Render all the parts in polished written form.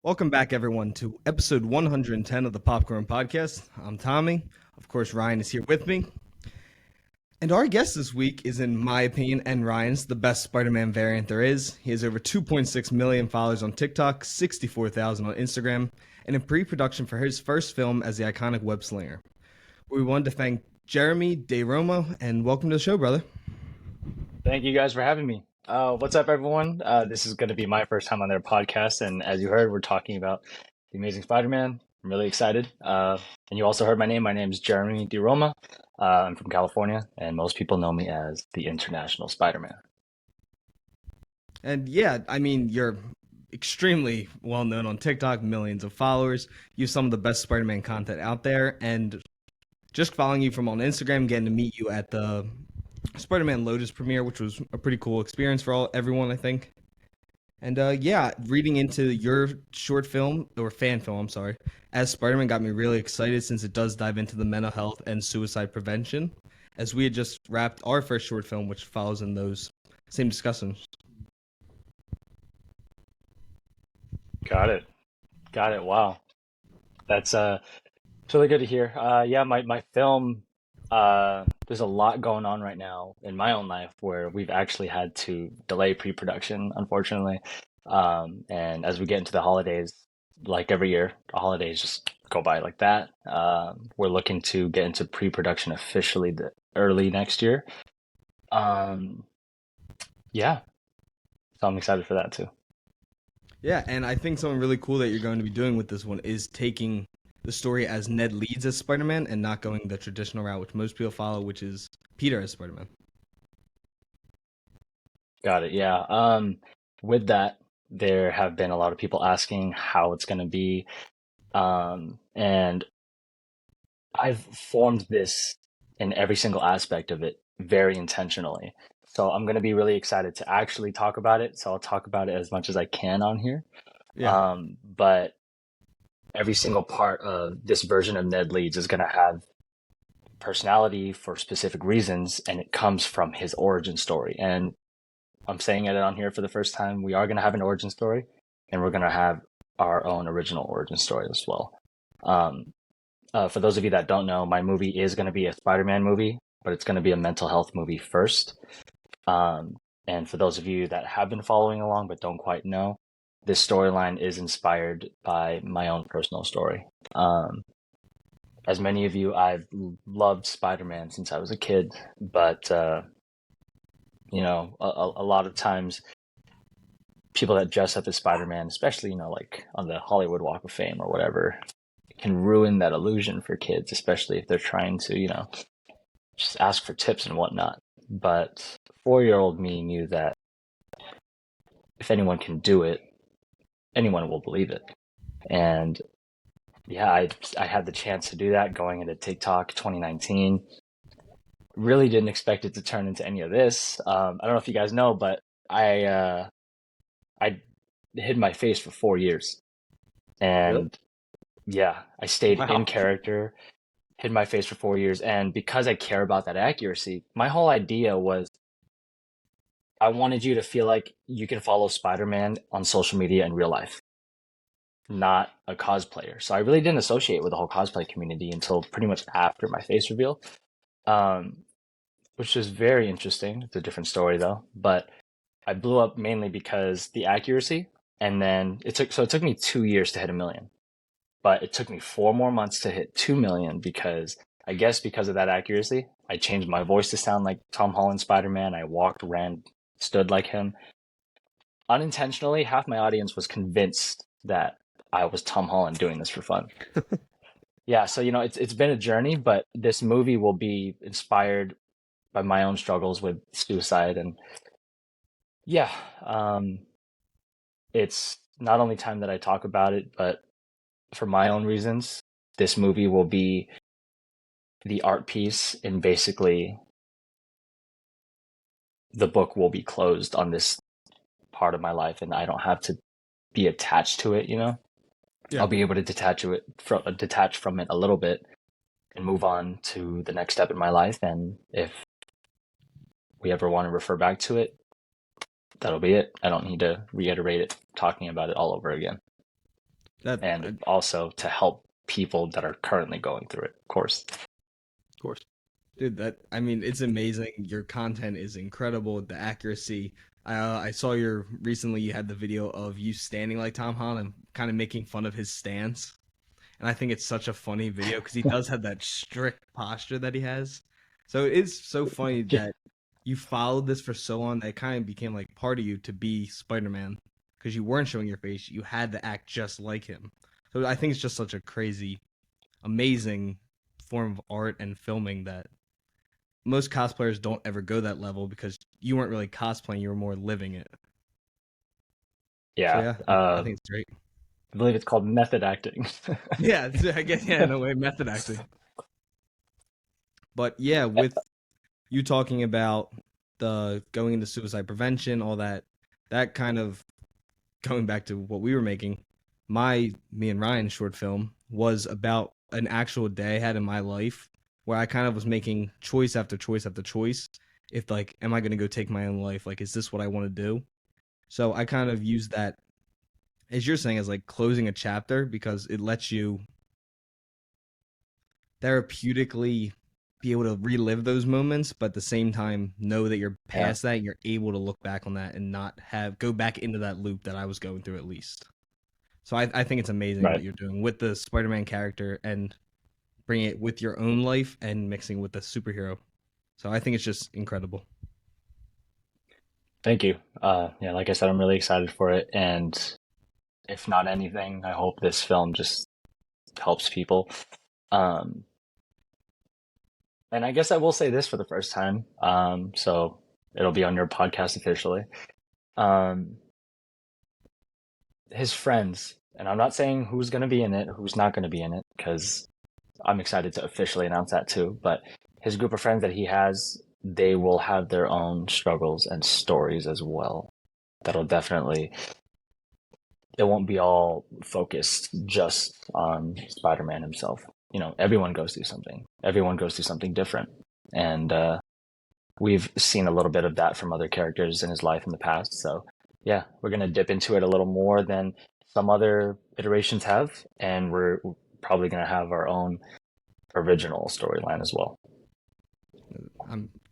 Welcome back, everyone, to episode 110 of the Popcorn Podcast. I'm Tommy. Of course, Ryan is here with me. And our guest this week is, in my opinion, and Ryan's, the best Spider Man variant there is. He has over 2.6 million followers on TikTok, 64,000 on Instagram, and in pre production for his first film as the iconic web slinger. We wanted to thank Jeremy DeRoma, and welcome to the show, brother. Thank you guys for having me. What's up, everyone? This is going to be my first time on their podcast, and as you heard, we're talking about the Amazing Spider-Man. I'm really excited. And you also heard my name. My name is Jeremy DeRoma. I'm from California, and most people know me as the International Spider-Man. And yeah, I mean, you're extremely well known on TikTok, millions of followers. You have some of the best Spider Man content out there. And just following you from on Instagram, getting to meet you at the Spider Man Lotus premiere, which was a pretty cool experience for everyone, I think. And yeah, reading into your short film, or fan film, I'm sorry, as Spider Man got me really excited since it does dive into the mental health and suicide prevention, as we had just wrapped our first short film, which follows in those same discussions. Got it. Got it. Wow. That's it's really good to hear. Yeah, my film, there's a lot going on right now in my own life where we've actually had to delay pre-production, unfortunately. And as we get into the holidays, like every year, the holidays just go by like that. We're looking to get into pre-production officially early next year. Um, yeah, so I'm excited for that too. Yeah, and I think something really cool that you're going to be doing with this one is taking the story as Ned Leeds as Spider Man and not going the traditional route, which most people follow, which is Peter as Spider Man. Got it. Yeah. With that, there have been a lot of people asking how it's going to be. And I've formed this in every single aspect of it very intentionally. So I'm going to be really excited to actually talk about it. So I'll talk about it as much as I can on here. Yeah. But every single part of this version of Ned Leeds is going to have personality for specific reasons, and it comes from his origin story. And I'm saying it on here for the first time. We are going to have an origin story, and we're going to have our own original origin story as well. Um, for those of you that don't know, my movie is going to be a Spider-Man movie, but it's going to be a mental health movie first. Um, and for those of you that have been following along but don't quite know, this storyline is inspired by my own personal story. As many of you, I've loved Spider-Man since I was a kid, but a lot of times people that dress up as Spider-Man, especially, like on the Hollywood Walk of Fame or whatever, can ruin that illusion for kids, especially if they're trying to, just ask for tips and whatnot. But 4-year-old me knew that if anyone can do it, anyone will believe it. And yeah, I had the chance to do that going into TikTok 2019. Really didn't expect it to turn into any of this. I don't know if you guys know, but I hid my face for 4 years, Really? and yeah, I stayed in Wow. character, hid my face for 4 years, and because I care about that accuracy, my whole idea was I wanted you to feel like you can follow Spider-Man on social media in real life, not a cosplayer. So I really didn't associate with the whole cosplay community until pretty much after my face reveal, um, which is very interesting. It's a different story though, but I blew up mainly because the accuracy, and then it took me 2 years to hit a million, but it took me 4 more months to hit 2 million because I guess because of that accuracy, I changed my voice to sound like Tom Holland Spider-Man. I walked, ran, stood like him. Unintentionally, half my audience was convinced that I was Tom Holland doing this for fun. Yeah, so it's been a journey, but this movie will be inspired by my own struggles with suicide, and yeah, it's not only time that I talk about it, but for my own reasons, this movie will be the art piece, and basically the book will be closed on this part of my life, and I don't have to be attached to it. Yeah. I'll be able to detach from it a little bit and move on to the next step in my life. And if we ever want to refer back to it, that'll be it. I don't need to reiterate it, talking about it all over again. That, and also to help people that are currently going through it, of course. Of course. dude, that I mean, it's amazing. Your content is incredible. The accuracy. I saw your recently. You had the video of you standing like Tom Holland, and kind of making fun of his stance. And I think it's such a funny video because he does have that strict posture that he has. So it is so funny that you followed this for so long that it kind of became like part of you to be Spider-Man because you weren't showing your face. You had to act just like him. So I think it's just such a crazy, amazing form of art and filming that most cosplayers don't ever go that level because you weren't really cosplaying, you were more living it. So Yeah, yeah, I think it's great. I believe it's called method acting. Yeah, I guess yeah, in a way, method acting. But yeah, with you talking about the going into suicide prevention, all that, that kind of going back to what we were making, me and Ryan's short film was about an actual day I had in my life where I kind of was making choice after choice after choice. If like, am I going to go take my own life? Like, is this what I want to do? So I kind of use that, as you're saying, as like closing a chapter because it lets you therapeutically be able to relive those moments, but at the same time know that you're Yeah, past that and you're able to look back on that and not have go back into that loop that I was going through at least. So I think it's amazing what right. you're doing with the Spider-Man character and bringing it with your own life and mixing with the superhero. So I think it's just incredible. Thank you. Yeah, like I said, I'm really excited for it, and if not anything, I hope this film just helps people. Um, and I guess I will say this for the first time. So it'll be on your podcast officially. Um, his friends, and I'm not saying who's going to be in it, who's not going to be in it, because I'm excited to officially announce that too. But his group of friends that he has, they will have their own struggles and stories as well. That'll definitely, it won't be all focused just on Spider-Man himself. You know, everyone goes through something. Everyone goes through something different. And we've seen a little bit of that from other characters in his life in the past. So, yeah, we're going to dip into it a little more than some other iterations have. And we're probably going to have our own original storyline as well.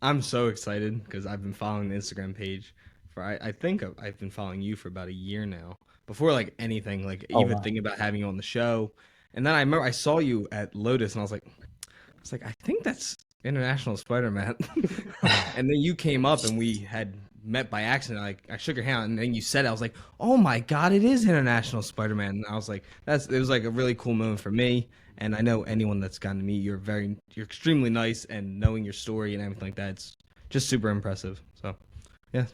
I'm so excited because I've been following the Instagram page for I think I've been following you for about a year now. Before like anything, like Oh, even wow. thinking about having you on the show. And then I remember I saw you at Lotus and I was like, I think that's International Spider-Man. And then you came up and we had met by accident. Like I shook your hand and then you said it. I was like, oh my God, it is International Spider-Man. And I was like, it was like a really cool moment for me. And I know anyone that's gotten to meet you're extremely nice and knowing your story and everything like that. It's just super impressive. So yeah.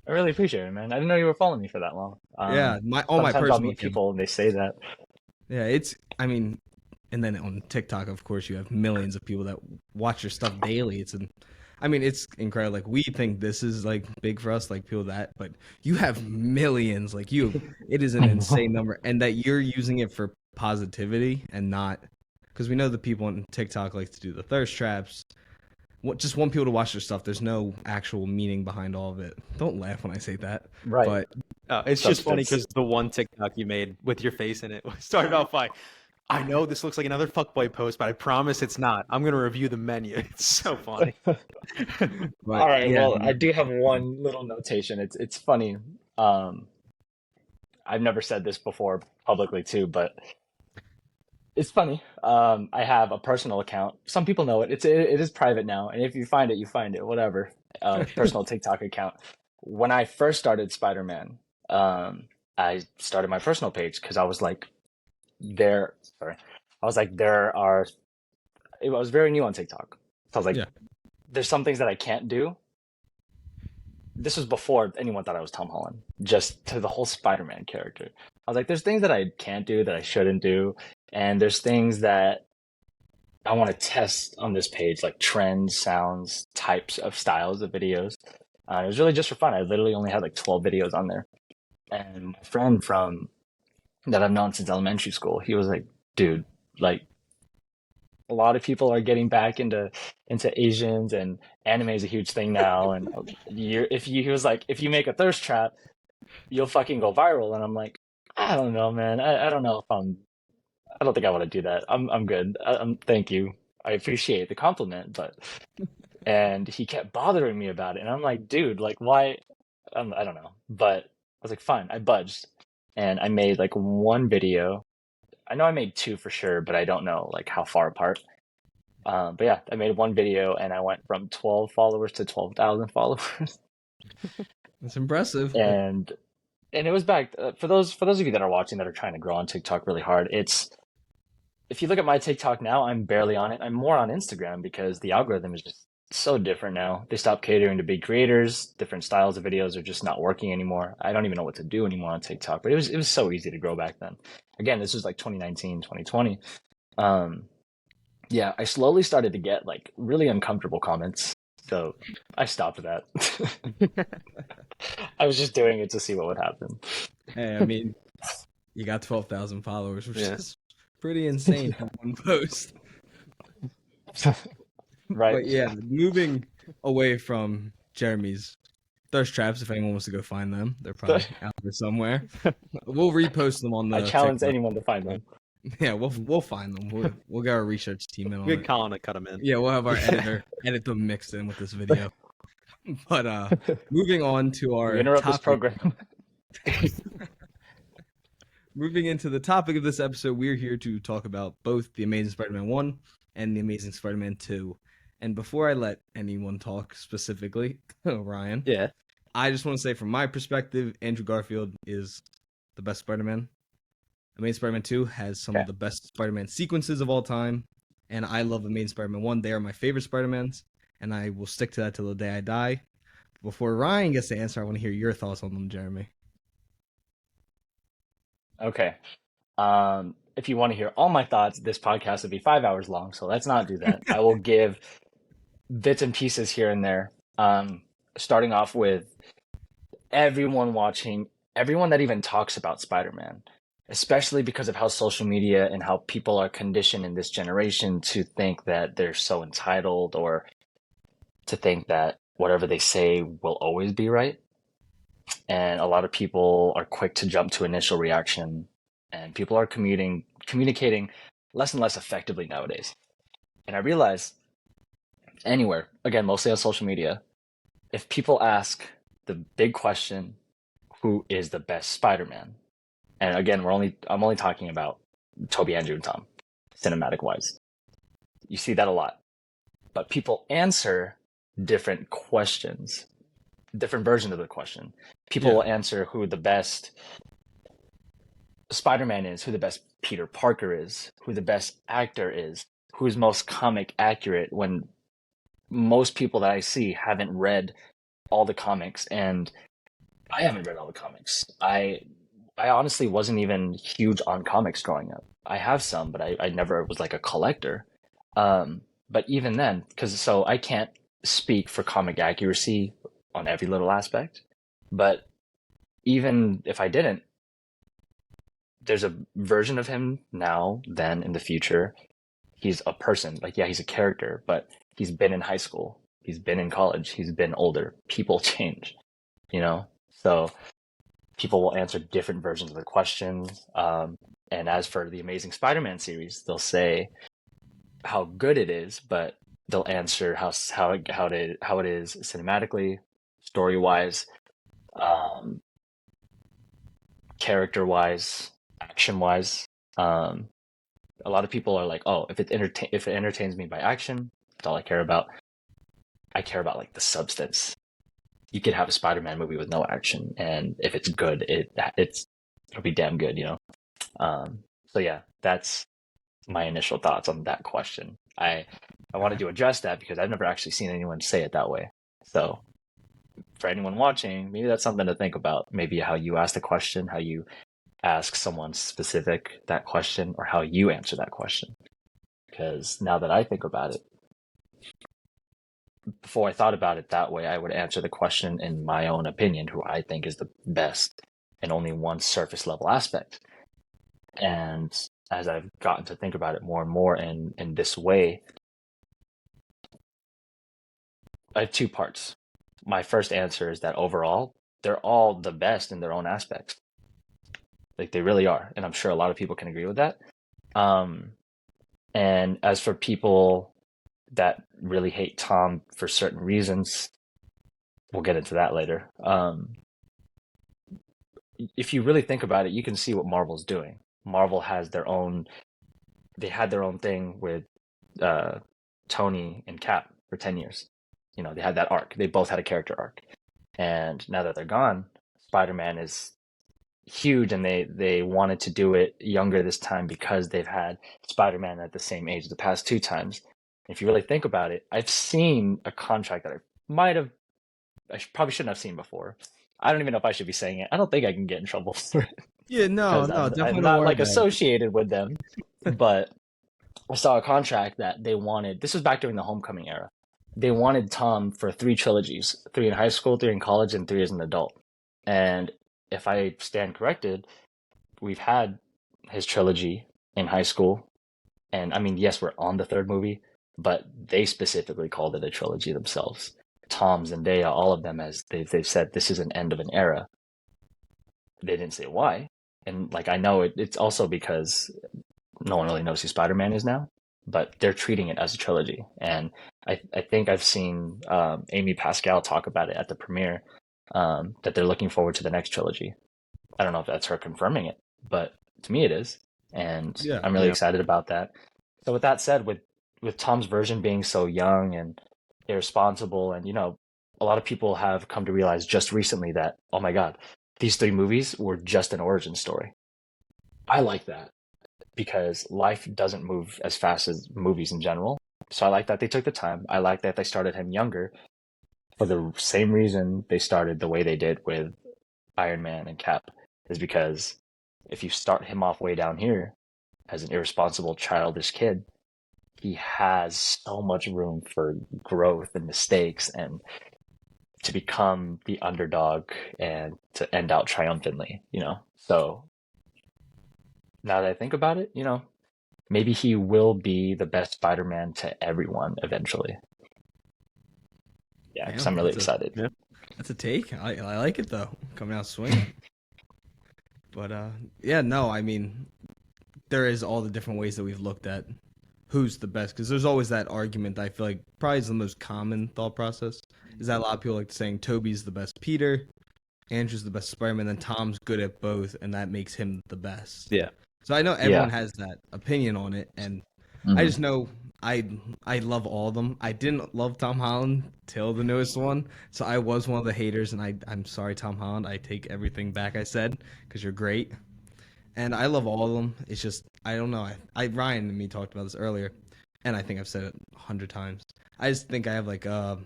I really appreciate it, man. I didn't know you were following me for that long. Yeah. All my Sometimes I'll personal meet accounts. people and they say that. Yeah, I mean, and then on TikTok, of course, you have millions of people that watch your stuff daily. I mean, it's incredible. Like we think this is like big for us, like people but you have millions. It is an I know. insane number, and that you're using it for positivity and not because we know the people on TikTok like to do the thirst traps. Just want people to watch their stuff. There's no actual meaning behind all of it. Don't laugh when I say that, Right. but It's just funny Substance. because the one TikTok you made with your face in it started off by, I know this looks like another fuckboy post, but I promise it's not. I'm going to review the menu. It's so funny. but All right. yeah, Well, I do have one little notation. It's funny. Um, I've never said this before publicly too, but it's funny. I have a personal account. Some people know it. It is private now, and if you find it, you find it. Whatever. Personal TikTok account. When I first started Spider-Man, I started my personal page because I was like, there. Sorry, I was like, there are. I was very new on TikTok, so I was like, yeah. there's some things that I can't do. This was before anyone thought I was Tom Holland. Just to the whole Spider-Man character, I was like, there's things that I can't do that I shouldn't do, and there's things that I want to test on this page, like trends, sounds, types of styles of videos. It was really just for fun. I literally only had like 12 videos on there. And my friend from that I've known since elementary school, he was like, dude, like a lot of people are getting back into Asians and anime is a huge thing now. And he was like, if you make a thirst trap, you'll fucking go viral. And I'm like, I don't know, man. I don't know if I don't think I want to do that. I'm good. Thank you. I appreciate the compliment, but and he kept bothering me about it, and I'm like, dude, like why? I don't know, but I was like, fine. I budged, and I made like one video. I know I made two for sure, but I don't know like how far apart. But yeah, I made one video, and I went from 12 followers to 12,000 followers, That's impressive. and it was back for those of you that are watching that are trying to grow on TikTok really hard. It's if you look at my TikTok now, I'm barely on it. I'm more on Instagram because the algorithm is just so different now. They stopped catering to big creators. Different styles of videos are just not working anymore. I don't even know what to do anymore on TikTok, but it was so easy to grow back then. Again, this was like 2019, 2020. Um, yeah, I slowly started to get like really uncomfortable comments. So I stopped that. I was just doing it to see what would happen. Hey, I mean, you got 12,000 followers, which Yeah. is pretty insane for one post. Right. But yeah, moving away from Jeremy's thirst traps, if anyone wants to go find them, they're probably out there somewhere. We'll repost them on the I challenge TikTok. anyone to find them. Yeah, we'll find them. We'll get our research team in on Good it. Colin to cut him in. Yeah, we'll have our editor edit them mixed in with this video. But moving on to our We interrupt this topic. program. Moving into the topic of this episode, we're here to talk about both The Amazing Spider-Man 1 and The Amazing Spider-Man 2. And before I let anyone talk specifically, Ryan, Yeah. I just want to say from my perspective, Andrew Garfield is the best Spider-Man. Amazing Spider-Man 2 has some of the best Spider-Man sequences of all time. And I love Amazing Spider-Man 1. They are my favorite Spider-Mans. And I will stick to that till the day I die. Before Ryan gets to answer, I want to hear your thoughts on them, Jeremy. Okay. If you want to hear all my thoughts, this podcast would be 5 hours long, so let's not do that. I will give bits and pieces here and there. Starting off with everyone watching, everyone that even talks about Spider-Man, especially because of how social media and how people are conditioned in this generation to think that they're so entitled or to think that whatever they say will always be right. And a lot of people are quick to jump to initial reaction, and people are communicating less and less effectively nowadays. And I realize anywhere, again, mostly on social media, if people ask the big question, who is the best Spider-Man? And again, I'm only talking about Tobey, Andrew, and Tom, cinematic wise. You see that a lot. But people answer different questions, different versions of the question. People will answer who the best Spider-Man is, who the best Peter Parker is, who the best actor is, who's most comic accurate, when most people that I see haven't read all the comics, and I haven't read all the comics. I honestly wasn't even huge on comics growing up. I have some, but I never was like a collector. But even then, so I can't speak for comic accuracy on every little aspect, but even if I didn't, there's a version of him now, then, in the future. He's a person. Like, yeah, he's a character, but he's been in high school. He's been in college. He's been older. People change, you know? So people will answer different versions of the question. And as for the Amazing Spider-Man series, they'll say how good it is, but they'll answer how it is cinematically, story-wise, character-wise, action-wise. A lot of people are like, oh, if it entertains me by action, that's all I care about. I care about like the substance. You could have a Spider-Man movie with no action, and if it's good, it'll be damn good, you know. So yeah, that's my initial thoughts on that question. I wanted to address that because I've never actually seen anyone say it that way. So for anyone watching, maybe that's something to think about. Maybe how you ask the question, how you ask someone specific that question, or how you answer that question. Because now that I think about it, before I thought about it that way, I would answer the question in my own opinion, who I think is the best in only one surface level aspect. And as I've gotten to think about it more and more in this way, I have two parts. My first answer is that overall, they're all the best in their own aspects. Like they really are, and I'm sure a lot of people can agree with that. Um, and as for people that really hate Tom for certain reasons, we'll get into that later. If you really think about it, you can see what Marvel's doing. Marvel has their own. They had their own thing with uh, Tony and Cap for 10 years. You know, they had that arc. They both had a character arc, and now that they're gone, Spider-Man is huge, and they wanted to do it younger this time because they've had Spider-Man at the same age the past two times. If you really think about it, I've seen a contract that probably shouldn't have seen before. I don't even know if I should be saying it. I don't think I can get in trouble for it Yeah, no, because no, definitely I'm don't not worry like about it. associated with them. But I saw a contract that they wanted. This was back during the Homecoming era. They wanted Tom for 3 trilogies: 3 in high school, 3 in college, and 3 as an adult. And if I stand corrected, we've had his trilogy in high school, and I mean, yes, we're on the third movie, but they specifically called it a trilogy themselves. Tom, Zendaya, all of them, as they've said, this is an end of an era. They didn't say why, and like I know it's also because no one really knows who Spider-Man is now, but they're treating it as a trilogy, and I think I've seen Amy Pascal talk about it at the premiere, that they're looking forward to the next trilogy. I don't know if that's her confirming it, but to me it is, and Yeah. I'm really Yeah. excited about that. So with that said, with Tom's version being so young and irresponsible, and a lot of people have come to realize just recently that, oh my God, these 3 movies were just an origin story. I like that because life doesn't move as fast as movies in general. So I like that they took the time. I like that they started him younger for the same reason they started the way they did with Iron Man and Cap, is because if you start him off way down here as an irresponsible, childish kid, he has so much room for growth and mistakes and to become the underdog and to end out triumphantly, So now that I think about it, maybe he will be the best Spider-Man to everyone eventually. Yeah, because Damn, I'm really that's a- excited. Yeah. That's a take. I like it though. Coming out swinging. But yeah, no, I mean, there is all the different ways that we've looked at who's the best, because there's always that argument that I feel like probably is the most common thought process, is that a lot of people like saying Toby's the best Peter, Andrew's the best Spider-Man, then Tom's good at both, and that makes him the best. Yeah. So I know everyone has that opinion on it, and I Mhm. just know I love all of them. I didn't love Tom Holland till the newest one, so I was one of the haters, and I'm sorry, Tom Holland. I take everything back I said, because you're great. And I love all of them. It's just I don't know. Ryan and me talked about this earlier, and I think I've said it 100 times. I just think I have like a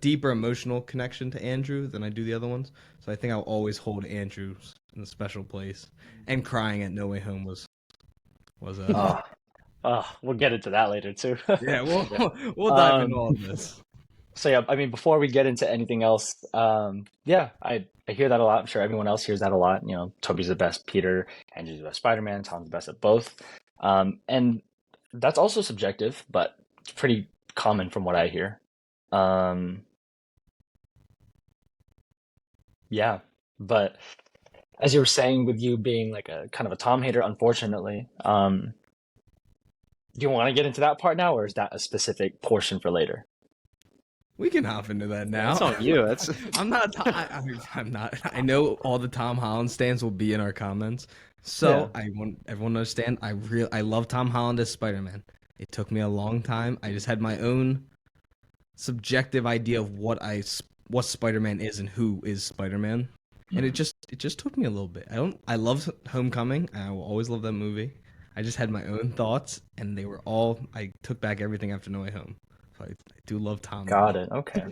deeper emotional connection to Andrew than I do the other ones. So I think I'll always hold Andrew in a special place. And crying at No Way Home was We'll get into that later too. yeah. We'll dive into all Um, of this. so yeah, I mean, before we get into anything else, yeah, I hear that a lot. I'm sure everyone else hears that a lot. Toby's the best Peter, Andrew's the best Spider-Man, Tom's the best at both. And that's also subjective, but it's pretty common from what I hear. Yeah, but as you were saying, with you being like a kind of a Tom hater, unfortunately, do you want to get into that part now, or is that a specific portion for later? We can hop into that now. That's on you. That's I'm not. I'm not. I know all the Tom Holland stands will be in our comments, so Yeah. I want everyone to understand. I love Tom Holland as Spider-Man. It took me a long time. I just had my own subjective idea of what Spider-Man is and who is Spider-Man, and it just took me a little bit. I love Homecoming. I will always love that movie. I just had my own thoughts, and they were all. I took back everything after No Way Home. So I do love Tom. Got it. Okay.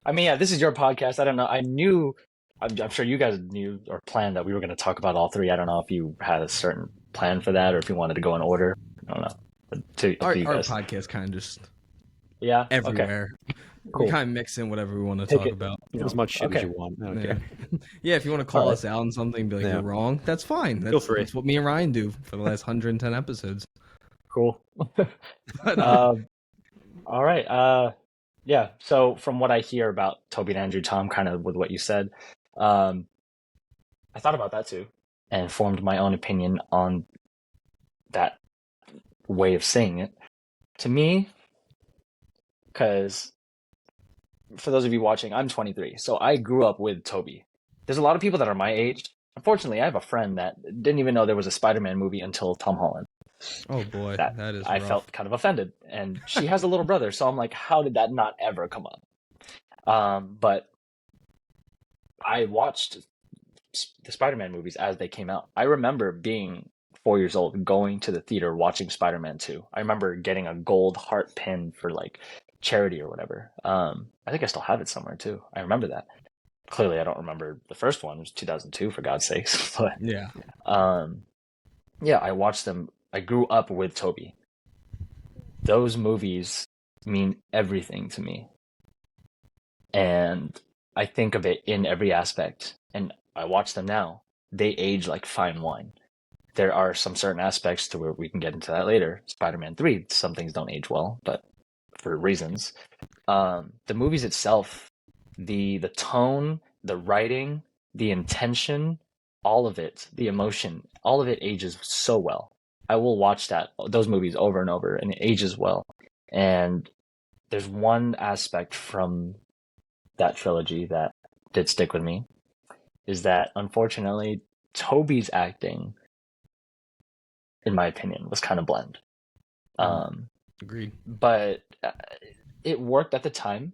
I mean, yeah, this is your podcast. I don't know. I'm sure you guys knew or planned that we were going to talk about all 3. I don't know if you had a certain plan for that or if you wanted to go in order. I don't know. Up Our to you guys. podcast kind of just Yeah. Okay. everywhere. Cool. We kind of mix in whatever we want to Take talk it. about. put as much shit as Okay. you want. I don't Yeah. care. Yeah, if you want to call Alright. us out on something, be like Yeah. you're wrong. That's fine. Feel free. That's what me and Ryan do for the last 110 episodes. Cool. But, All right. Yeah. So from what I hear about Toby and Andrew, Tom, kind of with what you said, I thought about that too. and formed my own opinion on that way of saying it. To me, because for those of you watching, I'm 23, so I grew up with Tobey. There's a lot of people that are my age. Unfortunately, I have a friend that didn't even know there was a Spider-Man movie until Tom Holland. Oh boy, That that is I rough. felt kind of offended, and she has a little brother, so I'm like, how did that not ever come up? But I watched the Spider-Man movies as they came out. I remember being 4 years old, going to the theater, watching Spider-Man 2. I remember getting a gold heart pin for like charity or whatever. I think I still have it somewhere too. I remember that. Clearly, I don't remember the first one. It was 2002, for God's sakes. But Yeah. yeah, I watched them. I grew up with Tobey. Those movies mean everything to me. And I think of it in every aspect. And I watch them now. They age like fine wine. There are some certain aspects to where we can get into that later. Spider-Man 3, some things don't age well, but for reasons. The movies itself, the tone, the writing, the intention, all of it, the emotion, all of it ages so well. I will watch those movies over and over, and it ages well. And there's one aspect from that trilogy that did stick with me, is that unfortunately Tobey's acting, in my opinion, was kind of bland. Agreed. But it worked at the time.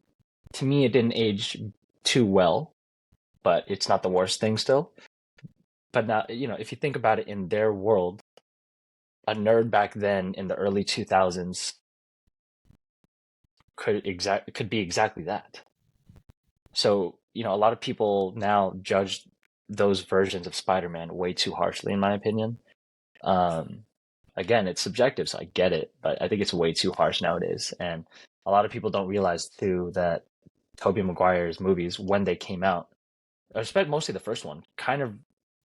To me, it didn't age too well, but it's not the worst thing still. But now, if you think about it in their world, a nerd back then in the early 2000s could be exactly that. So, a lot of people now judge those versions of Spider-Man way too harshly, in my opinion. Again, it's subjective, so I get it, but I think it's way too harsh nowadays. And a lot of people don't realize too that Tobey Maguire's movies, when they came out, mostly the first one, kind of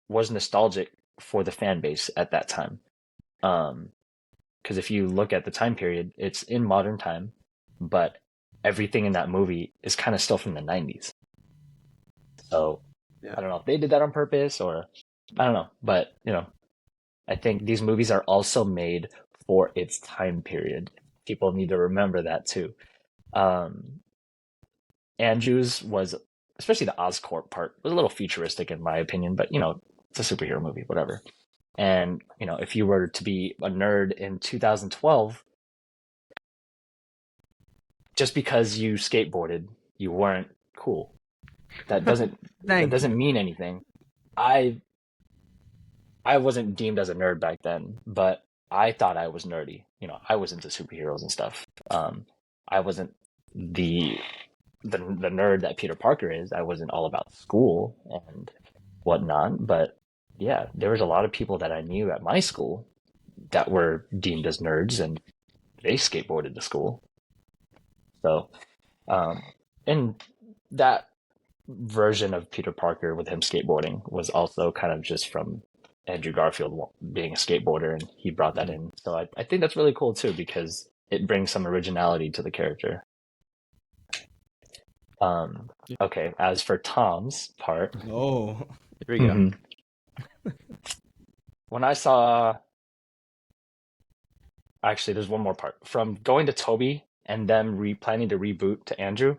was nostalgic for the fan base at that time. Because if you look at the time period, it's in modern time, but everything in that movie is kind of still from the 90s. So I don't know if they did that on purpose or I don't know, but I think these movies are also made for its time period. People need to remember that too. Andrew's was, especially the Oscorp part, was a little futuristic in my opinion, but it's a superhero movie, whatever. And if you were to be a nerd in 2012, just because you skateboarded, you weren't cool. That doesn't mean anything. I wasn't deemed as a nerd back then, but I thought I was nerdy. I was into superheroes and stuff. I wasn't the nerd that Peter Parker is. I wasn't all about school and whatnot. But yeah, there was a lot of people that I knew at my school that were deemed as nerds, and they skateboarded to school. So, and that version of Peter Parker with him skateboarding was also kind of just from Andrew Garfield being a skateboarder, and he brought that in. So I think that's really cool too, because it brings some originality to the character. Okay, as for Tom's part, Oh, here we go. When I saw, actually, there's one more part from going to Tobey and them planning to reboot to Andrew.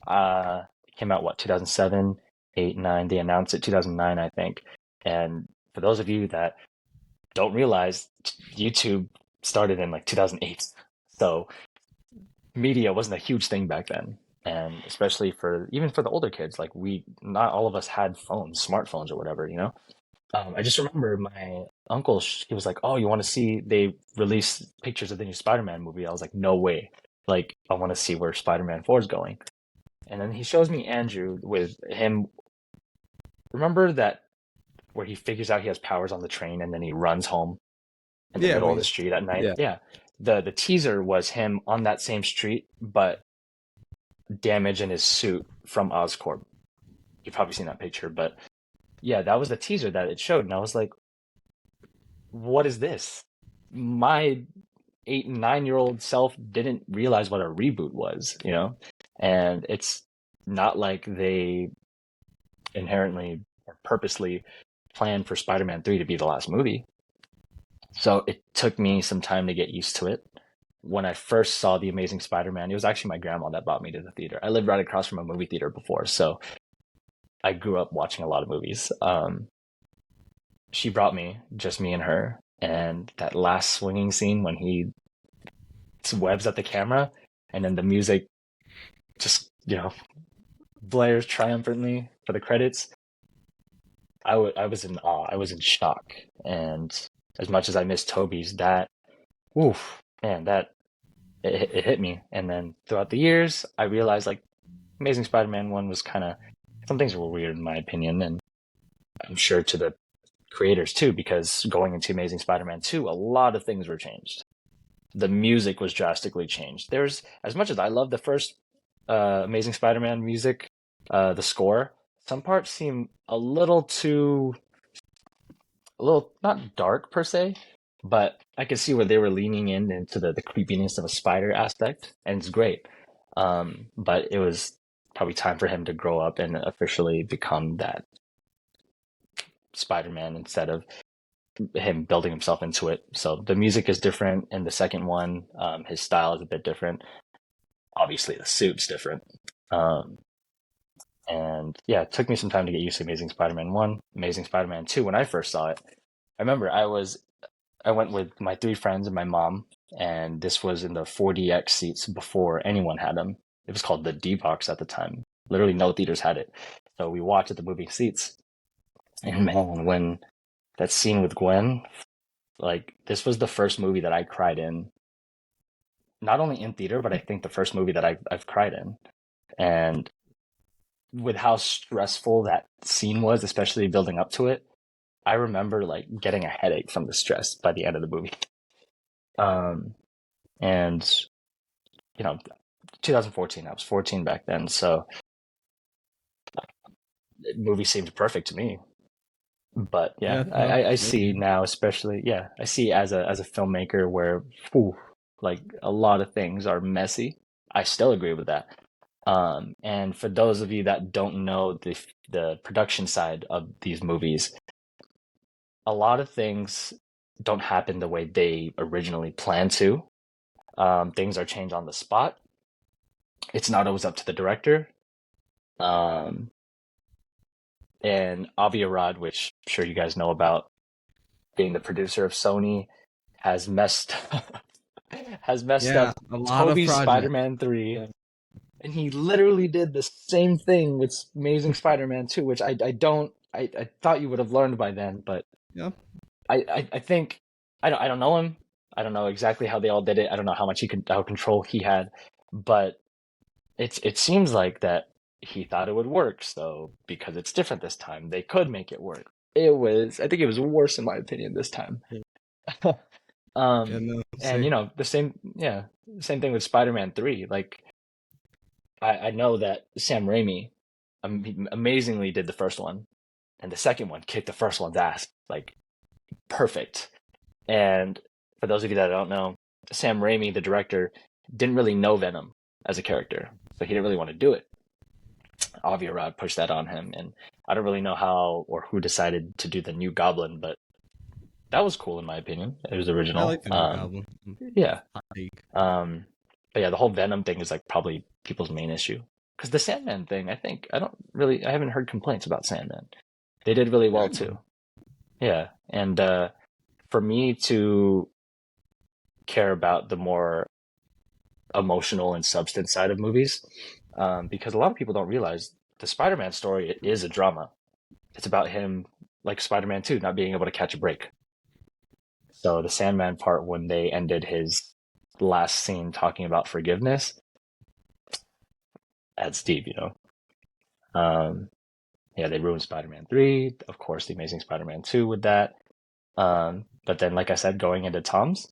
It came out 2007, 8, 9. They announced it 2009, I think. And for those of you that don't realize, YouTube started in 2008, so media wasn't a huge thing back then. And especially even for the older kids, not all of us had smartphones or whatever, I just remember my uncle, he was like, oh, you want to see, they released pictures of the new Spider-Man movie. I was like, no way. I want to see where Spider-Man 4 is going. And then he shows me Andrew with him. Remember that where he figures out he has powers on the train and then he runs home in the middle of the street at night? Yeah. The teaser was him on that same street, but damage in his suit from Oscorp. You've probably seen that picture, but yeah, that was the teaser that it showed, and I was like, what is this? My 8 and 9-year-old self didn't realize what a reboot was, and it's not like they inherently or purposely planned for Spider-Man 3 to be the last movie. So it took me some time to get used to it. When I first saw The Amazing Spider-Man, it was actually my grandma that brought me to the theater. I lived right across from a movie theater before, so I grew up watching a lot of movies. She brought me, just me and her, and that last swinging scene when he webs at the camera, and then the music just, blares triumphantly for the credits. I was in awe. I was in shock. And as much as I miss Toby's, that, oof, man, it hit me. And then throughout the years, I realized like Amazing Spider-Man 1 was kind of, some things were weird in my opinion, and I'm sure to the creators too, because going into Amazing Spider-Man 2, a lot of things were changed. The music was drastically changed. There's, as much as I love the first Amazing Spider-Man music, the score, some parts seem a little not dark per se, but I could see where they were leaning into the creepiness of a spider aspect, and it's great. But it was probably time for him to grow up and officially become that Spider-Man instead of him building himself into it. So the music is different in the second one. His style is a bit different. Obviously, the suit's different. And yeah, it took me some time to get used to Amazing Spider-Man 1, Amazing Spider-Man 2. When I first saw it, I remember I went with my 3 friends and my mom, and this was in the 4DX seats before anyone had them. It was called the D-Box at the time. Literally no theaters had it. So we watched at the movie seats. And man, when that scene with Gwen, like this was the first movie that I cried in. Not only in theater, but I think the first movie that I've cried in. And with how stressful that scene was, especially building up to it, I remember like getting a headache from the stress by the end of the movie. And 2014, I was 14 back then, so the movie seemed perfect to me. But yeah, I see now, especially, I see as a filmmaker where, like a lot of things are messy. I still agree with that. And for those of you that don't know the production side of these movies, a lot of things don't happen the way they originally planned to. Things are changed on the spot. It's not always up to the director. And Avi Arad, which I'm sure you guys know about, being the producer of Sony, has messed up Toby's Spider-Man 3. And he literally did the same thing with Amazing Spider-Man 2, which I thought you would have learned by then, but yeah. I think I don't know him. I don't know exactly how they all did it. I don't know how control he had, but it seems like that he thought it would work. So because it's different this time, they could make it work. I think it was worse in my opinion this time. And the same thing with Spider-Man 3. Like I know that Sam Raimi amazingly did the first one, and the second one kicked the first one's ass, like perfect. And for those of you that don't know, Sam Raimi, the director, didn't really know Venom as a character, so he didn't really want to do it. Avi Arad pushed that on him, and I don't really know how or who decided to do the new Goblin, but that was cool in my opinion. It was original. I like the new Goblin. Yeah. But yeah, the whole Venom thing is like probably people's main issue. Because the Sandman thing, I haven't heard complaints about Sandman. They did really well too. Yeah. And for me to care about the more emotional and substance side of movies, because a lot of people don't realize the Spider-Man story is a drama. It's about him, like Spider-Man 2, not being able to catch a break. So the Sandman part, when they ended his last scene talking about forgiveness, that's deep, they ruined Spider-Man 3, of course, The Amazing Spider-Man 2 with that. But then, like I said, going into Tom's,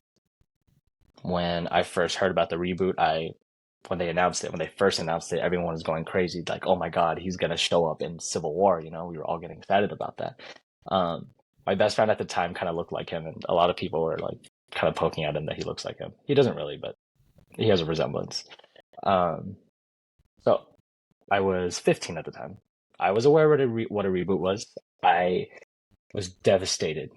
when I first heard about the reboot, when they first announced it, everyone was going crazy, like, oh my God, he's going to show up in Civil War, we were all getting excited about that. My best friend at the time kind of looked like him, and a lot of people were like kind of poking at him that he looks like him. He doesn't really, but he has a resemblance. So I was 15 at the time. I was aware what a reboot was. I was devastated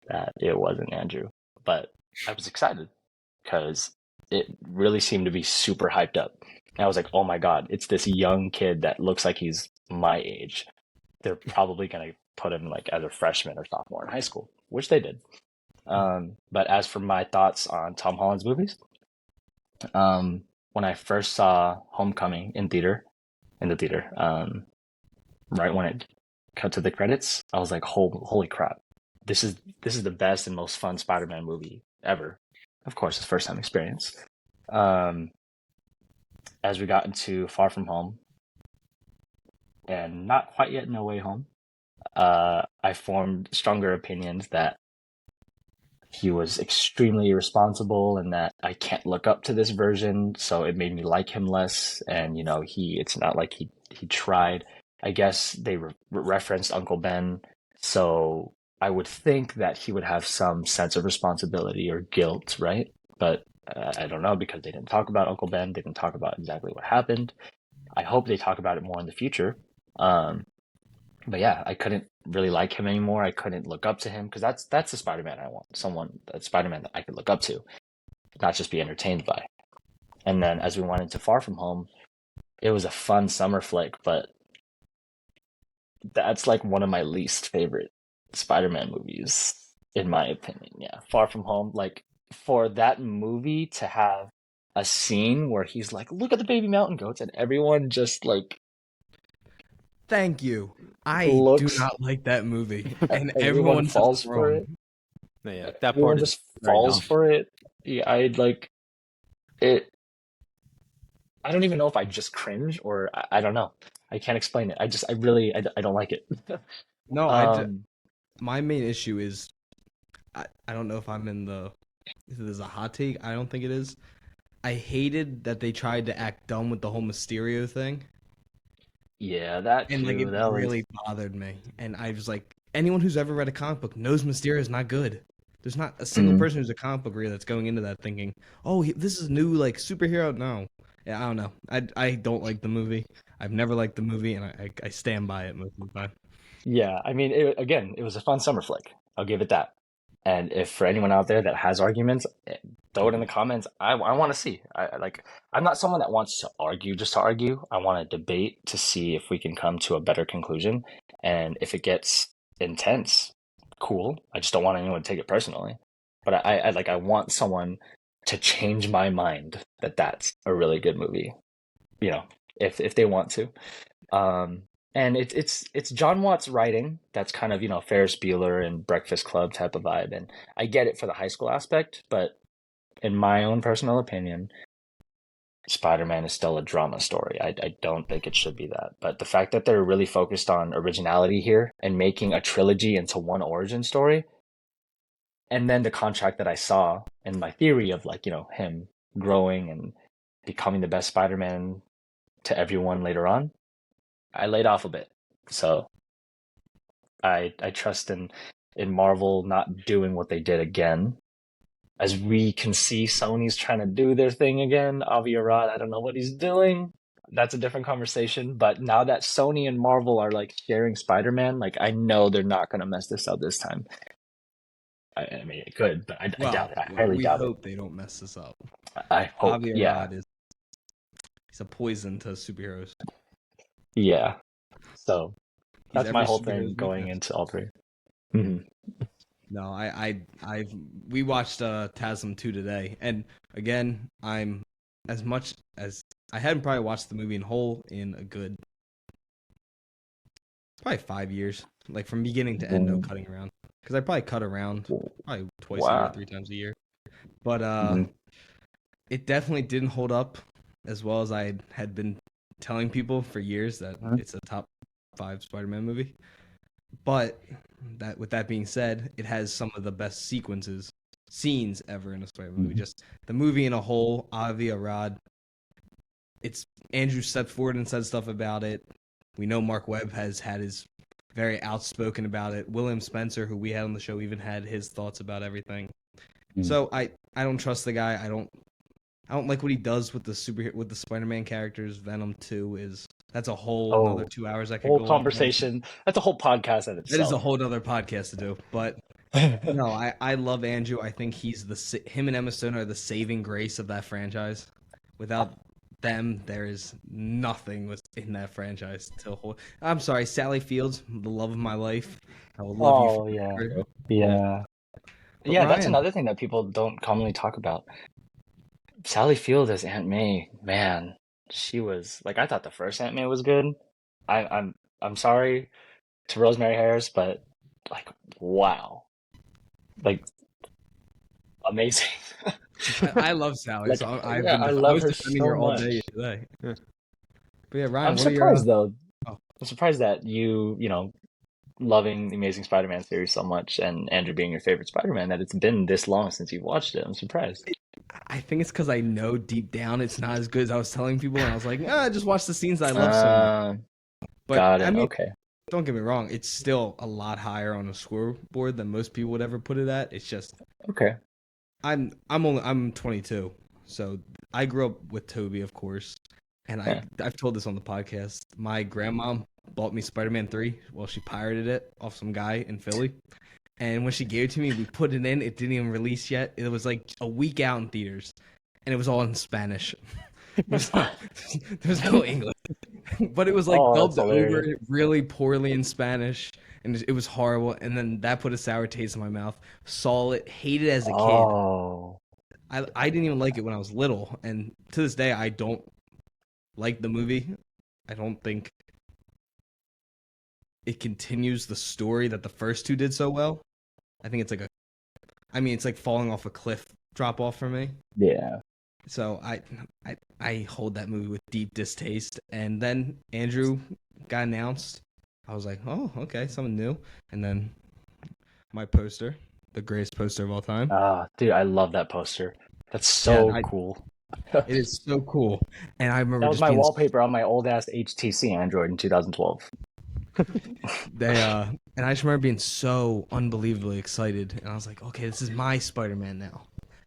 that it wasn't Andrew. But I was excited because it really seemed to be super hyped up. And I was like, oh my God, it's this young kid that looks like he's my age. They're probably going to put him like as a freshman or sophomore in high school, which they did. But as for my thoughts on Tom Holland's movies, when I first saw Homecoming in the theater, right when it cut to the credits, I was like, holy crap. This is the best and most fun Spider-Man movie ever. Of course, it's first time experience. As we got into Far From Home and not quite yet No Way Home, I formed stronger opinions that he was extremely irresponsible and that I can't look up to this version, so it made me like him less. And it's not like he tried. I guess they referenced Uncle Ben, so I would think that he would have some sense of responsibility or guilt, right? But I don't know, because they didn't talk about Uncle Ben. They didn't talk about exactly what happened. I hope they talk about it more in the future. But yeah, I couldn't really like him anymore. I couldn't look up to him, because that's the Spider-Man I want. That Spider-Man that I could look up to, not just be entertained by. And then as we went into Far From Home, it was a fun summer flick, but that's like one of my least favorite Spider-Man movies, in my opinion. Yeah, Far From Home, like, for that movie to have a scene where he's like, look at the baby mountain goats, and everyone just like Thank you. I do looks, not like that movie, and everyone everyone says falls it's for wrong. it. Yeah, that Everyone part is just very falls dumb. for it. Yeah, I'd like it. I don't even know if I just cringe or I don't know. I can't explain it. I don't like it. No, Um, my main issue is I don't know if I'm in the if there's a hot take. I don't think it is. I hated that they tried to act dumb with the whole Mysterio thing, yeah, that and like too. it That was really bothered me. And I was like, anyone who's ever read a comic book knows Mysterio is not good. There's not a single Mhm. person who's a comic book reader that's going into that thinking, "Oh, this is new, like superhero." No, yeah, I don't know. I don't like the movie. I've never liked the movie, and I stand by it most of the time. Yeah, I mean, again, it was a fun summer flick. I'll give it that. And if for anyone out there that has arguments, throw it in the comments. I want to see. I'm not someone that wants to argue just to argue. I want to debate to see if we can come to a better conclusion. And if it gets intense, cool. I just don't want anyone to take it personally. But I want someone to change my mind that that's a really good movie. If they want to. Um, and it's John Watts writing that's kind of, Ferris Bueller and Breakfast Club type of vibe. And I get it for the high school aspect, but in my own personal opinion, Spider-Man is still a drama story. I don't think it should be that. But the fact that they're really focused on originality here and making a trilogy into one origin story, and then the contract that I saw and my theory of, like, him growing and becoming the best Spider-Man to everyone later on, I laid off a bit. So I trust in Marvel not doing what they did again. As we can see, Sony's trying to do their thing again. Avi Arad, I don't know what he's doing. That's a different conversation. But now that Sony and Marvel are like sharing Spider-Man, like, I know they're not going to mess this up this time. I mean, it could, but I doubt it. I highly We doubt it. hope they don't mess this up. I hope, Javier yeah, Rod he's a poison to superheroes. yeah. So He's that's my every whole thing superhero's going weakness. into all 3. Hmm. No, we watched TASM 2 today, and again, I'm as much as I hadn't probably watched the movie in whole in a good probably 5 years, like from beginning to end, no cutting around, because I probably cut around probably twice a year, Wow. 3 times a year, but Mhm. it definitely didn't hold up as well as I had been telling people for years that it's a top 5 Spider-Man movie. But with that being said, it has some of the best scenes ever in a Spider-Man movie. Just the movie in a whole, Avi Arad. It's Andrew stepped forward and said stuff about it. We know Mark Webb has had his very outspoken about it. William Spencer, who we had on the show, even had his thoughts about everything. So I don't trust the guy. I don't like what he does with the Spider-Man characters. Venom 2 is That's a whole another Oh, 2 hours I could whole go off on. conversation. That's a whole podcast in That is a itself. whole other podcast to do. But no, I love Andrew. I think he's him and Emma Stone are the saving grace of that franchise. Without them, there is nothing was in that franchise to hold. I'm sorry, Sally Fields, the love of my life. I will love you Oh yeah, forever. yeah, But yeah. That's Ryan, another thing that people don't commonly talk about. Sally Field as Aunt May, man, she was like I thought the first Aunt May was good. I'm sorry to Rosemary Harris, but like wow, like amazing. I love Sally, Like so yeah, I love was her defending so her all day much. today. Yeah. But yeah, Ryan, I'm what are your? surprised though. Oh, I'm surprised that you know, loving the Amazing Spider-Man series so much and Andrew being your favorite Spider-Man that it's been this long since you've watched it. I'm surprised. I think it's because I know deep down it's not as good as I was telling people, and I was like, just watch the scenes I love so much. Uh, But got I it. mean, Okay. don't get me wrong, it's still a lot higher on a scoreboard than most people would ever put it at. It's just Okay. I'm 22, so I grew up with Toby, of course, and Yeah. I've told this on the podcast. My grandma bought me Spider-Man 3. Well, she pirated it off some guy in Philly, and when she gave it to me, we put it in. It didn't even release yet. It was like a week out in theaters, and it was all in Spanish. There's no English, but it was like Oh, that's dubbed over hilarious. really poorly in Spanish, and it was horrible. And then that put a sour taste in my mouth. Saw it, hated it as a kid. Oh, I didn't even like it when I was little, and to this day I don't like the movie. I don't think it continues the story that the first two did so well. I think it's like it's like falling off a cliff drop off for me. yeah. So I hold that movie with deep distaste. And then Andrew got announced. I was like, oh, okay, something new. And then my poster, the greatest poster of all time. Dude, I love that poster. That's Yeah, so cool. it is so cool. And I remember That was just my being wallpaper on my old ass HTC Android in 2012. and I just remember being so unbelievably excited. And I was like, okay, this is my Spider-Man now.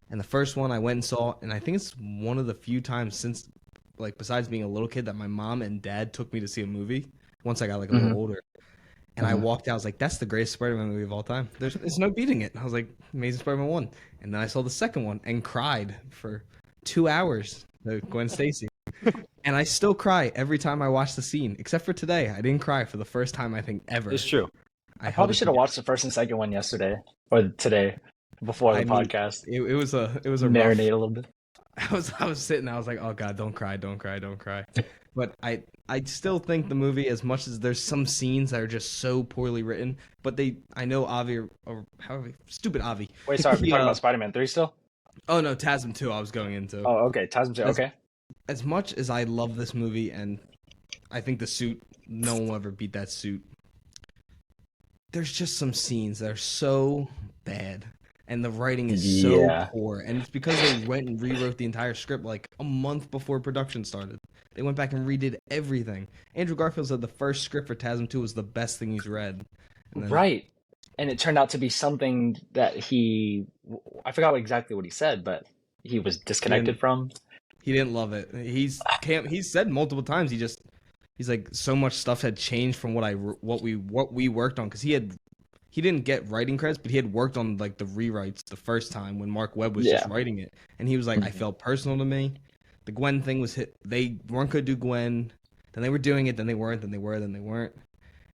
And the first one I went and saw, and I think it's one of the few times since, like, besides being a little kid, that my mom and dad took me to see a movie once I got, like, a little older. And I walked out, I was like, that's the greatest Spider-Man movie of all time. There's no beating it. I was like, Amazing Spider-Man 1. And then I saw the second one and cried for 2 hours, the Gwen Stacy. And I still cry every time I watch the scene, except for today. I didn't cry for the first time, I think, ever. It's true. I probably should have watched the first and second one yesterday or today before the podcast. It was a Marinate a little bit. I was sitting. I was like, "Oh God, don't cry, don't cry, don't cry." But I still think the movie, as much as there's some scenes that are just so poorly written, but I know Avi or however stupid Avi. Wait, sorry, we're talking about Spider-Man 3 still? Oh no, TASM 2. I was going into. Oh, okay, Tasm 2. Okay. As much as I love this movie, and I think the suit, no one will ever beat that suit. There's just some scenes that are so bad. And the writing is so poor. And it's because they went and rewrote the entire script like a month before production started. They went back and redid everything. Andrew Garfield said the first script for TASM 2 was the best thing he's read. Right. And it turned out to be something that I forgot exactly what he said, but he was disconnected from. He didn't love it. He's said multiple times he's like, so much stuff had changed from what we worked on, because he didn't get writing credits, but he had worked on like the rewrites the first time when Mark Webb was just writing it, and he was like, I felt personal to me. The Gwen thing was hit. They weren't gonna do Gwen, then they were doing it, then they weren't, then they were, then they weren't,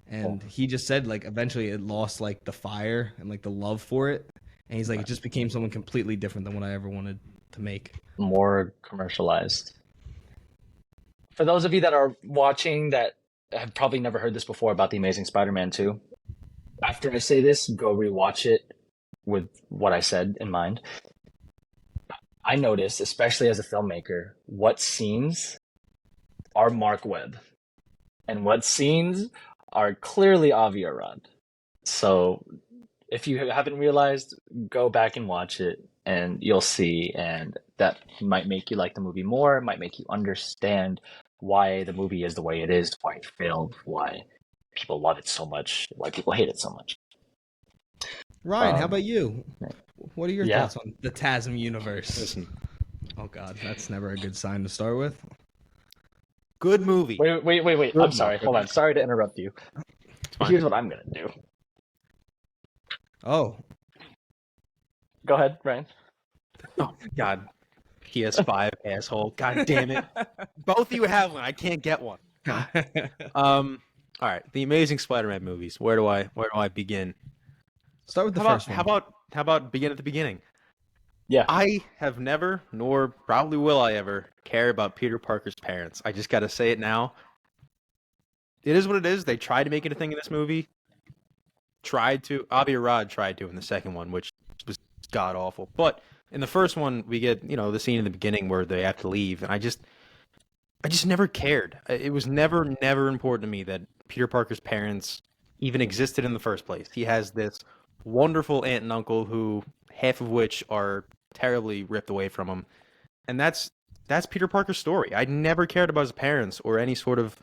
and he just said like eventually it lost like the fire and like the love for it, and he's like, it just became someone completely different than what I ever wanted to make. More commercialized. For those of you that are watching that have probably never heard this before about The Amazing Spider-Man 2, after I say this, go rewatch it with what I said in mind. I noticed, especially as a filmmaker, what scenes are Mark Webb and what scenes are clearly Avi Arad. So if you haven't realized, go back and watch it and you'll see, and that might make you like the movie more, it might make you understand why the movie is the way it is, why it failed, why people love it so much, why people hate it so much. Ryan, how about you? What are your thoughts on the TASM universe? Listen, Oh God, that's never a good sign to start with. Good movie. Wait. Good I'm sorry. Hold on. Sorry to interrupt you. fine. Here's what I'm gonna do. Oh, Go ahead, Ryan. Oh God, PS5 asshole. God damn it. Both of you have one. I can't get one. God. All right. The Amazing Spider-Man movies. Where do I begin? start with the How about first one. how about begin at the beginning? Yeah. I have never, nor probably will I ever, care about Peter Parker's parents. I just got to say it now. It is what it is. They tried to make it a thing in this movie. Avi Arad tried to in the second one, which was god awful. But in the first one, we get, the scene in the beginning where they have to leave, and I just never cared. It was never important to me that Peter Parker's parents even existed in the first place. He has this wonderful aunt and uncle who half of which are terribly ripped away from him. And that's Peter Parker's story. I never cared about his parents or any sort of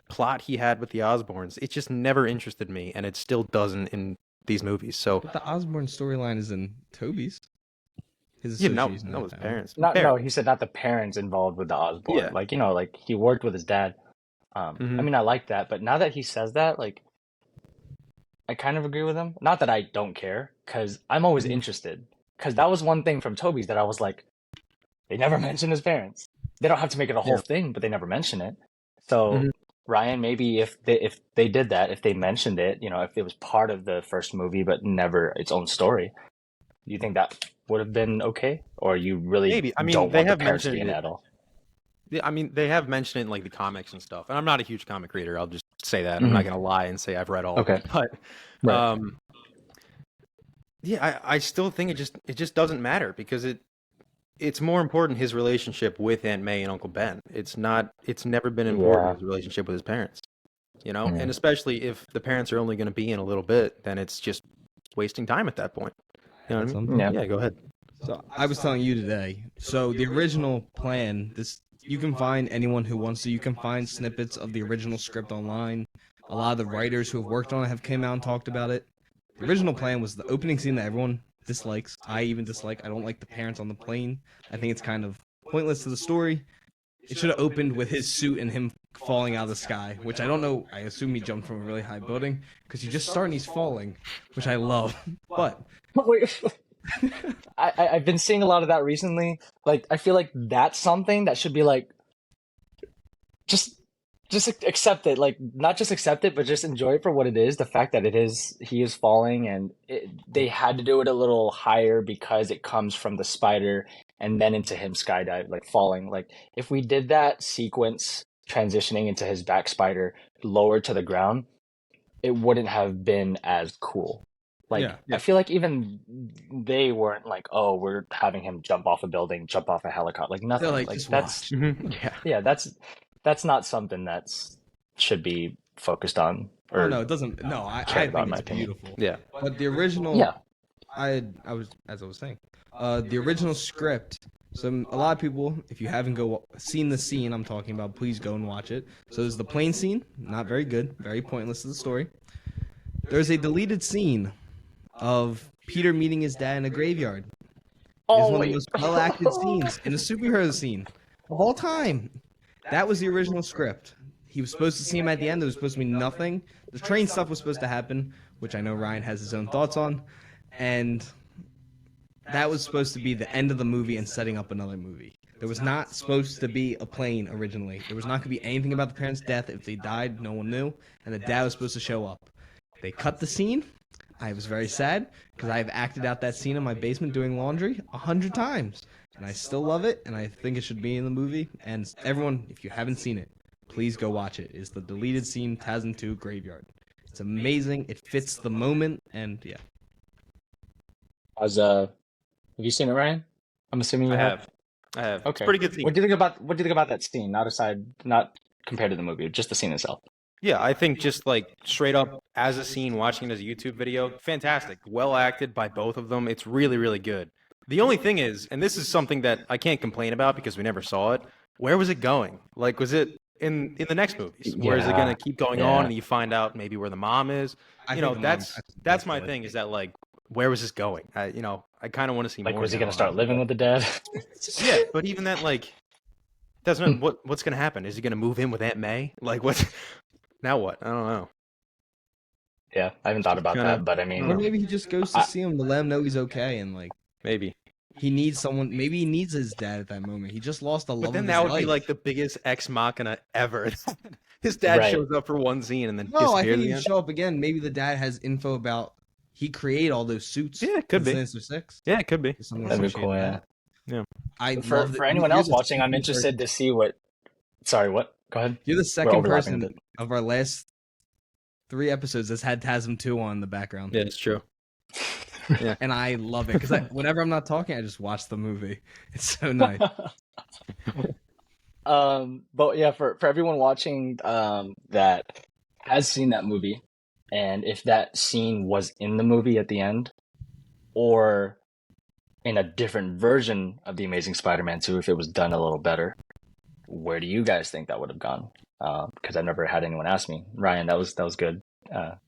plot he had with the Osborns. It just never interested me, and it still doesn't in these movies. So But the Osborn storyline is in Toby's. His yeah, no, association no, with his them. parents. No, he said not the parents involved with the Osborn. Yeah. Like, like he worked with his dad. I mean, I like that, but now that he says that, like, I kind of agree with him. Not that I don't care, because I'm always interested. Because that was one thing from Toby's that I was like, they never mention his parents. They don't have to make it a whole thing, but they never mention it. So Ryan, maybe if they did that, if they mentioned it, if it was part of the first movie but never its own story, do you think that would have been okay? Or you really Maybe. I mean, don't they want have the parents to mentioned be in it. it at all? Yeah, I mean, they have mentioned it in like the comics and stuff. And I'm not a huge comic reader. I'll just say that. I'm not gonna lie and say I've read all of Okay. it. But Right. yeah, I still think it just doesn't matter because it's more important his relationship with Aunt May and Uncle Ben. It's never been important his relationship with his parents. And especially if the parents are only going to be in a little bit, then it's just wasting time at that point. You know what I mean? Yeah. Yeah, go ahead. So I was telling you today. So the original plan, you can find anyone who wants to. You can find snippets of the original script online. A lot of the writers who have worked on it have came out and talked about it. The original plan was the opening scene that everyone dislikes. I even dislike. I don't like the parents on the plane. I think it's kind of pointless to the story. It should have opened with his suit and him falling out of the sky, which I don't know. I assume he jumped from a really high building because you just start and he's falling, which I love. But Wait, I've been seeing a lot of that recently. Like, I feel like that's something that should be like, just accept it. Like, not just accept it, but just enjoy it for what it is. The fact that he is falling, and they had to do it a little higher because it comes from the spider and then into him skydive, like falling. Like, if we did that sequence transitioning into his back spider lower to the ground, it wouldn't have been as cool. Like, Yeah. I feel like even they weren't like, oh, we're having him jump off a building, jump off a helicopter, like nothing. They're like, Like just that's watch. yeah, that's not something that's should be focused on. Or Oh no, it doesn't. No, I cared about, think in my it's opinion. beautiful. Yeah. But the original, Yeah. I was as I was saying, the original script. So a lot of people, if you haven't seen the scene I'm talking about, please go and watch it. So there's the plane scene, not very good, very pointless to the story. There's a deleted scene of Peter meeting his dad in a graveyard. It's one of the most well-acted scenes in a superhero scene of all time. That was the original script. He was supposed to see him at the end. There was supposed to be nothing. The train stuff was supposed to happen, which I know Ryan has his own thoughts on. And that was supposed to be the end of the movie and setting up another movie. There was not supposed to be a plane originally. There was not going to be anything about the parents' death. If they died, no one knew. And the dad was supposed to show up. They cut the scene. I was very sad because I have acted out that scene in my basement doing laundry 100 times. And I still love it, and I think it should be in the movie. And everyone, if you haven't seen it, please go watch it. It's the deleted scene, TASM 2 Graveyard. It's amazing. It fits the moment, and yeah. Have you seen it, Ryan? I'm assuming you have. I have. Okay. It's a pretty good scene. What do you think about that scene? Not compared to the movie, just the scene itself. Yeah, I think just like straight up as a scene, watching it as a YouTube video, fantastic. Well acted by both of them. It's really, really good. The only thing is, and this is something that I can't complain about because we never saw it, where was it going? Like, was it in the next movies? Where is it going to keep going on and you find out maybe where the mom is? That's my thing is that, like, where was this going? I kind of want to see Like, more. was he going to start living with the dad? Yeah, but even that, like, Doesn't what's gonna happen? Is he gonna move in with Aunt May? Like what? Now what? I don't know. Yeah, I haven't thought about Kinda- that, but I I don't Or mean, know. maybe he just goes to I, see him to let him know he's okay, and like Maybe. he needs someone. Maybe he needs his dad at that moment. He just lost the But love then of that his would life. be like the biggest ex machina ever. His dad Right. shows up for one scene and then No, I disappears think he'd again. show up again. Maybe the dad has info about he created all those suits. Yeah, it could in be. Sinister Six. Yeah, it could be. Something that'd be associated cool. with Yeah. that. I For love that. anyone You're else the watching, I'm second interested person, to see what. Sorry, what? Go ahead. you're the We're second overlapping a person bit. of our last 3 episodes that's had TASM 2 on in the background. Yeah, it's true. And I love it because whenever I'm not talking, I just watch the movie. It's so nice. But yeah, for everyone watching, that has seen that movie, and if that scene was in the movie at the end, or in a different version of the Amazing Spider-Man 2, if it was done a little better, where do you guys think that would have gone? Because I've never had anyone ask me. Ryan, that was good.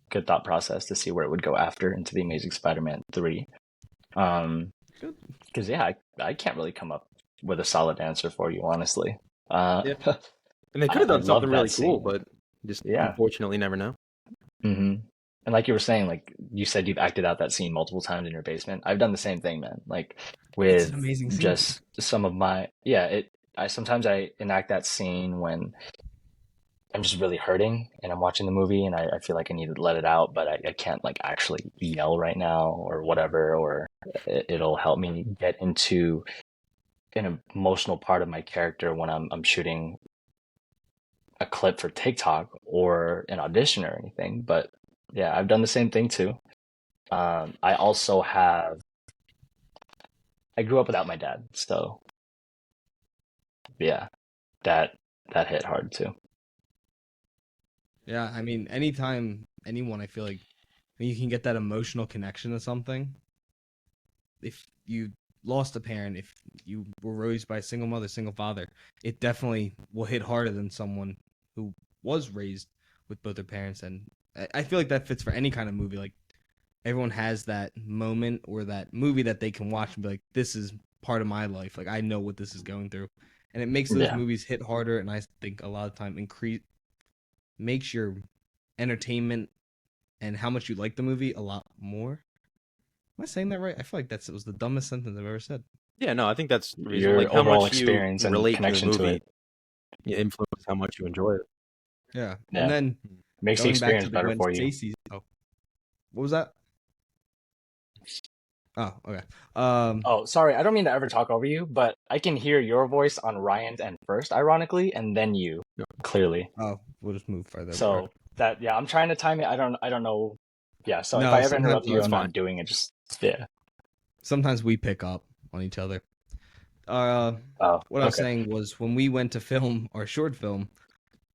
Good thought process to see where it would go after into the Amazing Spider-Man 3. Good. Because yeah, I can't really come up with a solid answer for you, honestly. Yeah. And they could have I done something love really that cool, scene. but just Yeah. unfortunately never know. hmm And like you were saying, like you said, you've acted out that scene multiple times in your basement. I've done the same thing, man. Like It's with an amazing scene. just some of my I sometimes I enact that scene when I'm just really hurting and I'm watching the movie and I feel like I need to let it out, but I can't like actually yell right now or whatever, or it'll help me get into an emotional part of my character when I'm shooting a clip for TikTok or an audition or anything. But yeah, I've done the same thing too. I also have. I grew up without my dad, so yeah, that hit hard too. Yeah, I mean, anytime anyone, I feel like when you can get that emotional connection to something, if you lost a parent, if you were raised by a single mother, single father, it definitely will hit harder than someone who was raised with both their parents. And I feel like that fits for any kind of movie. Like everyone has that moment or that movie that they can watch and be like, this is part of my life. Like I know what this is going through. And it makes those Yeah. movies hit harder. And I think a lot of time makes your entertainment and how much you like the movie a lot more. Am I saying that right? I feel like it was the dumbest sentence I've ever said. Yeah, no, I think that's the reason. Your Like how overall much you experience and relate to the connection to movie it. influences how much you enjoy it. Yeah. Yeah. And then Makes the going back to experience the better Gwen for you. Stacy. Oh, what was that? Oh, okay. Oh, sorry, I don't mean to ever talk over you, but I can hear your voice on Ryan's end first, ironically, and then you, clearly. Oh, we'll just move further. So that I'm trying to time it. I don't know. Yeah, so if No, I ever sometimes interrupt you, that's I'm fine. not doing it. Just yeah. sometimes we pick up on each other. Oh, What I was okay. saying was when we went to film our short film,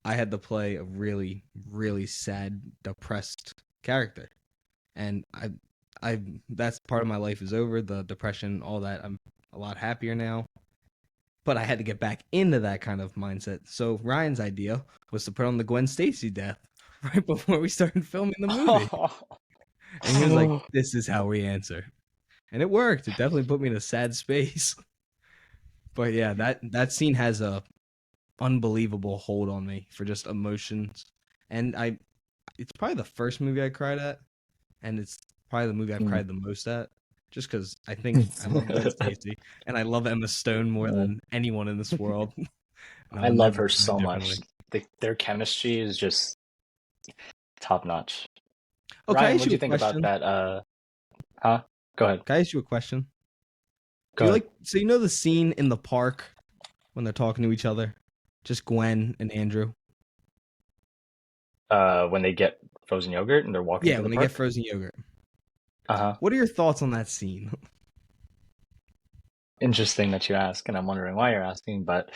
I had to play a really, really sad, depressed character, and I that's part of my life is over. The depression, all that. I'm a lot happier now, but I had to get back into that kind of mindset. So Ryan's idea was to put on the Gwen Stacy death right before we started filming the movie, and he was like, "This is how we answer," and it worked. It definitely put me in a sad space. But yeah, that scene has a unbelievable hold on me for just emotions, and it's probably the first movie I cried at, and it's probably the movie I've cried the most at, just because I think I love Gwen Stacy and I love Emma Stone more than anyone in this world. And I I'll love never her feel so differently. much. Their chemistry is just top notch. Oh, can I Ryan, ask what do you you a think about question? that? Huh? Go ahead. Can I ask you a question? Go Do you ahead. like so you know the scene in the park when they're talking to each other, just Gwen and Andrew? When they get frozen yogurt and they're walking Yeah, through when the they get park. frozen yogurt. Uh-huh. What are your thoughts on that scene? Interesting that you ask, and I'm wondering why you're asking, but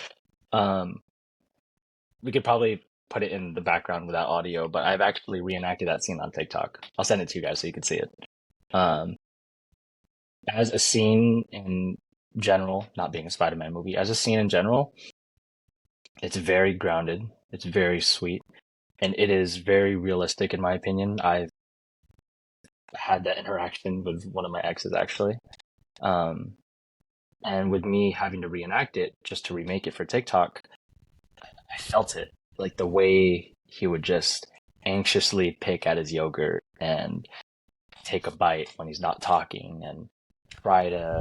um, we could probably put it in the background without audio, but I've actually reenacted that scene on TikTok. I'll send it to you guys so you can see it. Um, as a scene in general, not being a Spider-Man movie, as a scene in general, it's very grounded, it's very sweet, and it is very realistic in my opinion. I've had that interaction with one of my exes actually. And with me having to reenact it just to remake it for TikTok, I felt it, like the way he would just anxiously pick at his yogurt and take a bite when he's not talking and try to,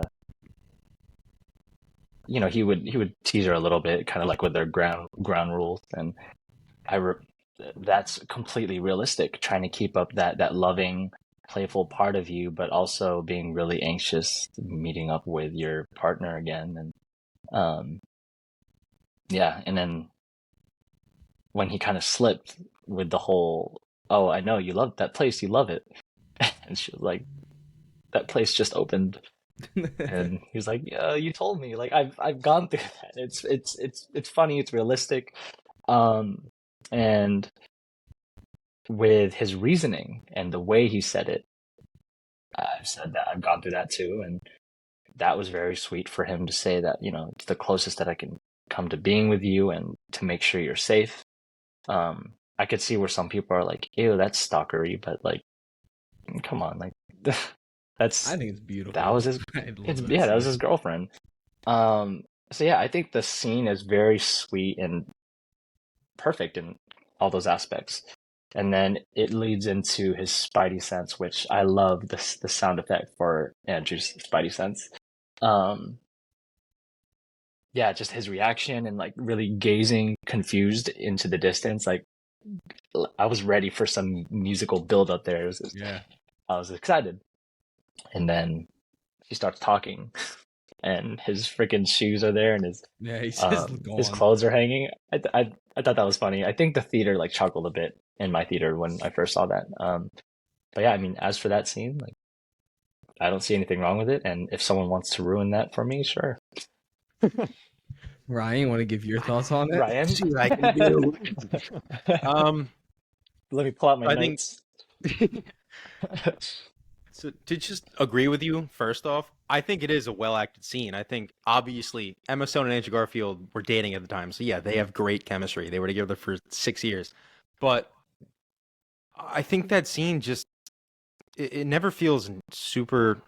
he would tease her a little bit, kind of like with their ground rules, and I re- that's completely realistic. Trying to keep up that loving, playful part of you, but also being really anxious meeting up with your partner again, and yeah, and then when he kind of slipped with the whole, "Oh, I know you love that place, you love it," and she was like, "That place just opened." And he was like, "Yeah, you told me. Like I've gone through that. It's funny. It's realistic." And with his reasoning and the way he said it, I've said that I've gone through that too, and that was very sweet for him to say that. It's the closest that I can come to being with you, and to make sure you're safe. I could see where some people are like, "Ew, that's stalkery," but like, come on, like, that's I think it's beautiful. that was his. That was his girlfriend. So yeah, I think the scene is very sweet and perfect in all those aspects. And then it leads into his spidey sense, which I love the sound effect for Andrew's spidey sense. Yeah, just his reaction and like really gazing confused into the distance. Like I was ready for some musical build up there. I was excited. And then he starts talking and his freaking shoes are there and his clothes are hanging. I thought that was funny. I think the theater like chuckled a bit in my theater when I first saw that. But yeah, I mean, as for that scene, like I don't see anything wrong with it. And if someone wants to ruin that for me, sure. Ryan, you want to give your thoughts on it? Ryan, I can do. Let me pull out my notes. So to just agree with you, first off, I think it is a well-acted scene. I think, obviously, Emma Stone and Andrew Garfield were dating at the time. So, yeah, they have great chemistry. They were together for 6 years. But I think that scene just, it never feels super...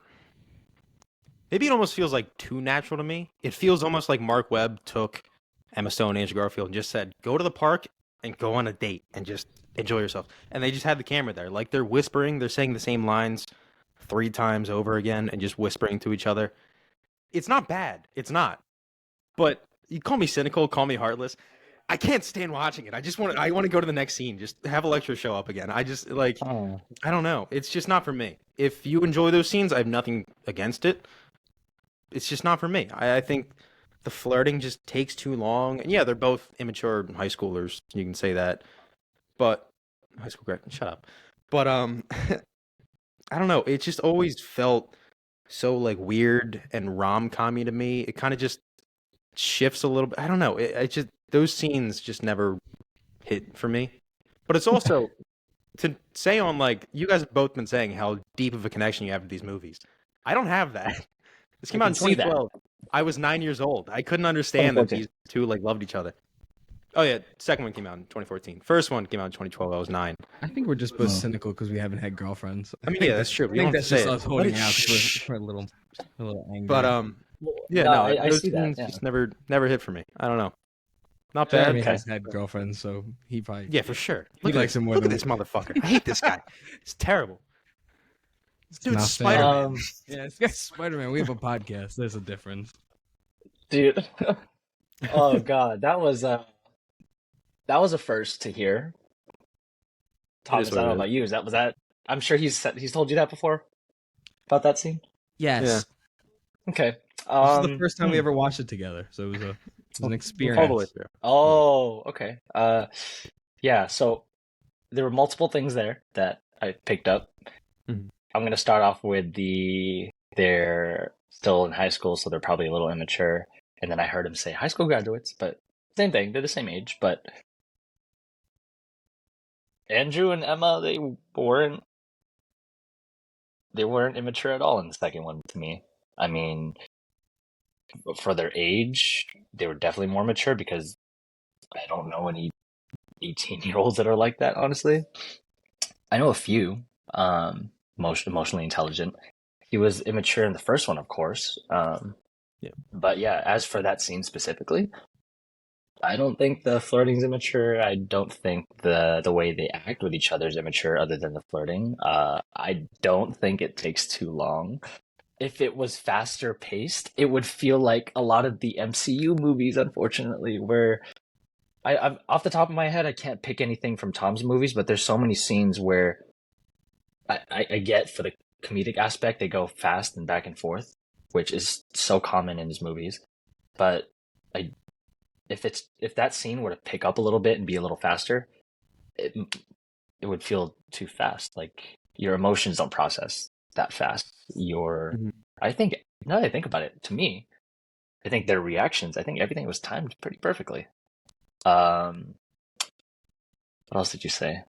Maybe it almost feels like too natural to me. It feels almost like Mark Webb took Emma Stone and Andrew Garfield and just said, go to the park and go on a date and just enjoy yourself. And they just had the camera there. Like, they're whispering, they're saying the same lines 3 times over again and just whispering to each other. It's not bad. It's not. But you call me cynical, call me heartless. I can't stand watching it. I want to go to the next scene. Just have a lecture show up again. I just like, I don't know. It's just not for me. If you enjoy those scenes, I have nothing against it. It's just not for me. I think the flirting just takes too long. And yeah, they're both immature high schoolers. You can say that. But high school grad, shut up. But I don't know. It just always felt so like weird and rom-commy to me. It kind of just shifts a little bit. I don't know. It just, those scenes just never hit for me. But it's also to say on like, you guys have both been saying how deep of a connection you have to these movies. I don't have that. This came out in 2012. I was 9 years old. I couldn't understand that these two like loved each other. Oh yeah, second one came out in 2014. First one came out in 2012. I was 9. I think we're just both cynical because we haven't had girlfriends. I mean, yeah, that's true. I think that's just us holding out for a little angry. But I see that. Yeah. Just never hit for me. I don't know. Not bad. Jeremy has had girlfriends, so he probably for sure. He likes him more than this motherfucker. I hate this guy. It's terrible. Dude, Spider-Man. Yeah, this guy's Spider-Man. We have a podcast. There's a difference. Dude. Oh god, that was a first to hear. Thomas, I don't know about you. Was that? I'm sure he's told you that before about that scene. Yes. Yeah. Okay. This is the first time we ever watched it together, so it was an experience. Oh, okay. Yeah. So there were multiple things there that I picked up. Mm-hmm. I'm gonna start off with they're still in high school, so they're probably a little immature. And then I heard him say high school graduates, but same thing. They're the same age, but Andrew and Emma, they weren't immature at all in the second one to me. I mean, for their age, they were definitely more mature because I don't know any 18-year-olds that are like that, honestly. I know a few, emotionally intelligent. He was immature in the first one, of course. Yeah. But yeah, as for that scene specifically, I don't think the flirting's immature. I don't think the way they act with each other is immature, other than the flirting. I don't think it takes too long. If it was faster paced, it would feel like a lot of the MCU movies, unfortunately, where I've off the top of my head, I can't pick anything from Tom's movies, but there's so many scenes where I get for the comedic aspect, they go fast and back and forth, which is so common in his movies. But I, if that scene were to pick up a little bit and be a little faster, it it would feel too fast. Like your emotions don't process that fast. Mhm. I think now that I think about it, to me, I think their reactions, I think everything was timed pretty perfectly. Um, what else did you say?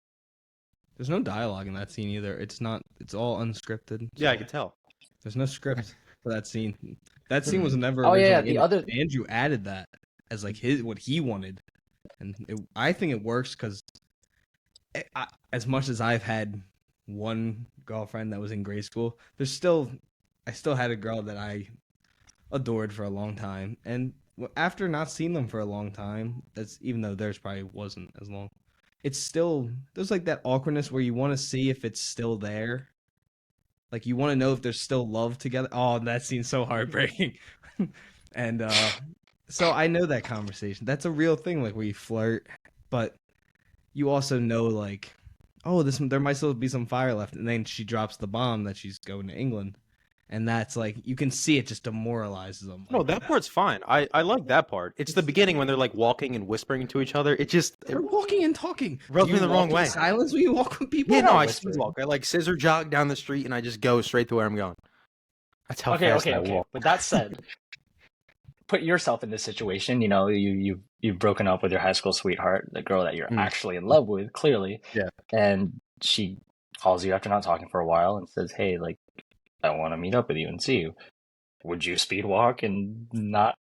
There's no dialogue in that scene either. It's not. It's all unscripted. Yeah, I So could tell. there's no script for that scene. That scene was never Oh yeah, originally the in other it. Andrew added that as like his what he wanted, and I think it works because as much as I've had one girlfriend that was in grade school, I still had a girl that I adored for a long time, and after not seeing them for a long time, that's even though theirs probably wasn't as long. It's still there's like that awkwardness where you want to see if it's still there. Like you want to know if there's still love together. Oh, that seems so heartbreaking. and so I know that conversation. That's a real thing, like where you flirt, but you also know like, oh, this there might still be some fire left, and then she drops the bomb that she's going to England, and that's like you can see it just demoralizes them. No, Like, that part's fine. I like that part. It's the beginning when they're like walking and whispering to each other. It just they're walking and talking. rubs Do me you the wrong walk in way. silence when you walk with people. Yeah, no, not I whispering. sleepwalk. I like scissor jog down the street and I just go straight to where I'm going. That's how Okay, fast okay, I okay. walk. With that said, put yourself in this situation. You know, you've broken up with your high school sweetheart, the girl that you're Mm. actually in love with, clearly. Yeah. And she calls you after not talking for a while and says, "Hey, like, I want to meet up with you and see you." Would you speed walk and not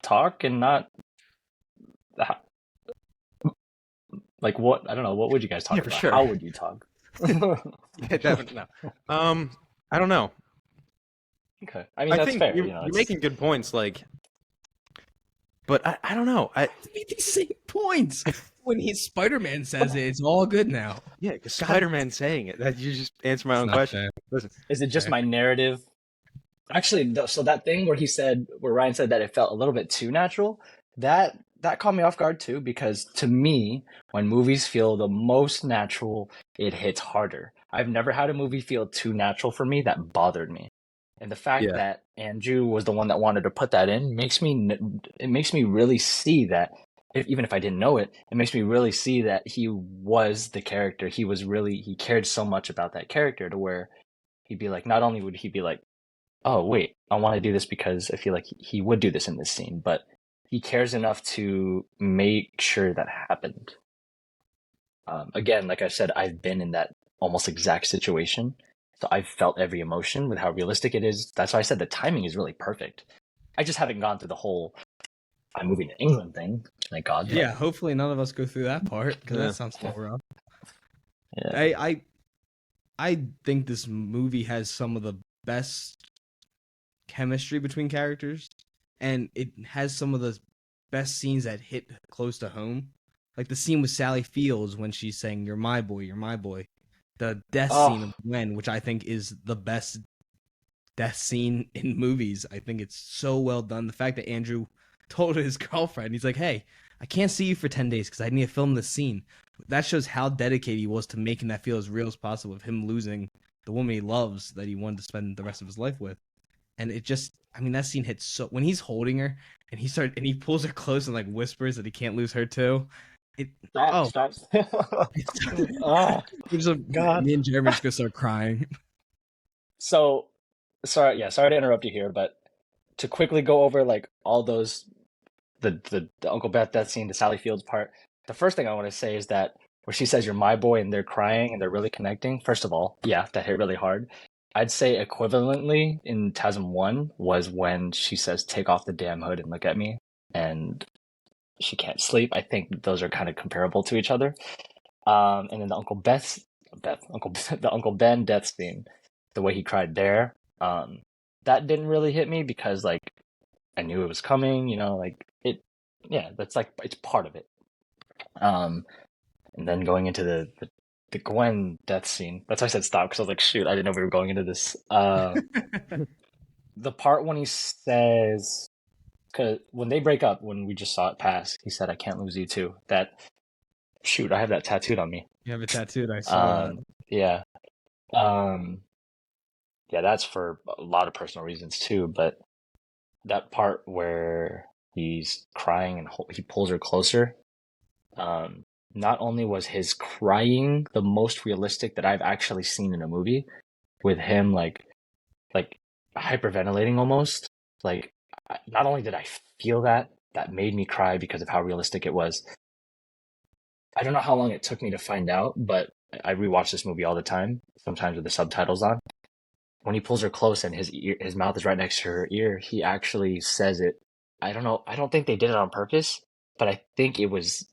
talk and not like what? I don't know. What would you guys talk Yeah, for about? sure. How would you talk? Yeah, definitely no. I don't know. Okay, I mean I that's think fair. you're, You know, you're it's making good points, like, but I don't know. I Made these same points when Spider-Man says it. It's all good now. yeah, because Spider-Man saying it. That you just answer my It's own not question. fair. Listen, is it just Okay. my narrative? Actually, so that thing where Ryan said that it felt a little bit too natural, that caught me off guard too, because to me, when movies feel the most natural, it hits harder. I've never had a movie feel too natural for me that bothered me. And the fact Yeah. that Andrew was the one that wanted to put that in it makes me really see that even if I didn't know it, it makes me really see that he was the character. He cared so much about that character to where he'd be like, not only would he be like, oh wait, I want to do this because I feel like he would do this in this scene, but he cares enough to make sure that happened. Again, like I said, I've been in that almost exact situation, so I've felt every emotion with how realistic it is. That's why I said the timing is really perfect. I just haven't gone through the whole I'm moving to England thing, thank God. Yeah, hopefully none of us go through that part because Yeah. that sounds so rough. Yeah. I think this movie has some of the best chemistry between characters, and it has some of the best scenes that hit close to home. Like the scene with Sally Fields when she's saying, "You're my boy, you're my boy." The death scene of Gwen, which I think is the best death scene in movies. I think it's so well done. The fact that Andrew told his girlfriend, he's like, "Hey, I can't see you for 10 days because I need to film this scene." That shows how dedicated he was to making that feel as real as possible of him losing the woman he loves that he wanted to spend the rest of his life with. And it just, I mean, that scene hits so when he's holding her and he pulls her close and like whispers that he can't lose her too. It Stop. Ah, it's a, God. me and Jeremy just gonna start crying. So, sorry to interrupt you here, but to quickly go over like all those the Uncle Beth death scene, the Sally Fields part. The first thing I want to say is that where she says you're my boy and they're crying and they're really connecting. First of all, yeah, that hit really hard. I'd say equivalently in TASM 1 was when she says take off the damn hood and look at me and she can't sleep. I think those are kind of comparable to each other. And then the the Uncle Ben death scene, the way he cried there, that didn't really hit me because like I knew it was coming, you know, like yeah, that's like it's part of it. And then going into the Gwen death scene. That's why I said stop, because I was like, shoot, I didn't know we were going into this. The part when he says, because when they break up, when we just saw it pass, he said, "I can't lose you too." That, shoot, I have that tattooed on me. You have it tattooed. I saw that. Yeah. Yeah, that's for a lot of personal reasons too. But that part where he's crying and he pulls her closer. Not only was his crying the most realistic that I've actually seen in a movie, with him like hyperventilating almost. Like, not only did I feel that made me cry because of how realistic it was. I don't know how long it took me to find out, but I rewatch this movie all the time, sometimes with the subtitles on. When he pulls her close and his mouth is right next to her ear, he actually says it. I don't know. I don't think they did it on purpose, but I think it was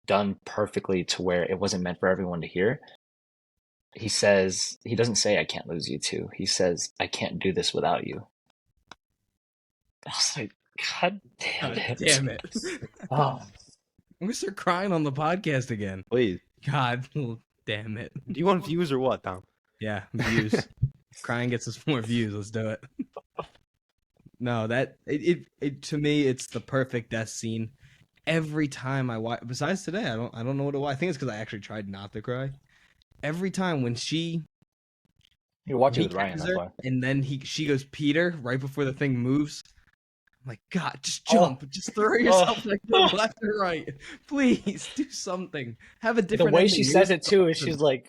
done perfectly to where it wasn't meant for everyone to hear. He doesn't say, "I can't lose you too." He says, "I can't do this without you." I was like, God damn it. Damn it. Oh, I'm gonna start crying on the podcast again. Please. God damn it. Do you want views or what, Tom? Yeah, views. Crying gets us more views. Let's do it. No, that it to me, it's the perfect death scene. Every time I watch, besides today, I don't know what it was. I think it's because I actually tried not to cry. Every time when you're watching he with Ryan, catches that's her, why. and then she goes Peter right before the thing moves. I'm like, God, just jump, just throw yourself like left or right. Please do something. Have a different. The way ending. she says it too is she's like,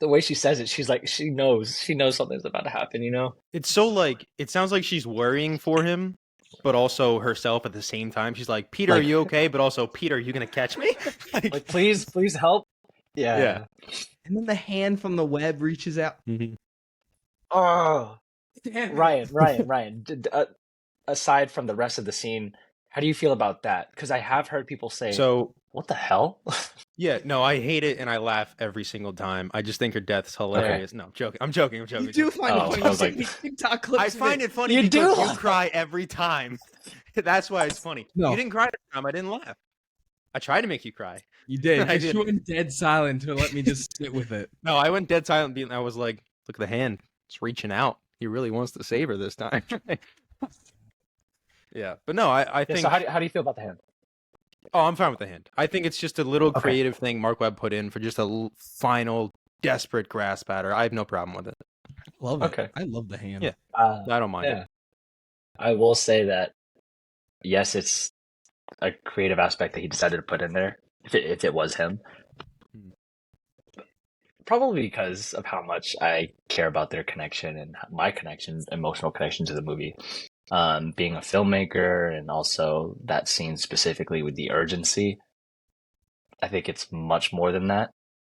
the way she says it, she's like, she knows something's about to happen, you know? It's so like, it sounds like she's worrying for him, but also herself at the same time. She's like, Peter, Like- are you okay? But also, Peter, are you going to catch me? Like, please help. Yeah. And then the hand from the web reaches out. Mhm. Oh, Damn it. Ryan. Aside from the rest of the scene, how do you feel about that? Because I have heard people say, So, what the hell? yeah, no, I hate it and I laugh every single time. I just think her death's hilarious. No, I'm joking. You do find it funny. I You was send like- me TikTok clips. I of find it funny You do because you laugh. cry every time. That's why it's funny. No. You didn't cry this time. I didn't laugh. I tried to make you cry. You did. I I did. You went dead silent to let me just sit with it. No, I went dead silent. I was like, look at the hand. It's reaching out. He really wants to save her this time. Yeah, but no, I Yeah, think. so how do you feel about the hand? Oh, I'm fine with the hand. I think it's just a little Okay. creative thing Mark Webb put in for just a final desperate grasp at her. I have no problem with it. Love it. Okay. I love the hand. Yeah. I don't mind Yeah. it. I will say that, yes, it's a creative aspect that he decided to put in there, if it was him. Hmm. Probably because of how much I care about their connection and my connection, emotional connection to the movie. Being a filmmaker, and also that scene specifically with the urgency, I think it's much more than that.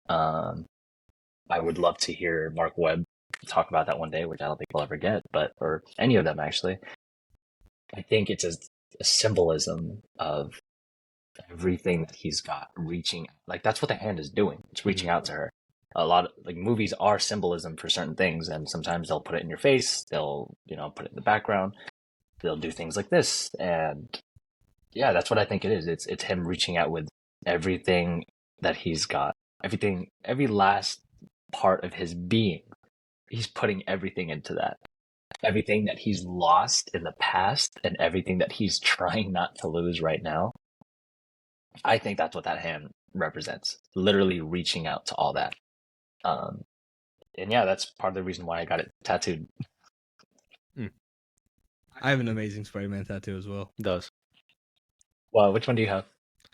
I would love to hear Mark Webb talk about that one day, which I don't think we'll ever get, or any of them actually. I think it's a symbolism of everything that he's got reaching. Like, that's what the hand is doing. It's reaching out to her. A lot of like movies are symbolism for certain things, and sometimes they'll put it in your face. They'll put it in the background. They'll do things like this, and yeah, that's what I think it is. It's him reaching out with everything that he's got, every last part of his being. He's putting everything into that. Everything that he's lost in the past and everything that he's trying not to lose right now. I think that's what that hand represents. Literally reaching out to all that. And yeah, that's part of the reason why I got it tattooed. I have an amazing Spider-Man tattoo as well. It does. Well, which one do you have?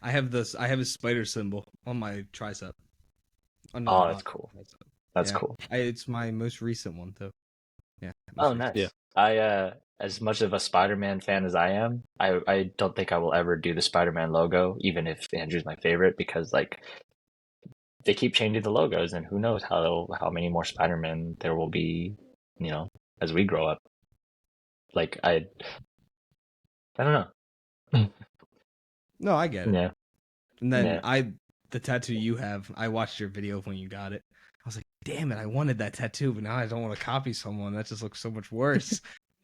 I have a spider symbol on my tricep. On Oh, my that's cool. tricep. That's Yeah. cool. It's my most recent one too. Yeah. Oh, most nice. Yeah. I as much of a Spider-Man fan as I am, I don't think I will ever do the Spider-Man logo, even if Andrew's my favorite, because like they keep changing the logos, and who knows how many more Spider-Man there will be, as we grow up. Like I don't know. No, I get it. Yeah. And then Yeah. the tattoo you have, I watched your video of when you got it. I was like, damn it, I wanted that tattoo, but now I don't want to copy someone. That just looks so much worse.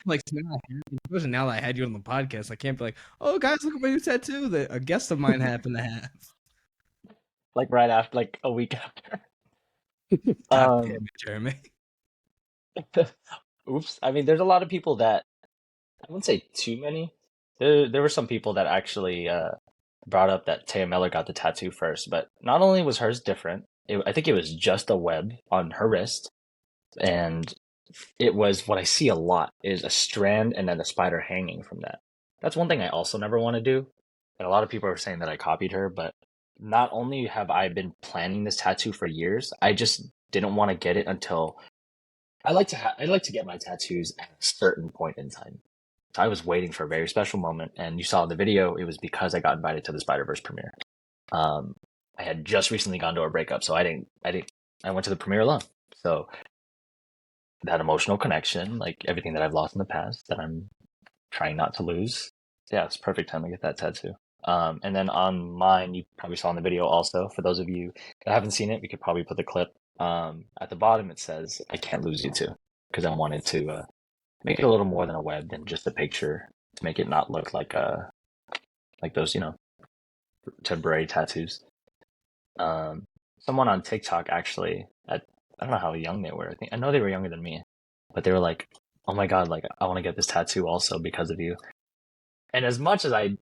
Like now that I had you on the podcast, I can't be like, oh guys, look at my new tattoo that a guest of mine happened to have. Like right after, like a week after. God damn Um, it, Jeremy. oops. I mean, there's a lot of people that I wouldn't say too many. There were some people that actually brought up that Taya Miller got the tattoo first, but not only was hers different, I think it was just a web on her wrist, and it was what I see a lot is a strand and then a spider hanging from that. That's one thing I also never want to do. And a lot of people are saying that I copied her, but not only have I been planning this tattoo for years, I just didn't want to get it until I like to get my tattoos at a certain point in time. So I was waiting for a very special moment, and you saw in the video, it was because I got invited to the Spider-Verse premiere. Um, I had just recently gone to a breakup, so I went to the premiere alone. So that emotional connection, like everything that I've lost in the past that I'm trying not to lose. Yeah, it's perfect time to get that tattoo. And then on mine, you probably saw in the video also, for those of you that haven't seen it, we could probably put the clip. At the bottom, it says, I can't lose you too, because I wanted to make it a little more than a web than just a picture to make it not look like those, temporary tattoos. Someone on TikTok actually, I don't know how young they were. I know they were younger than me, but they were like, "Oh my God, like I want to get this tattoo also because of you." And as much as I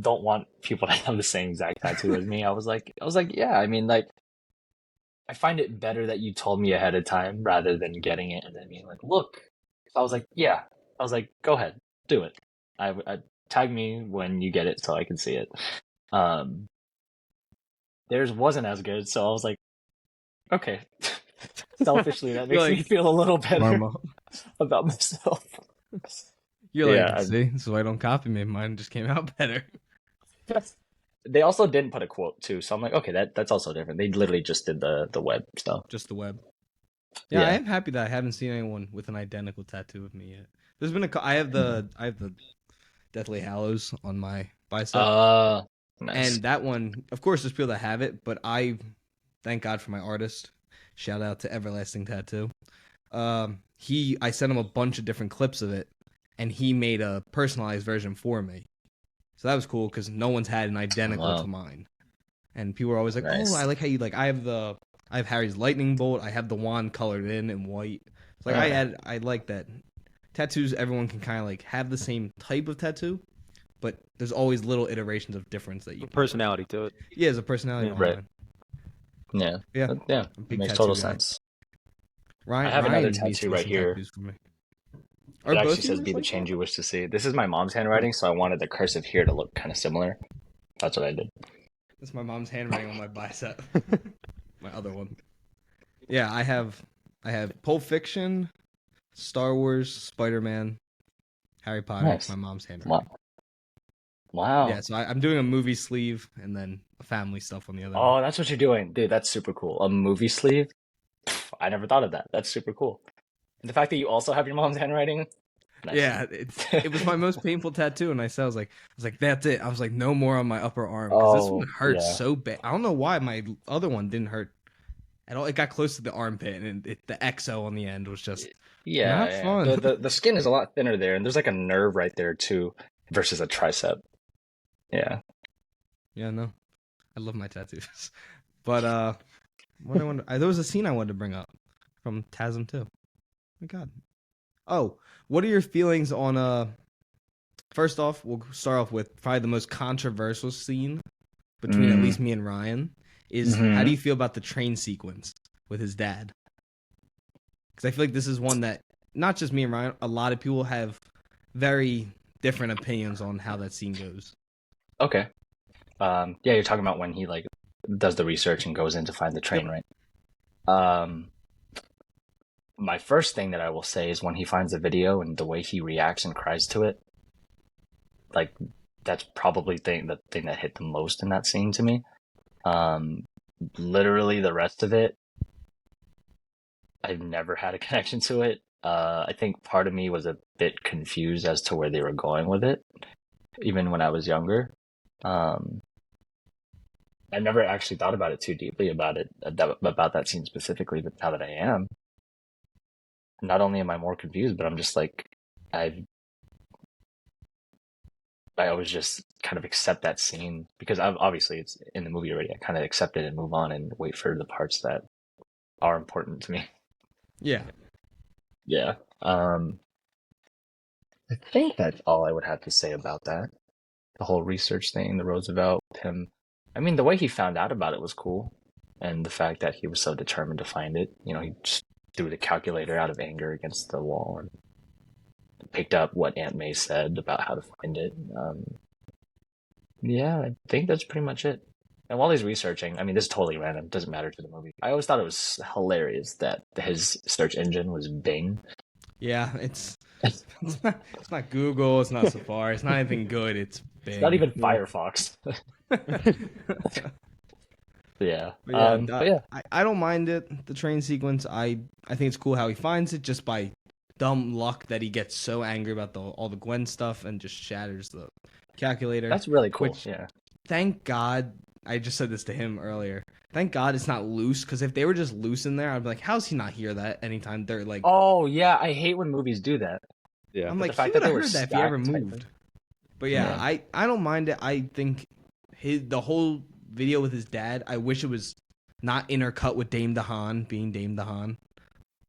don't want people to have the same exact tattoo as me, I was like, yeah. I mean, like, I find it better that you told me ahead of time rather than getting it and then being like, "Look." So I was like, "Yeah." I was like, "Go ahead, do it." I tag me when you get it so I can see it. Um, Theirs wasn't as good, so I was like, okay. Selfishly, that makes me feel a little better Karma. about myself. You're like, Yeah, see, this is why I don't copy me. Mine just came out better. they also didn't put a quote too, so I'm like, okay, that's also different. They literally just did the web stuff. Just the web. Yeah, I am happy that I haven't seen anyone with an identical tattoo of me yet. There's been I have the Deathly Hallows on my bicep. Nice. And that one, of course, there's people that have it, but I thank God for my artist. Shout out to Everlasting Tattoo. I sent him a bunch of different clips of it, and he made a personalized version for me. So that was cool because no one's had an identical to mine. And people are always like, nice. "Oh, I like how you like." I have Harry's lightning bolt. I have the wand colored in white. It's like I like that. Tattoos, everyone can kind of like have the same type of tattoo, but there's always little iterations of difference that you personality to it. Yeah, there's a personality on it. Yeah. Yeah. Makes total sense. Ryan, I have Ryan another tattoo right here. It actually says, "Be the change you wish to see." This is my mom's handwriting, so I wanted the cursive here to look kind of similar. That's what I did. That's my mom's handwriting on my bicep. My other one. Yeah, I have Pulp Fiction, Star Wars, Spider-Man, Harry Potter. Nice. My mom's handwriting. Wow. Yeah, so I'm doing a movie sleeve and then family stuff on the other. Oh, that's what you're doing, dude. That's super cool. A movie sleeve. I never thought of that. That's super cool. And the fact that you also have your mom's handwriting. Nice. Yeah, it was my most painful tattoo, and I was like, that's it. I was like, no more on my upper arm because this one hurts so bad. I don't know why my other one didn't hurt at all. It got close to the armpit, and the XO on the end was just not fun. The skin is a lot thinner there, and there's like a nerve right there too, versus a tricep. Yeah. Yeah, no, I love my tattoos, but there was a scene I wanted to bring up from TASM 2. Oh my God. Oh, what are your feelings on first off, we'll start off with probably the most controversial scene between at least me and Ryan is how do you feel about the train sequence with his dad? Because I feel like this is one that not just me and Ryan, a lot of people have very different opinions on how that scene goes. Okay. Yeah, you're talking about when he like does the research and goes in to find the train, right? My first thing that I will say is when he finds the video and the way he reacts and cries to it, like that's probably the thing that hit the most in that scene to me. Literally the rest of it, I've never had a connection to it. I think part of me was a bit confused as to where they were going with it, even when I was younger. I never actually thought about it too deeply about that scene specifically, but now that I am, not only am I more confused, but I'm just like, I I always just kind of accept that scene because obviously it's in the movie already. I kind of accept it and move on and wait for the parts that are important to me. Yeah. Yeah. I think that's all I would have to say about that. The whole research thing, the Roosevelt, him. I mean, the way he found out about it was cool. And the fact that he was so determined to find it. He just threw the calculator out of anger against the wall and picked up what Aunt May said about how to find it. Yeah, I think that's pretty much it. And while he's researching, I mean, this is totally random, doesn't matter to the movie. I always thought it was hilarious that his search engine was Bing. Yeah, it's not Google, it's not Safari, it's not anything good. It's Bing. It's not even Firefox. Yeah. But yeah, I don't mind it. The train sequence, I think it's cool how he finds it just by dumb luck that he gets so angry about all the Gwen stuff and just shatters the calculator. That's really cool. Which, yeah. Thank God, I just said this to him earlier. Thank God it's not loose, because if they were just loose in there, I'd be like, how's he not hear that anytime they're like... Oh, yeah, I hate when movies do that. Yeah. I'm like, the fact he that would they have were heard that if he ever stacked, moved. But yeah, I don't mind it. I think the whole video with his dad, I wish it was not intercut with Dame DeHaan being Dame DeHaan.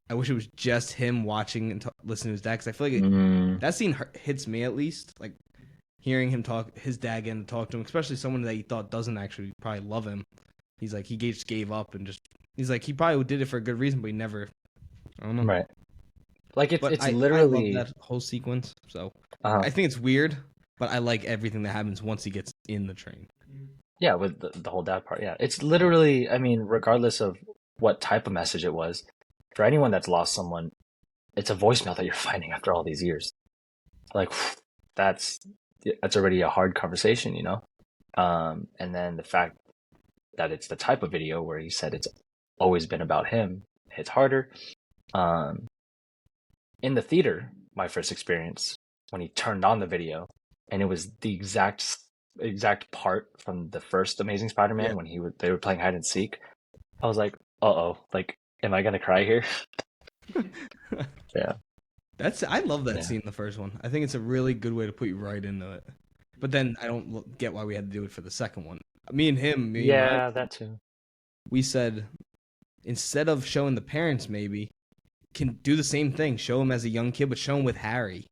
I wish it was just him watching and listening to his dad, because I feel like that scene hits me at least. Like, hearing him talk, his dad getting to talk to him, especially someone that he thought doesn't actually probably love him. He's like, he just gave up and just, he's like, he probably did it for a good reason, but he never, I don't know. Right. Like, it's I literally... love that whole sequence, so I think it's weird, but I like everything that happens once he gets in the train. Yeah, with the whole dad part, yeah. It's literally, I mean, regardless of what type of message it was, for anyone that's lost someone, it's a voicemail that you're finding after all these years. Like, that's already a hard conversation, And then the fact that it's the type of video where he said it's always been about him hits harder. In the theater, my first experience, when he turned on the video, and it was the exact part from the first Amazing Spider-Man when they were playing hide and seek, I was like, uh-oh, like, am I gonna cry here? Yeah. I love that scene in the first one. I think it's a really good way to put you right into it. But then I don't get why we had to do it for the second one. Me and him, that too. We said, instead of showing the parents, maybe, can do the same thing. Show him as a young kid, but show him with Harry.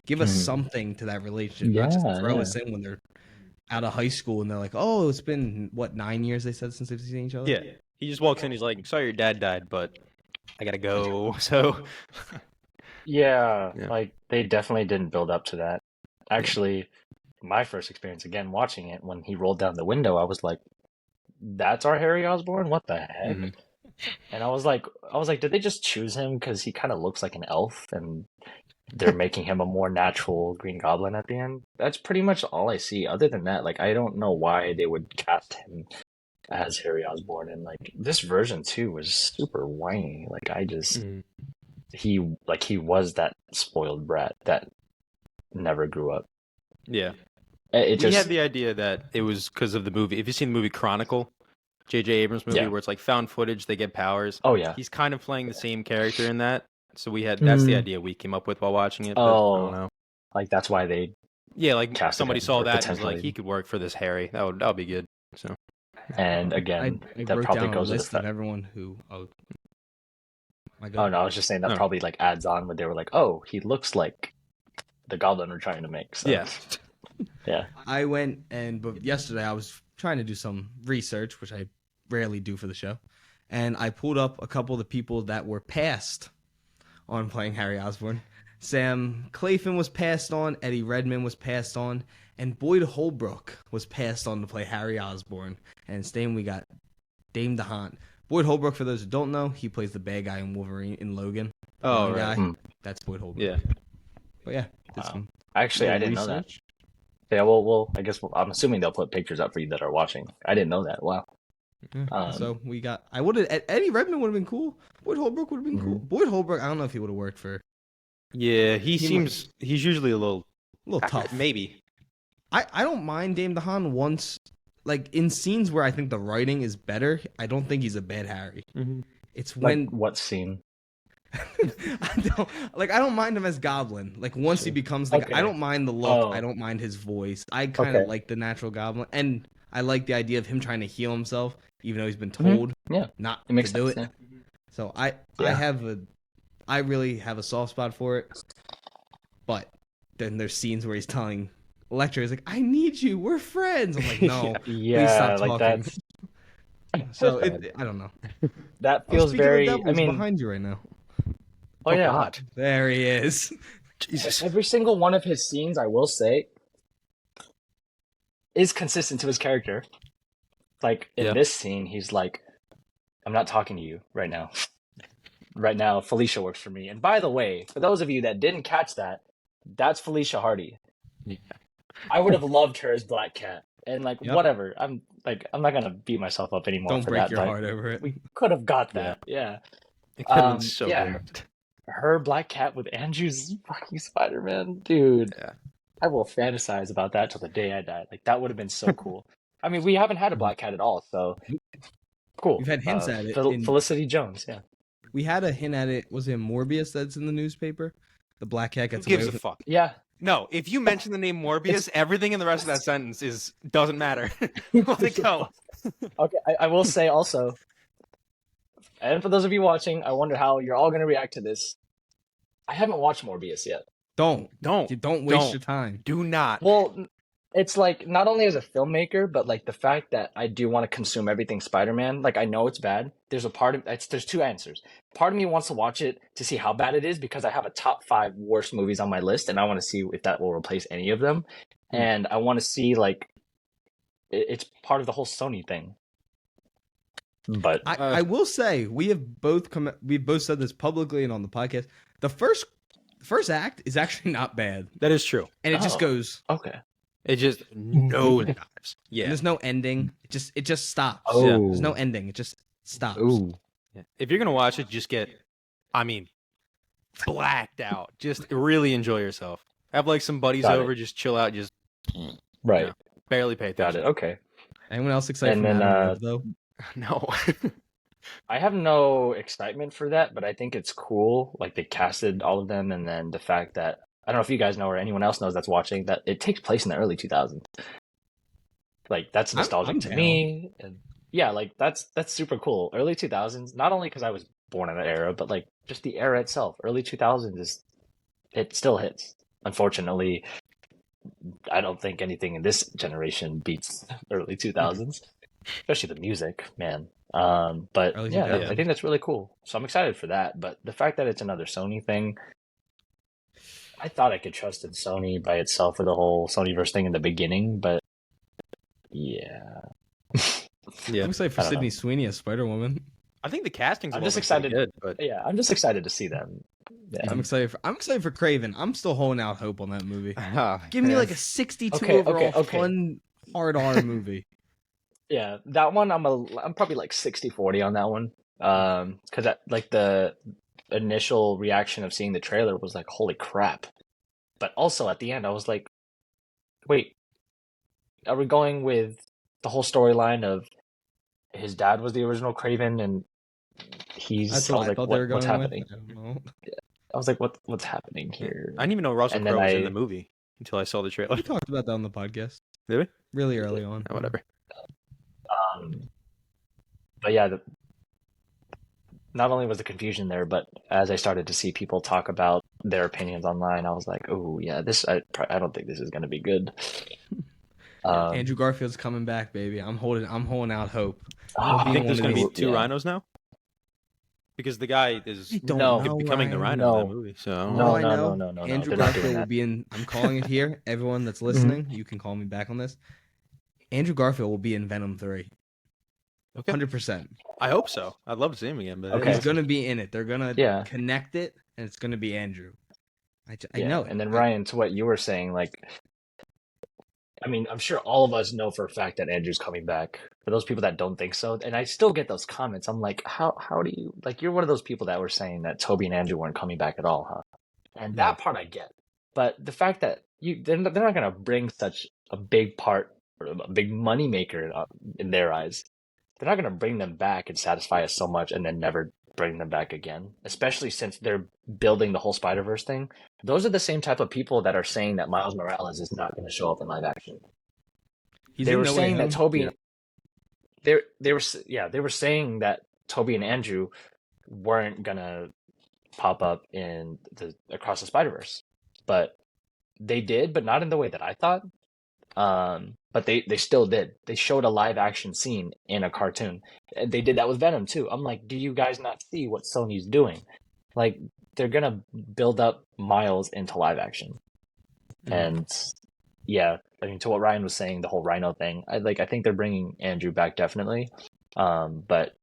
Give us something to that relationship. Not just throw us in when they're out of high school and they're like, oh, it's been, 9 years, they said, since they've seen each other? Yeah. He just walks in, he's like, sorry your dad died, but I gotta go, so... Yeah, like, they definitely didn't build up to that. Actually, my first experience, again, watching it, when he rolled down the window, I was like, that's our Harry Osborn? What the heck? Mm-hmm. And I was like, did they just choose him because he kind of looks like an elf, and they're making him a more natural Green Goblin at the end? That's pretty much all I see. Other than that, like, I don't know why they would cast him as Harry Osborn. And like, this version too was super whiny. Like, I just he was that spoiled brat that never grew up. Yeah. We had the idea that it was because of the movie. If you've seen the movie Chronicle, J.J. Abrams movie, where it's like found footage, they get powers. Oh yeah. He's kind of playing the same character in that. So that's the idea we came up with while watching it. But I don't know. Like, that's why they like somebody saw that and was like, he could work for this Harry. That'll be good. So. And again, that wrote probably down goes a with list of everyone who. Oh no, I was just saying that probably like adds on when they were like, oh, he looks like the Goblin we're trying to make. So. Yeah. Yeah. I went but yesterday I was trying to do some research, which I rarely do for the show, and I pulled up a couple of the people that were passed on playing Harry Osborn. Sam Claflin was passed on, Eddie Redmayne was passed on, and Boyd Holbrook was passed on to play Harry Osborn. And instead we got Dame DeHaan. Boyd Holbrook, for those who don't know, he plays the bad guy in Wolverine in Logan. Oh, right. Guy. That's Boyd Holbrook. Yeah. But yeah. Actually, I didn't know that. Yeah, well, I guess I'm assuming they'll put pictures up for you that are watching. I didn't know that. Wow. So we got. Eddie Redmayne would have been cool. Boyd Holbrook would have been cool. Boyd Holbrook, I don't know if he would have worked for. Yeah, he's usually a little tough. Maybe. I don't mind Dame DeHaan once. Like, in scenes where I think the writing is better, I don't think he's a bad Harry. Mm-hmm. It's when... Like, what scene? I don't mind him as Goblin. Like once he becomes the, I Okay. don't mind the look. Oh, I don't mind his voice. I kind okay. of like the natural Goblin, and I like the idea of him trying to heal himself, even though he's been Hmm. told Yeah, not it makes to do sense. it. Yeah. So Yeah. I really have a soft spot for it. But then there's scenes where he's telling Electra, he's like, "I need you. We're friends." I'm like, Yeah. "No, please Yeah, stop like talking." that's So I don't know. that Oh, feels speaking of very. I devils, mean, behind you right now. oh Oh yeah, God, There he is. Jesus. every single one of his scenes, I will say, is consistent to his character. Like in Yeah. this scene, he's like, "I'm not talking to you right now. Right now, Felicia works for me." And by the way, for those of you that didn't catch that, that's Felicia Hardy. Yeah. I would have loved her as Black Cat. And like Yep. whatever, I'm not gonna beat myself up anymore Don't for break that. your But heart over it. we could have got Yeah. that. Yeah. It could have been so Yeah. good. Her Black Cat with Andrew's fucking Spider-Man, dude. Yeah. I will fantasize about that till the day I die. Like that would have been so cool. I mean, we haven't had a Black Cat at all, so cool. We've had hints at it. Felicity Jones, yeah. We had a hint at it. Was it Morbius that's in the newspaper? The Black Cat Who gets away gives a with it. fuck? Yeah. No, if you mention the name Morbius, everything in the rest of that sentence doesn't matter. Let it go. Okay, I will say also, and for those of you watching, I wonder how you're all gonna react to this. I haven't watched Morbius yet. Don't Don't. you don't waste Don't. your time. Do not. Well, it's like not only as a filmmaker, but like the fact that I do want to consume everything Spider-Man. Like I know it's bad. There's a part of there's two answers. Part of me wants to watch it to see how bad it is because I have a top 5 worst movies on my list, and I want to see if that will replace any of them. And I want to see like it's part of the whole Sony thing. But I will say we've both said this publicly and on the podcast. The first act is actually not bad, That is true. and it just Oh. goes. okay. It just nosedives. And Yeah. there's no ending. It just stops. Oh. There's no ending. It just stops. Yeah. If you're gonna watch it, just get, I mean, blacked out. Just really enjoy yourself. Have like some buddies Got it. over, just chill out, just Right. Yeah. barely pay Got attention. it. Okay. Anyone else excited And for then, Madam Web, though? No. I have no excitement for that, but I think it's cool. Like they casted all of them, and then the fact that I don't know if you guys know or anyone else knows that's watching that it takes place in the early 2000s. Like that's nostalgic I'm to down. me, and yeah, like that's super cool. Early 2000s, not only because I was born in that era, but like just the era itself. Early 2000s it still hits. Unfortunately, I don't think anything in this generation beats early 2000s, especially the music, man. But Early yeah, 2000s. I think that's really cool. So I'm excited for that. But the fact that it's another Sony thing, I thought I could trust in Sony by itself for the whole Sonyverse thing in the beginning, but yeah. Yeah. I'm excited for I don't know. Sydney Sweeney as Spider Woman. I think the casting's I'm well just been pretty excited- good, but Yeah, I'm just excited to see them. Yeah. I'm excited for Craven. I'm still holding out hope on that movie. Ah, Give me yeah. like a 62 Okay, overall okay. fun hard R movie. Yeah, that one I'm probably like 60-40 on that one. Cuz like the initial reaction of seeing the trailer was like holy crap. But also at the end I was like wait, are we going with the whole storyline of his dad was the original Craven and he's That's I what was I like thought they were what's going happening? with. I don't know. I was like what's happening here? I didn't even know Russell And then Crowe was in I- the movie until I saw the trailer. We talked about that on the podcast Did we? really early on. Oh, whatever. But yeah, not only was the confusion there, but as I started to see people talk about their opinions online, I was like, "Oh yeah, I don't think this is going to be good." Andrew Garfield's coming back, baby. I'm holding out hope. Oh, I think there's one going of to be two yeah. rhinos now? Because the guy is I don't No. know, becoming the Ryan. rhino in that No. movie. So I don't No, know. All I know, no. Andrew They're not doing Garfield will that. be in. I'm calling it here. Everyone that's listening, you can call me back on this. Andrew Garfield will be in Venom 3. Okay. 100%. I hope so. I'd love to see him again. But Okay. He's gonna be in it. They're gonna Yeah. connect it, and it's gonna be Andrew. I Yeah, know it. And then Ryan, to what you were saying, like, I mean, I'm sure all of us know for a fact that Andrew's coming back. For those people that don't think so, and I still get those comments. I'm like, how do you like? You're one of those people that were saying that Toby and Andrew weren't coming back at all, huh? And Yeah. that part I get, but the fact that they're not gonna bring such a big part or a big money maker in their eyes. They're not gonna bring them back and satisfy us so much, and then never bring them back again, especially since they're building the whole Spider-Verse thing. Those are the same type of people that are saying that Miles Morales is not going to show up in live action. He's They in were No Way saying that Home. Toby, they were saying that Toby and Andrew weren't gonna pop up in the Across the Spider-Verse, but they did, but not in the way that I thought. But they still did. They showed a live action scene in a cartoon. And they did that with Venom too. I'm like, do you guys not see what Sony's doing? Like, they're gonna build up Miles into live action. And yeah, I mean, to what Ryan was saying, the whole Rhino thing, I think they're bringing Andrew back definitely. But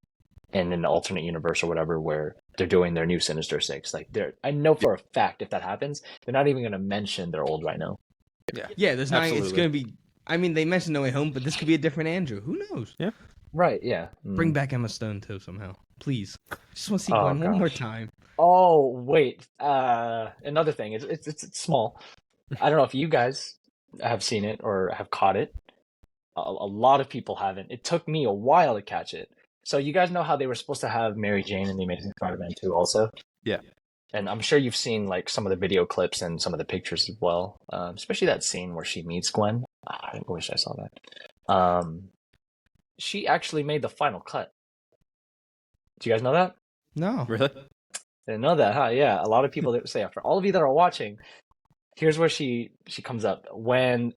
in an alternate universe or whatever, where they're doing their new Sinister Six, like I know for a fact if that happens, they're not even gonna mention their old Rhino. Yeah, there's not. It's Absolutely. going to be. I mean, they mentioned No Way Home, but this could be a different Andrew. Who knows? Yeah. Right? Yeah. Bring back Emma Stone too somehow, please. Just want to see Oh, Gwen one more gosh. time. Oh wait, another thing. It's small. I don't know if you guys have seen it or have caught it. A lot of people haven't. It took me a while to catch it. So you guys know how they were supposed to have Mary Jane in the Amazing Spider-Man 2 also? Yeah. And I'm sure you've seen like some of the video clips and some of the pictures as well. Especially that scene where she meets Gwen. I wish I saw that. She actually made the final cut. Do you guys know that? No. Really? Didn't know that, huh? Yeah, a lot of people that say, for all of you that are watching, here's where she comes up. When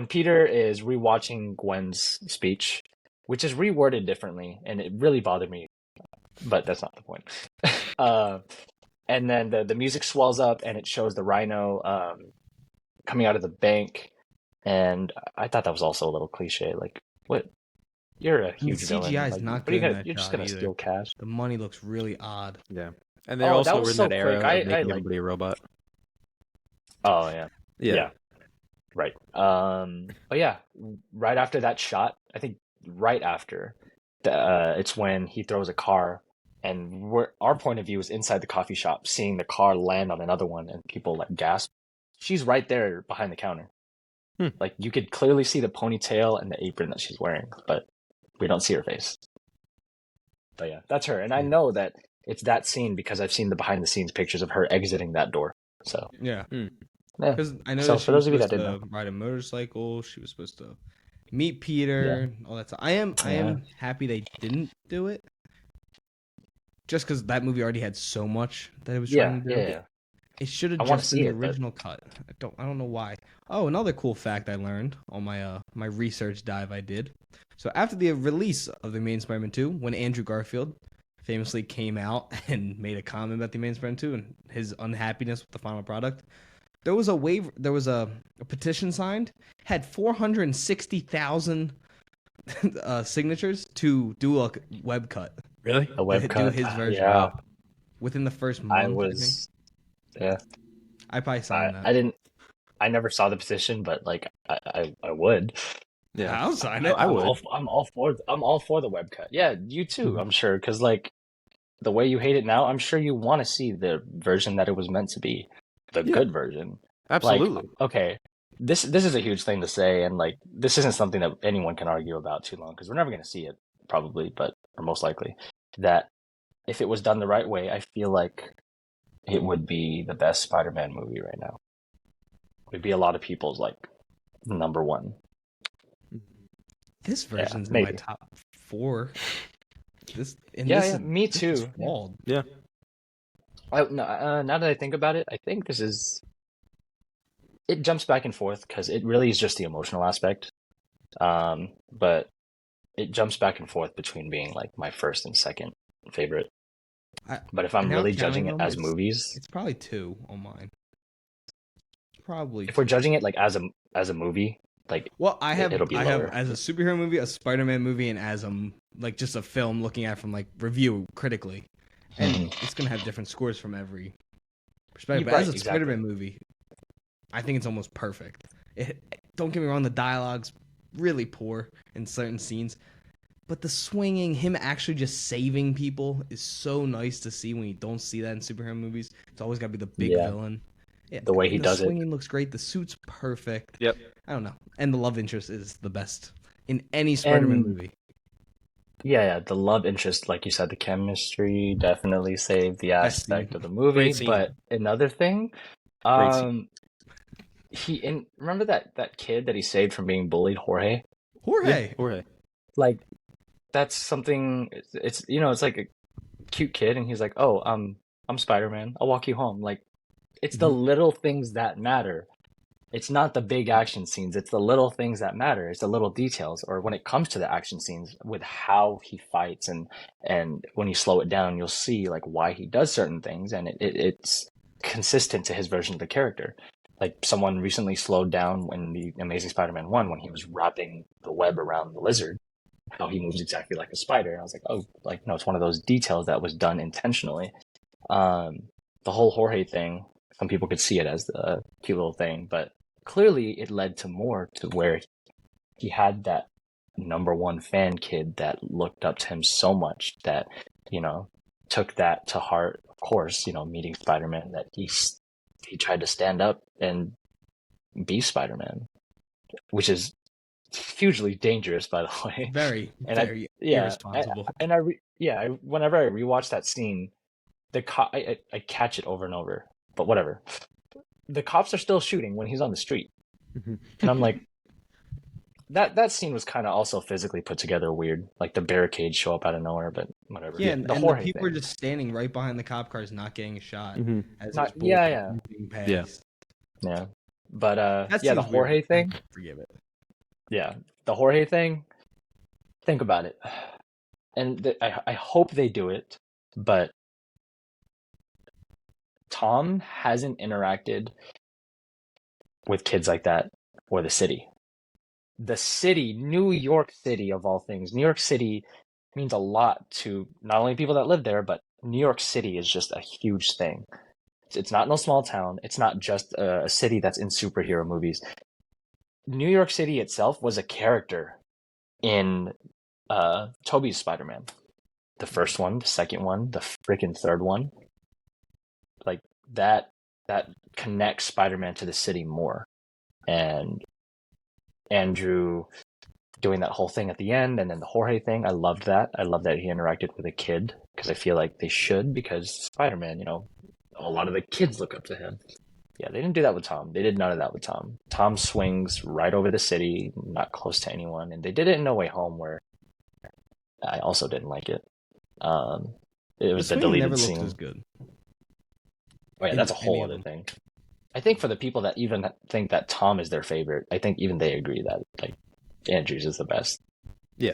Peter is rewatching Gwen's speech, which is reworded differently, and it really bothered me, but that's not the point. And then the music swells up, and it shows the Rhino coming out of the bank, and I thought that was also a little cliche. Like, what? You're a huge villain. CGI is Like, not what are you good in gonna? that You're just shot gonna either. steal cash. The money looks really odd. Yeah. And they're Oh, also that was in so that era quick. of I making like- everybody a robot. Oh yeah. Yeah. Right. But yeah, right after that shot, I think right after, it's when he throws a car, and our point of view is inside the coffee shop, seeing the car land on another one, and people like gasp. She's right there behind the counter. Like, you could clearly see the ponytail and the apron that she's wearing, but we don't see her face. But yeah, that's her, and I know that it's that scene because I've seen the behind the scenes pictures of her exiting that door. So Yeah. yeah. Because I know So that for she was those of you that supposed didn't to ride a motorcycle. She was supposed to meet Peter. All that stuff. I am happy they didn't do it. Just because that movie already had so much that it was trying to do. Yeah. It should have I wanna just been see the it, but- original cut. I don't know why. Oh, another cool fact I learned on my my research dive I did. So after the release of the Amazing Spider-Man 2, when Andrew Garfield famously came out and made a comment about the Amazing Spider-Man 2 and his unhappiness with the final product, there was a petition signed, had 460,000 signatures to do a web cut. Really? A web Do cut. his version. Yeah, Within the first month. I probably signed that. I never saw the petition, but like I would. Yeah. I'll sign it. I would. I'm all for the web cut. Yeah, you too. I'm sure, because like the way you hate it now, I'm sure you want to see the version that it was meant to be, the good version. Absolutely. Like, okay, this is a huge thing to say, and like this isn't something that anyone can argue about too long, because we're never going to see it probably, or most likely, that if it was done the right way, I feel like it would be the best Spider-Man movie right now. It would be a lot of people's like number one. This version's in my maybe. top 4. Me too. This is flawed. Yeah. Now that I think about it, I think it jumps back and forth because it really is just the emotional aspect. But it jumps back and forth between being like my first and second favorite. But if I'm now really counting judging it them, as movies, It's probably 2 on mine. Probably. if we're judging it like as a movie, like Well, I have it'll be I have lower. as a superhero movie, a Spider-Man movie, and as like just a film looking at it from like review critically, and it's gonna have different scores from every perspective. But Right, as a exactly. Spider-Man movie, I think it's almost perfect. Don't get me wrong, the dialogue's really poor in certain scenes, but the swinging, him actually just saving people, is so nice to see when you don't see that in superhero movies. It's always got to be the big villain. Yeah, The way he does it. The swinging looks great. The suit's perfect. Yep. I don't know. And the love interest is the best in any Spider-Man movie. Yeah, the love interest, like you said, the chemistry definitely saved the Best aspect scene. of the movie. Great scene. But another thing, Great scene. um, remember that kid that he saved from being bullied, Jorge? Jorge. Jorge. Like that's something. It's it's like a cute kid, and he's like, "Oh, I'm Spider-Man. I'll walk you home." Like it's the Mhm. little things that matter. It's not the big action scenes. It's the little things that matter. It's the little details. Or when it comes to the action scenes, with how he fights, and when you slow it down, you'll see like why he does certain things, and it's consistent to his version of the character. Like someone recently slowed down when the Amazing Spider-Man 1 when he was wrapping the web around the lizard, how he moves exactly like a spider. And I was like, oh, like no, it's one of those details that was done intentionally. Um, the whole Jorge thing, some people could see it as a cute little thing, but clearly it led to more, to where he had that number one fan kid that looked up to him so much that, you know, took that to heart. Of course, meeting Spider-Man, that he tried to stand up and be Spider-Man, which is hugely dangerous, by the way. Very, And very irresponsible. whenever I rewatch that scene, I catch it over and over. But whatever, the cops are still shooting when he's on the street, and I'm like, that scene was kind of also physically put together weird. Like the barricades show up out of nowhere, but whatever. Yeah, The and the Jorge people are thing. just standing right behind the cop cars, not getting a shot Mhm. as Not, this bullet yeah. is being passed. Yeah. Yeah. But That yeah, the seems weird. Jorge thing. Forgive it. Yeah, the Jorge thing. Think about it, and I hope they do it, but Tom hasn't interacted with kids like that, or the city. The city, New York City of all things. New York City means a lot to not only people that live there, but New York City is just a huge thing. It's not no small town. It's not just a city that's in superhero movies. New York City itself was a character in Tobey's Spider-Man. The first one, the second one, the freaking third one. Like that connects Spider-Man to the city more. And Andrew doing that whole thing at the end, and then the Jorge thing, I loved that. I love that he interacted with a kid, because I feel like they should, because Spider-Man, a lot of the kids look up to him. Yeah, they didn't do that with Tom. They did none of that with Tom. Tom swings right over the city, not close to anyone, and they did it in No Way Home, where I also didn't like it. It was the swing deleted never scene. looks as good. Oh yeah, in that's a any whole of other them. thing. I think for the people that even think that Tom is their favorite, I think even they agree that like Andrews is the best. Yeah.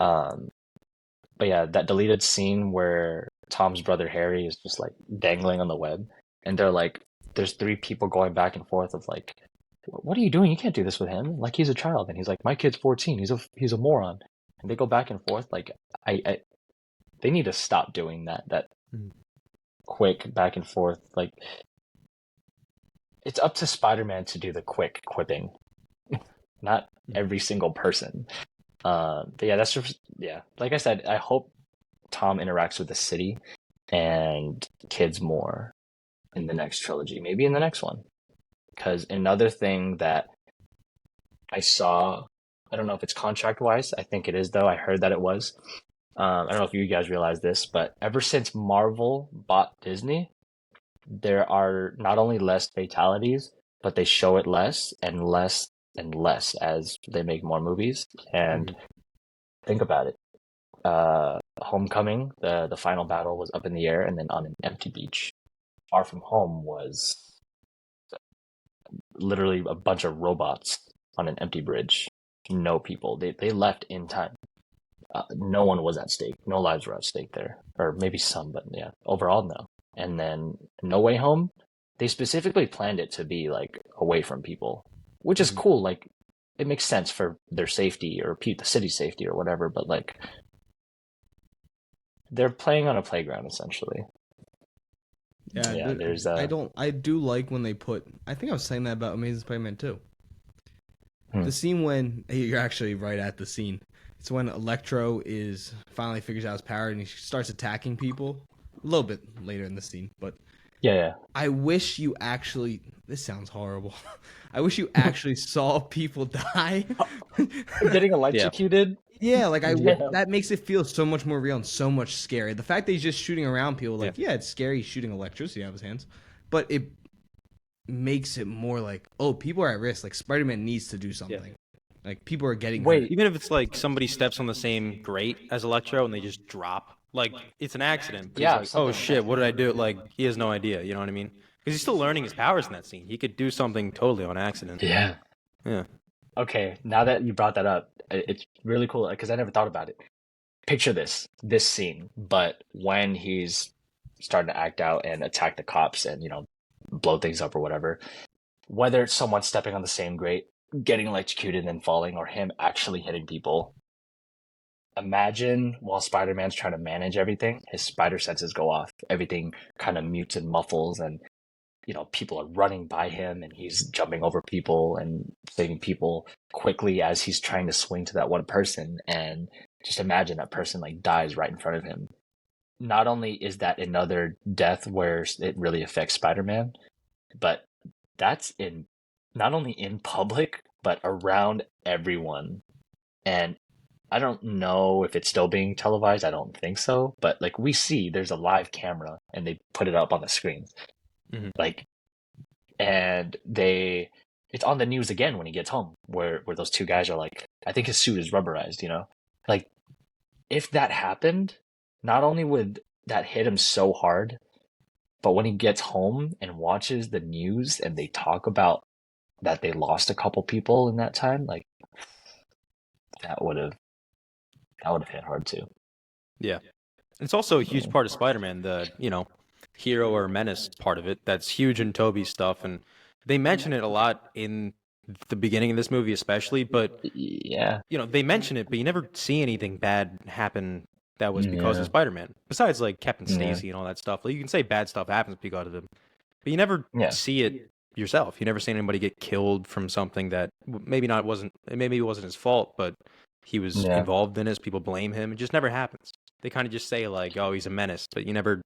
But yeah, that deleted scene where Tom's brother Harry is just like dangling on the web, and they're like, there's three people going back and forth of like, what are you doing? You can't do this with him. Like he's a child, and he's like, my kid's 14. He's a moron. And they go back and forth. Like they need to stop doing that. That quick back and forth. Like it's up to Spider-Man to do the quick quipping, not every single person. But yeah, that's just, yeah. Like I said, I hope Tom interacts with the city and kids more in the next trilogy, maybe in the next one. Because another thing that I saw, I don't know if it's contract wise, I think it is though. I heard that it was. I don't know if you guys realize this, but ever since Marvel bought Disney, there are not only less fatalities, but they show it less and less and less as they make more movies. And think about it. Homecoming, the final battle was up in the air and then on an empty beach. Far From Home was literally a bunch of robots on an empty bridge. No people. They left in time. No one was at stake. No lives were at stake there. Or maybe some, but yeah, overall, no. And then No Way Home, they specifically planned it to be like away from people, which is cool. Like, it makes sense for their safety or the city's safety or whatever, but like, they're playing on a playground essentially. Yeah, there's I do like when they put. I think I was saying that about Amazing Spider-Man 2. The scene when you're actually right at the scene. It's when Electro finally figures out his power and he starts attacking people. A little bit later in the scene, but Yeah. I wish you actually. This sounds horrible. I wish you actually saw people die. Getting electrocuted. Yeah, like Yeah. that makes it feel so much more real and so much scary. The fact that he's just shooting around people, like, Yeah. yeah, it's scary shooting electricity out of his hands, but it makes it more like, oh, people are at risk. Like Spider-Man needs to do something. Like people are getting hurt. Wait, Even if it's like somebody steps on the same grate as Electro and they just drop, like it's an accident. But Yeah, he's like, something oh like shit, that. what did I do? Like he has no idea. You know what I mean? Because he's still learning his powers in that scene. He could do something totally on accident. Yeah. Yeah. Okay, now that you brought that up, it's really cool because I never thought about it. Picture this scene, but when he's starting to act out and attack the cops and, blow things up or whatever, whether it's someone stepping on the same grate, getting electrocuted and then falling, or him actually hitting people. Imagine while Spider-Man's trying to manage everything, his spider senses go off. Everything kind of mutes and muffles, and people are running by him, and he's jumping over people and saving people quickly as he's trying to swing to that one person. And just imagine that person like dies right in front of him. Not only is that another death where it really affects Spider-Man, but that's in not only in public but around everyone. And I don't know if it's still being televised. I don't think so. But like we see, there's a live camera and they put it up on the screen. Mhm. Like, and it's on the news again when he gets home, where those two guys are like, I think his suit is rubberized. Like if that happened, not only would that hit him so hard, but when he gets home and watches the news and they talk about that they lost a couple people in that time, like that would have hit hard too. Yeah. It's also a huge part of Spider-Man, the, hero or menace part of it. That's huge in Tobey's stuff. And they mention it a lot in the beginning of this movie, especially. But, Yeah. they mention it, but you never see anything bad happen that was because of Yeah. Spider-Man. Besides, like, Captain Yeah. Stacy and all that stuff. Like, you can say bad stuff happens because of him. But you never Yeah. see it yourself. You never see anybody get killed from something that maybe it wasn't his fault, but he was Yeah. involved in it. People blame him. It just never happens. They kind of just say like, "Oh, he's a menace," but you never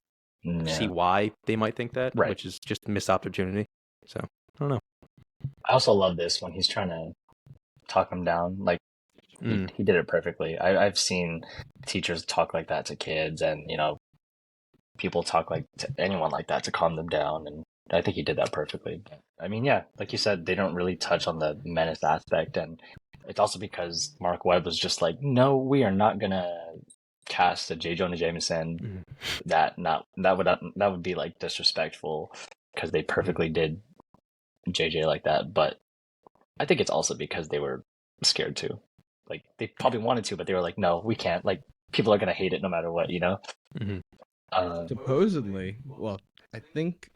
see Yeah. why they might think that, Right. which is just a missed opportunity. So I don't know. I also love this when he's trying to talk him down. Like he did it perfectly. I've seen teachers talk like that to kids, and people talk like to anyone like that to calm them down, and I think he did that perfectly. But, I mean, yeah, like you said, they don't really touch on the menace aspect, and it's also because Mark Webb was just like, no, we are not gonna cast a J. Jonah Jameson. That would be like disrespectful because they perfectly did JJ like that. But I think it's also because they were scared too. Like they probably wanted to, but they were like, no, we can't. Like people are gonna hate it no matter what, Supposedly, well, I think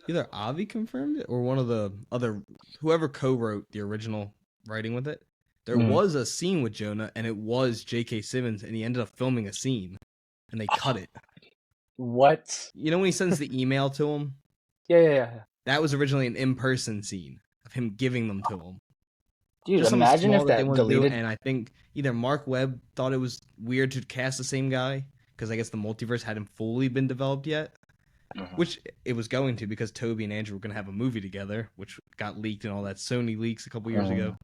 either Avi confirmed it or one of the other whoever co-wrote the original writing with it. There was a scene with Jonah, and it was J.K. Simmons, and he ended up filming a scene, and they cut it. What? You know when he sends the email to him? Yeah. That was originally an in-person scene of him giving them to him. Dude, Just something imagine small if that they that wanted to do, deleted. and I think either Mark Webb thought it was weird to cast the same guy, because I guess the multiverse hadn't fully been developed yet. Which it was going to, because Toby and Andrew were going to have a movie together, which got leaked and all that Sony leaks a couple years ago.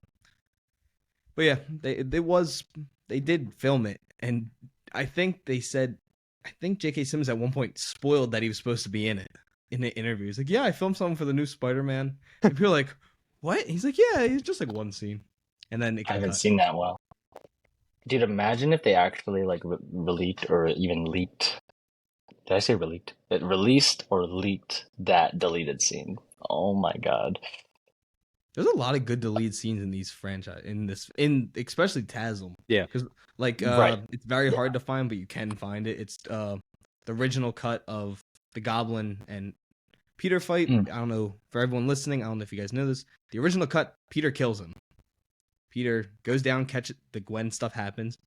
But yeah, they did film it, and I think J.K. Simmons at one point spoiled that he was supposed to be in it in the interview. He's like, "Yeah, I filmed something for the new Spider-Man." And people are like, "What?" He's like, "Yeah, it's just like one scene," and then it got I haven't cut. seen that well. Dude, imagine if they actually like released or even leaked. Did I say released? It released or leaked that deleted scene. Oh my god. There's a lot of good deleted scenes in these especially TASM. Yeah. Because Right. it's very hard to find, but you can find it. It's the original cut of the Goblin and Peter fight. I don't know, for everyone listening, I don't know if you guys know this. The original cut, Peter kills him. Peter goes down, the Gwen stuff happens.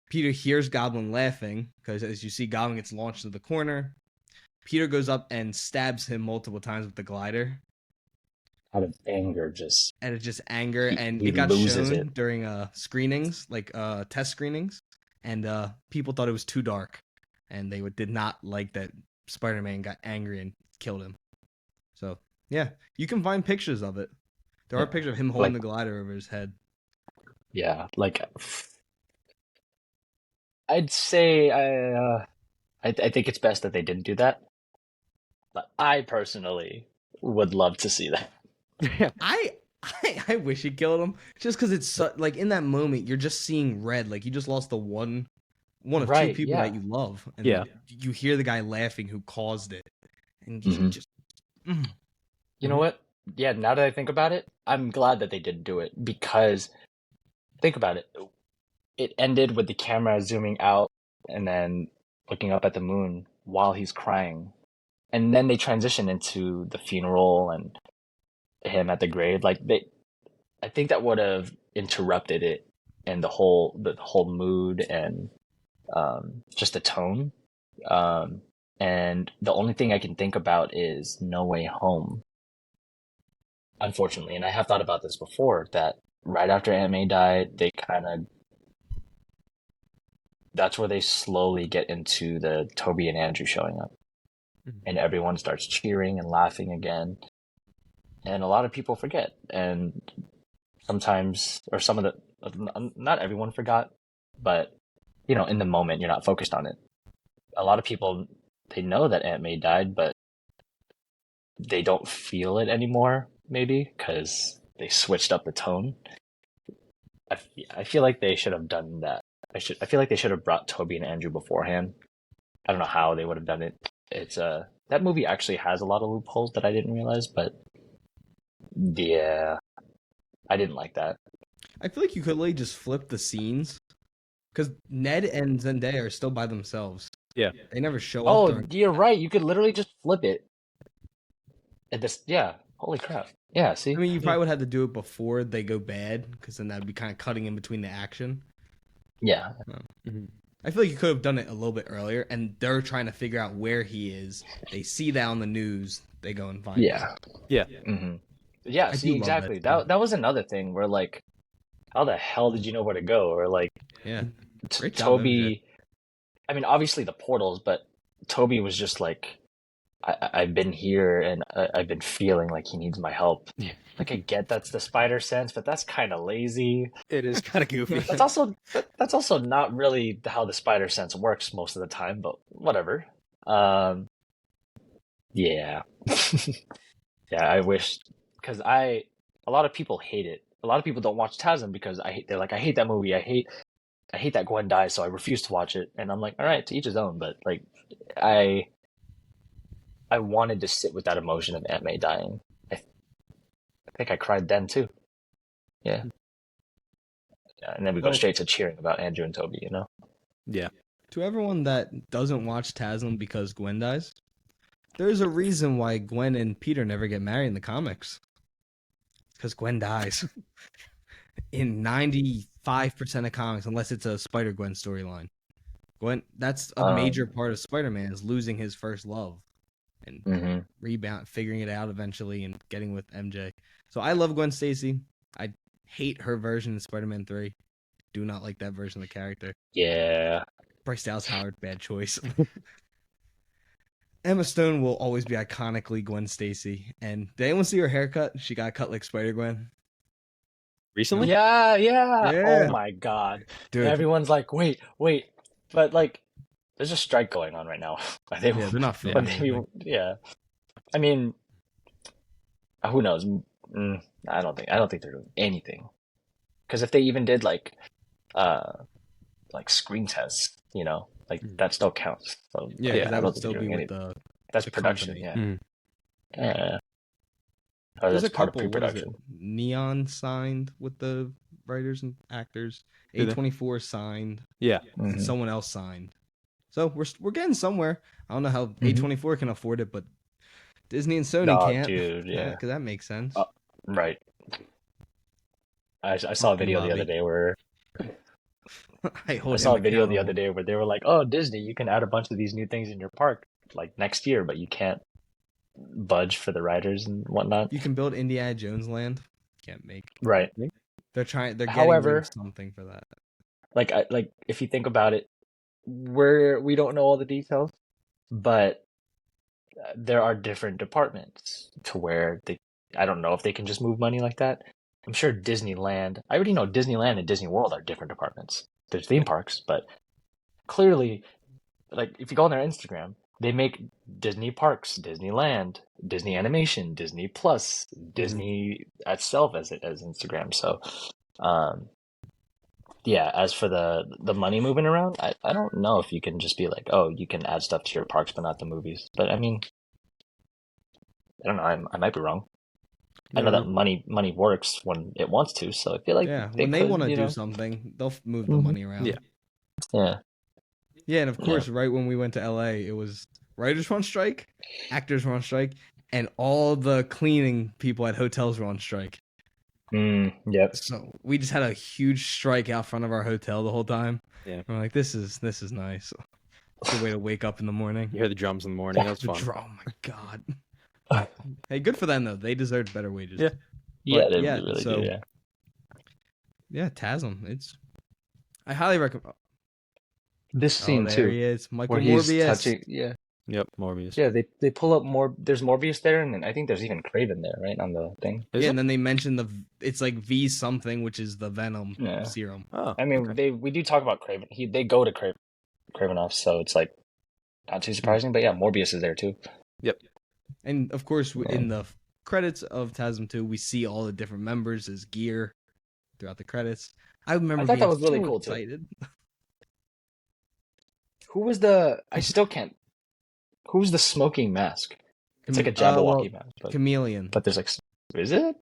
Peter hears Goblin laughing, because as you see, Goblin gets launched to the corner. Peter goes up and stabs him multiple times with the glider. Out of anger, just. And it's just anger, and he it got loses shown it. during screenings, like test screenings, and people thought it was too dark, and they did not like that Spider-Man got angry and killed him. So yeah, you can find pictures of it. There are Yeah. pictures of him holding Like- the glider over his head. Yeah, like I'd say I think it's best that they didn't do that. But I personally would love to see that. Yeah. I wish he killed him just because it's like in that moment you're just seeing red. Like you just lost the one of two Right, people yeah. that you love, and Yeah. you hear the guy laughing who caused it, and you Mhm. just mm. You know what? Yeah, now that I think about it, I'm glad that they didn't do it because think about it. It ended with the camera zooming out and then looking up at the moon while he's crying. And then they transition into the funeral and him at the grave. I think that would have interrupted it and the whole mood and just the tone. And the only thing I can think about is No Way Home, unfortunately. And I have thought about this before that right after Aunt May died, that's where they slowly get into the Toby and Andrew showing up. Mhm. And everyone starts cheering and laughing again. And a lot of people forget. And sometimes, or some of not everyone forgot, but, in the moment, you're not focused on it. A lot of people, they know that Aunt May died, but they don't feel it anymore, maybe, because they switched up the tone. I feel like they should have done that. I feel like they should have brought Toby and Andrew beforehand. I don't know how they would have done it. It's that movie actually has a lot of loopholes that I didn't realize, but yeah, I didn't like that. I feel like you could literally just flip the scenes because Ned and Zendaya are still by themselves. Yeah. They never show up. Oh, During... you're right. You could literally just flip it. And this, yeah. Holy crap. Yeah. See. I mean, you probably would have to do it before they go bad because then that'd be kind of cutting in between the action. Yeah. Mhm. I feel like you could have done it a little bit earlier, and they're trying to figure out where he is. They see that on the news. They go and find him. Yeah. Yeah. Mm-hmm. Yeah. I See, do love that exactly. too. That was another thing where like, how the hell did you know where to go? Or like, Yeah. Great job, Toby. I mean, obviously the portals, but Toby was just like, I've been here and I've been feeling like he needs my help. Yeah. Like I get that's the spider sense, but that's kind of lazy. It is kind of goofy. That's also not really how the spider sense works most of the time, but whatever. Yeah. Yeah, I wish because a lot of people hate it. A lot of people don't watch TASM because they're like, I hate that movie. I hate that Gwen dies, so I refuse to watch it. And I'm like, all right, to each his own. But like, I wanted to sit with that emotion of Aunt May dying. I think I cried then too. Yeah. Yeah, and then we go Well- straight to cheering about Andrew and Toby, you know? Yeah. To everyone that doesn't watch TASM because Gwen dies, there's a reason why Gwen and Peter never get married in the comics. Because Gwen dies. In 95% of comics, unless it's a Spider-Gwen storyline. Gwen, that's a major part of Spider-Man, is losing his first love. And Mm-hmm. figuring it out eventually and getting with MJ. So I love Gwen Stacy. I hate her version in Spider-Man 3. Do not like that version of the character. Yeah. Bryce Dallas Howard, bad choice. Emma Stone will always be iconically Gwen Stacy. And did anyone see her haircut? She got cut like Spider-Gwen. Recently? Yeah. Yeah. Oh my god. Dude, Everyone's like, wait. But like, there's a strike going on right now. yeah, they're not But filming anything. yeah. I mean, who knows? I don't think they're doing anything. Because if they even did like screen tests, like that still counts. So Yeah, I that don't would think still they're be doing with anything. the... That's the production. company. Yeah. Mhm. Yeah. Or There's that's a part of couple, what is it? pre-production. Neon signed with the writers and actors. Do they? A24 signed. Yeah. And Mhm. someone else signed. So we're getting somewhere. I don't know how A24 can afford it, but Disney and Sony No, can't. dude, yeah. Because that makes sense. Right. I saw a video the other day where I I saw a video the other day where they were like, "Oh, Disney, you can add a bunch of these new things in your park like next year, but you can't budge for the riders and whatnot." You can build Indiana Jones Land. Can't make. Right. They're getting rid However- of something for that. Like if you think about it, we don't know all the details, but there are different departments to where I don't know if they can just move money like that. I'm sure Disneyland, I already know Disneyland and Disney World are different departments. There's theme parks, but clearly, like if you go on their Instagram, they make Disney parks, Disneyland, Disney animation, Disney Plus, Disney itself as Instagram. So, yeah, as for the money moving around, I don't know if you can just be like, oh, you can add stuff to your parks but not the movies. But I mean, I don't know. I might be wrong. I know that money works when it wants to, so I feel like when they want to do something, they'll move the money around. Yeah. And of course, right when we went to LA, it was writers were on strike, actors were on strike, and all the cleaning people at hotels were on strike. Yep. So we just had a huge strike out front of our hotel the whole time. Yeah. We're like, this is nice. It's a good way to wake up in the morning. You hear the drums in the morning. That's fun. Oh my god. Hey, good for them though. They deserved better wages. Yeah. They really do. Yeah. Yeah, TASM. I highly recommend. This scene there too. He is, Michael where Morbius. He's touching, Yep, Morbius. Yeah, they pull up more. There's Morbius there, and then I think there's even Craven there, right on the thing. And then they mention it's like V something, which is the Venom serum. Oh, I mean, we do talk about Craven. They go to Cravenoff, so it's like not too surprising. But yeah, Morbius is there too. Yep. And of course, in the credits of TASM 2, we see all the different members as gear throughout the credits. I remember thought that was really so cool excited. Who was the? I still can't. Who was the smoking mask? It's like a Jabberwocky mask. Chameleon. But there's like, is it?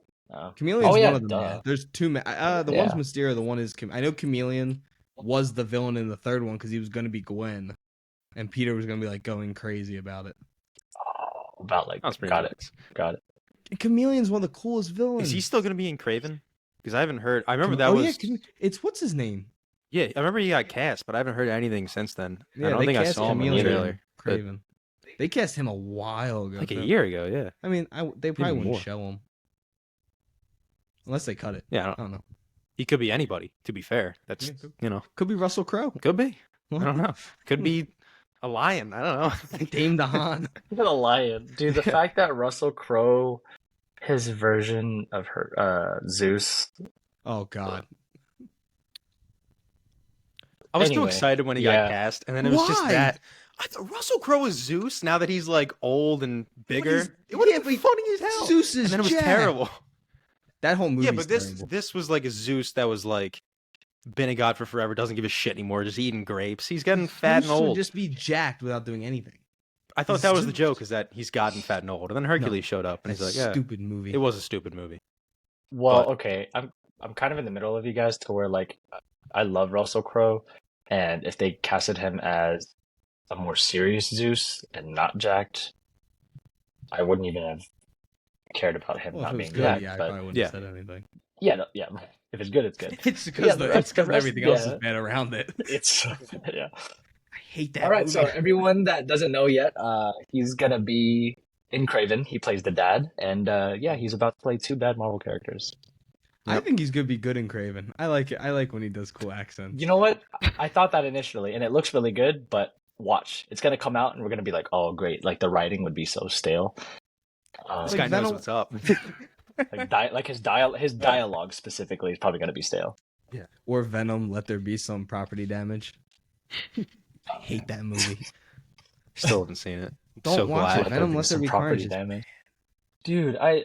Chameleon's one of them. Yeah. There's two. The one's Mysterio. The one is. I know Chameleon was the villain in the third one because he was going to be Gwen, and Peter was going to be like going crazy about it. Oh, about like got it. Chameleon's one of the coolest villains. Is he still going to be in Craven? Because I haven't heard. I remember that was. Yeah, it's what's his name? Yeah, I remember he got cast, but I haven't heard anything since then. Yeah, I don't think I saw him in the trailer. Craven. They cast him a while ago. Like a year ago, yeah. I mean, they probably wouldn't show him. Unless they cut it. Yeah, I don't know. He could be anybody, to be fair. That's, Could be Russell Crowe. Could be. I don't know. Could be a lion. I don't know. Dame DeHaan. Look at a lion. Dude, the fact that Russell Crowe, his version of her Zeus. Oh, God. I was too excited when he got cast, and then it was just that. I thought Russell Crowe is Zeus now that he's like old and bigger. It would be funny as hell. Zeus is and then it was terrible. That whole movie. Yeah, but this was like a Zeus that was like been a god for forever, doesn't give a shit anymore, just eating grapes. He's getting fat and old. Just be jacked without doing anything. I thought that was the joke, is that he's gotten fat and old, and then Hercules showed up, and he's like, "Yeah, stupid movie." It was a stupid movie. Well, okay, I'm kind of in the middle of you guys to where like I love Russell Crowe, and if they casted him as a more serious Zeus and not jacked, I wouldn't even have cared about him not being jacked. I probably wouldn't have said anything. Yeah, if it's good, it's good. It's because everything else is bad around it. It's yeah. I hate that. All right, so everyone that doesn't know yet, he's gonna be in Craven. He plays the dad, and he's about to play two bad Marvel characters. I think he's gonna be good in Craven. I like it. I like when he does cool accents. You know what? I thought that initially, and it looks really good, but watch. It's gonna come out and we're gonna be like, oh great, like the writing would be so stale. This guy knows what's up. his dialogue specifically is probably gonna be stale. Yeah. Or Venom, Let There Be Some Property Damage. I hate that movie. Still haven't seen it. Don't watch it. Venom, Let There Be Property Damage. Dude, I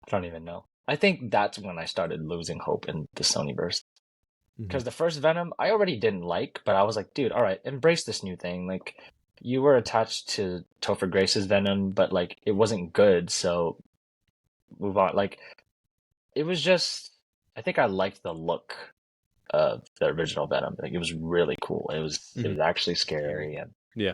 don't even know. I think that's when I started losing hope in the Sonyverse. Because the first Venom, I already didn't like, but I was like, dude, all right, embrace this new thing. Like, you were attached to Topher Grace's Venom, but, like, it wasn't good, so move on. Like, it was just, I think I liked the look of the original Venom. Like, it was really cool. It was actually scary, and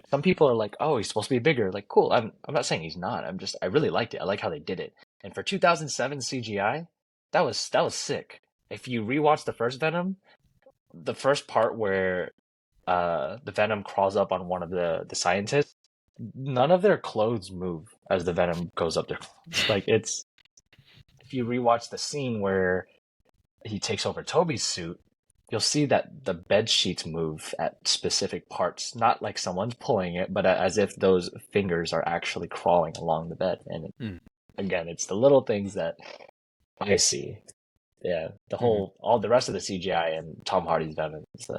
some people are like, oh, he's supposed to be bigger. Like, cool. I'm not saying he's not. I really liked it. I like how they did it. And for 2007 CGI, that was sick. If you rewatch the first Venom, the first part where the Venom crawls up on one of the scientists, none of their clothes move as the Venom goes up there. Like, it's, if you rewatch the scene where he takes over Toby's suit, you'll see that the bed sheets move at specific parts, not like someone's pulling it, but as if those fingers are actually crawling along the bed. And Mm. again, it's the little things that I see. Yeah, all the rest of the CGI and Tom Hardy's Venom is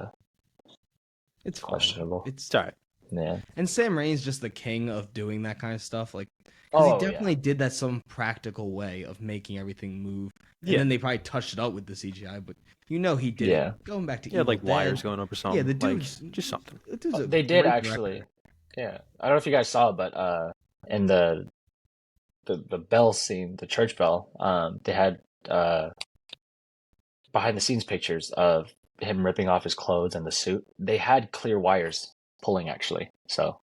It's fine. questionable. It's Sorry. Yeah. And Sam Raimi's just the king of doing that kind of stuff. Like, because Oh, he definitely yeah. did that some practical way of making everything move. And Yeah. then they probably touched it up with the CGI, but he did Yeah. it. Going back to Yeah, Evil like wires Dead, going up or something. the like, dude's just something. the dude's a They did great actually. director. Yeah. I don't know if you guys saw, but in the bell scene, the church bell, they had behind the scenes pictures of him ripping off his clothes and the suit. They had clear wires pulling actually. So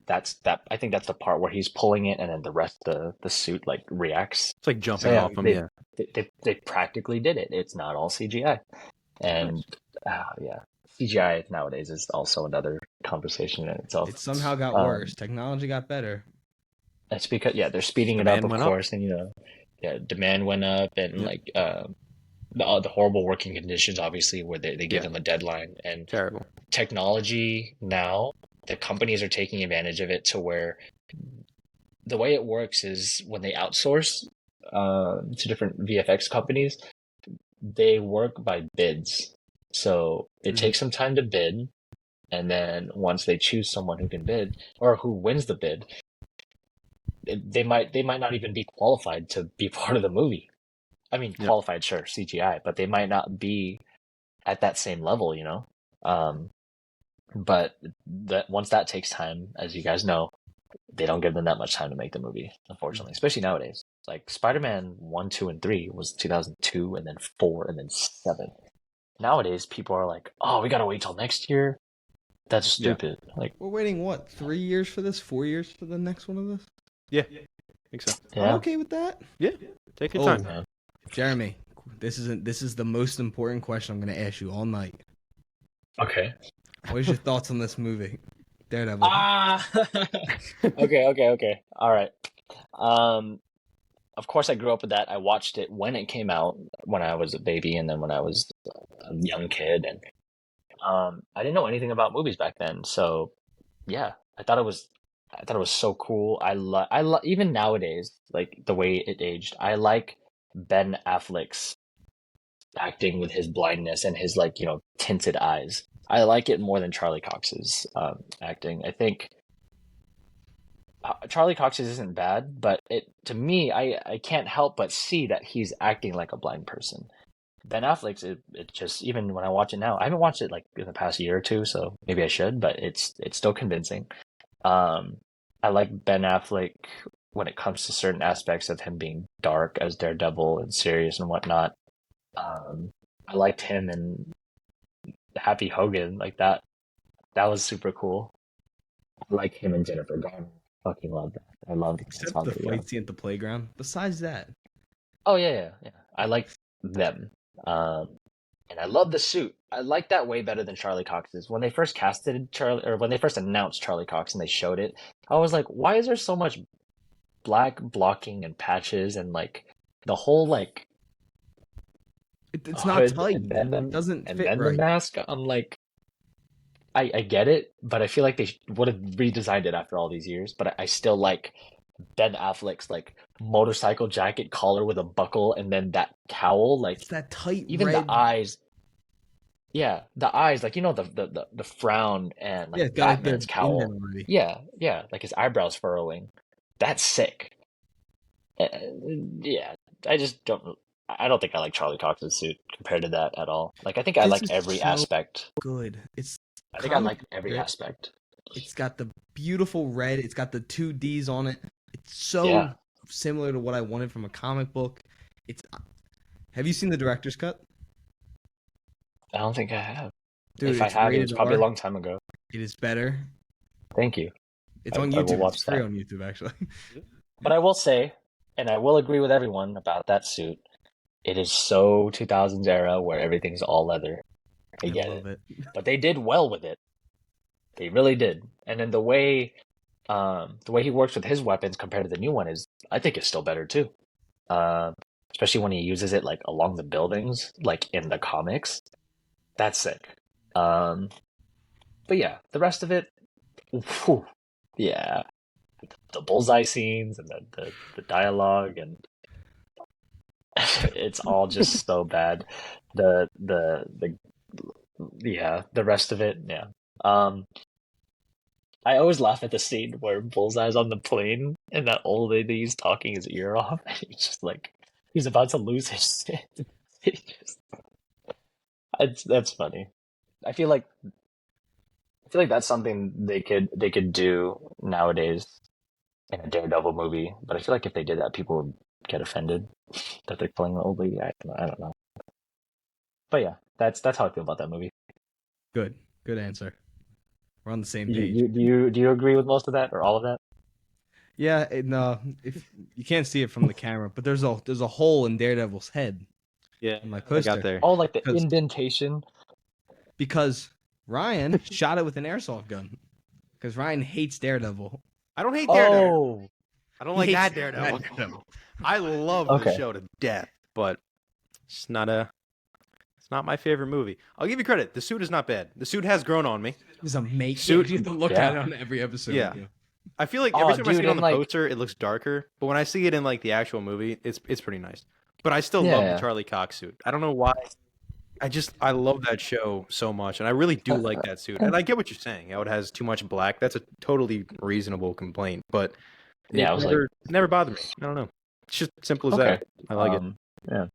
I think that's the part where he's pulling it and then the rest of the suit like reacts. It's like So jumping yeah, off them. Yeah. they practically did it. It's not all CGI. And yeah, CGI nowadays is also another conversation in itself. It somehow got worse. Technology got better. It's because they're speeding it Demand up, of went up. course, and demand went up, and Yep. like the horrible working conditions, obviously, where they give Yeah. them a deadline, and Terrible. technology now, the companies are taking advantage of it to where the way it works is when they outsource to different VFX companies, they work by bids. So it Mhm. takes some time to bid, and then once they choose someone who can bid or who wins the bid, they might not even be qualified to be part of the movie. I mean, Yep. qualified, sure, CGI, but they might not be at that same level, But that once that takes time, as you guys know, they don't give them that much time to make the movie, unfortunately, especially nowadays. Like Spider-Man 1, 2, and 3 was 2002, and then 4, and then 7. Nowadays, people are like, "Oh, we gotta wait till next year." That's Yeah. stupid. Like, We're waiting, what, 3 years for this? 4 years for the next one of this? Yeah. I think so. I'm yeah, okay with that. Yeah. Take your Oh, time. man. Jeremy, this is the most important question I'm going to ask you all night. Okay. What is your thoughts on this movie? Daredevil. Okay. All right. Of course, I grew up with that. I watched it when it came out, when I was a baby, and then when I was a young kid, and I didn't know anything about movies back then. So, yeah, I thought it was so cool. Even nowadays, like the way it aged. I like Ben Affleck's acting with his blindness and his tinted eyes. I like it more than Charlie Cox's acting. I think Charlie Cox's isn't bad, but to me, I can't help but see that he's acting like a blind person. Ben Affleck's it just, even when I watch it now, I haven't watched it like in the past year or two, so maybe I should, but it's still convincing. I like Ben Affleck when it comes to certain aspects of him being dark as Daredevil and serious and whatnot. I liked him in Happy Hogan, like that. That was super cool. I like him and Jennifer Garner. Fucking love that. I love Except the fight scene at the playground. Besides that. Oh yeah. I like them. And I love the suit. I like that way better than Charlie Cox's. When they first casted Charlie, or when they first announced Charlie Cox and they showed it, I was like, why is there so much black blocking and patches and like the whole like it's not tight. and then It doesn't and fit then right. the mask? I'm like, I get it, but I feel like they would have redesigned it after all these years. But I still like Ben Affleck's like motorcycle jacket collar with a buckle and then that cowl, like It's that tight even red. the eyes. Yeah, the eyes, like the frown and like Yeah, it's got like Batman's the cowl. indent already. Yeah, like his eyebrows furrowing. That's sick. Uh, yeah, I just don't. I don't think I like Charlie Cox's suit compared to that at all. Like I think I This like is every so aspect. good. It's I think I comic like every strip. aspect. It's got the beautiful red. It's got the 2 Ds on it. It's so Yeah. similar to what I wanted from a comic book. Have you seen the director's cut? I don't think I have. Dude, If I it's have, it rated was probably a R. long time ago. It is better. Thank you. It's on I will YouTube. watch It's free that. on YouTube, actually. But I will say, and I will agree with everyone about that suit. It is so 2000s era where everything's all leather. I get love it. But they did well with it. They really did. And then the way he works with his weapons compared to the new one I think is still better too. Especially when he uses it like along the buildings, like in the comics. That's sick. But yeah, the rest of it, whew, yeah, the bullseye scenes and the dialogue and it's all just so bad. The yeah, the rest of it, yeah. Um, I always laugh at the scene where Bullseye's on the plane and that old lady's talking his ear off, and he's just like he's about to lose his shit. He just, that's funny. I feel like that's something they could do nowadays in a Daredevil movie, but I feel like if they did that, people would get offended that they're killing the old lady. I don't know. But yeah, that's how I feel about that movie. Good answer. We're on the same You, page. you do you agree with most of that or all of that? Yeah, and if you can't see it from the camera, but there's a hole in Daredevil's head Yeah, in my I poster. got there. Oh, like the 'Cause- indentation. because Ryan shot it with an airsoft gun. Because Ryan hates Daredevil. I don't hate Daredevil. Oh, I don't He like hates that Daredevil. Daredevil. I love Okay. the show to death, but it's not my favorite movie. I'll give you credit. The suit is not bad. The suit has grown on me. It's amazing. Suit- You have to look Yeah. at it on every episode. Yeah. I feel like Oh, every time I dude, see it on and, the like- poster, it looks darker. But when I see it in like the actual movie, it's pretty nice. But I still Yeah, love yeah. the Charlie Cox suit. I don't know why. I love that show so much, and I really do like that suit. And I get what you're saying. How it has too much black. That's a totally reasonable complaint. But Yeah, I was never bothered me. I don't know. It's just simple as Okay. that. I like it. Yeah.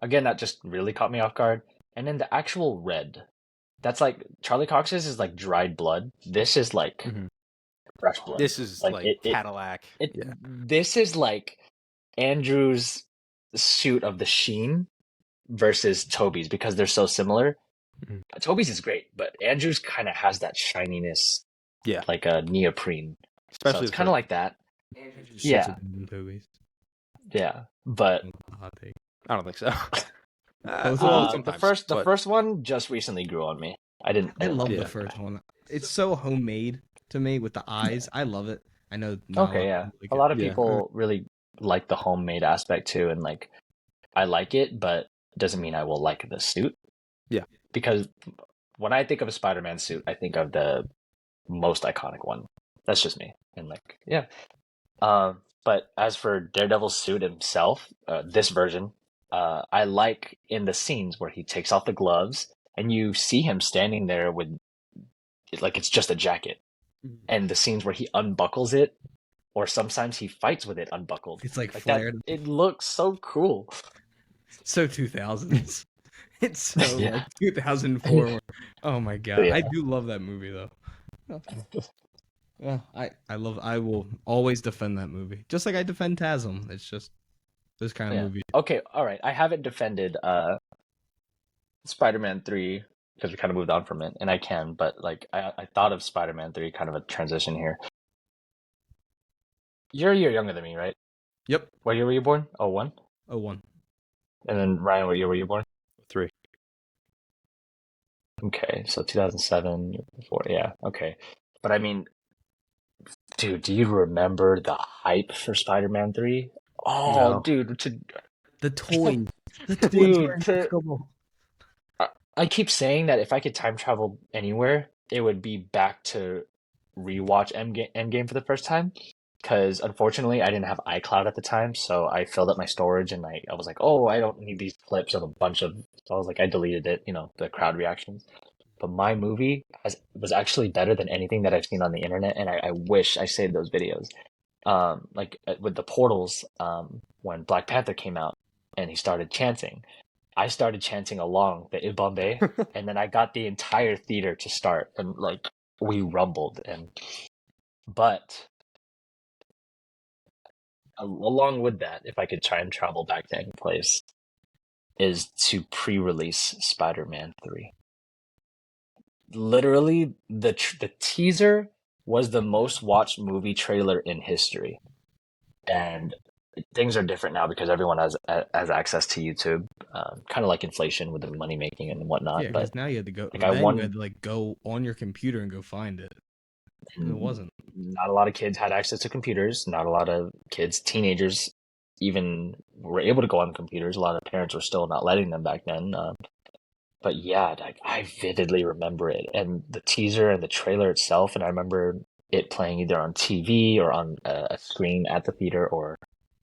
Again, that just really caught me off guard. And then the actual red. That's like Charlie Cox's is like dried blood. This is like Mhm. fresh blood. This is Like, like it- Cadillac. Yeah. This is like Andrew's suit of the Sheen versus Toby's because they're so similar. Mhm. Toby's is great, but Andrew's kind of has that shininess, Yeah. like a neoprene. Especially So it's the kind of first- like that. Such Yeah. a good movie. Yeah, but Hot take. I don't think so. Both well, of them. the sometimes, but- first one just recently grew on me. I love Yeah. the first one. It's so homemade to me with the eyes. I love it. I know. not a lot Okay, of yeah. people like A it. lot of Yeah. people really like the homemade aspect too, and like I like it, but it doesn't mean I will like the suit. Yeah. Because when I think of a Spider-Man suit, I think of the most iconic one. That's just me. And like, yeah. But as for Daredevil's suit himself, this version, I like in the scenes where he takes off the gloves and you see him standing there with like it's just a jacket. And the scenes where he unbuckles it, or sometimes he fights with it unbuckled. It's like Like flared. that, it looks so cool. So 2000s. It's so Yeah. like 2004. Oh my god, Yeah. I do love that movie though. Yeah, I will always defend that movie, just like I defend TASM. It's just this kind of Yeah. movie. Okay, all right. I haven't defended Spider-Man 3 because we kind of moved on from it, and I can, but like I thought of Spider-Man 3, kind of a transition here. You're a year younger than me, right? Yep. What year were you born? 01? 01. And then Ryan, what year were you born? 3. Okay, so 2007, 4, yeah, okay. But I mean, dude, do you remember the hype for Spider-Man 3? Oh, No. dude, The toys. The toys Dude, were incredible. I keep saying that if I could time travel anywhere, it would be back to rewatch Endgame for the first time. Because unfortunately, I didn't have iCloud at the time, so I filled up my storage and I was like, oh, I don't need these clips of a bunch of. So I was like, I deleted it, the crowd reactions. But my movie was actually better than anything that I've seen on the internet, and I wish I saved those videos. Like with the portals, when Black Panther came out and he started chanting, I started chanting along the Ibombe, and then I got the entire theater to start, and like we rumbled. But along with that, if I could try and travel back to any place, is to pre-release Spider-Man 3. Literally, the teaser was the most watched movie trailer in history, and things are different now because everyone has access to YouTube, kind of like inflation with the money making and whatnot. Yeah, but because now you had to go. like, Then you had to like go on your computer and go find it. And it wasn't. Not a lot of kids had access to computers. Not a lot of kids, teenagers, even were able to go on computers. A lot of parents were still not letting them back then. But yeah, like I vividly remember it, and the teaser and the trailer itself, and I remember it playing either on TV or on a screen at the theater or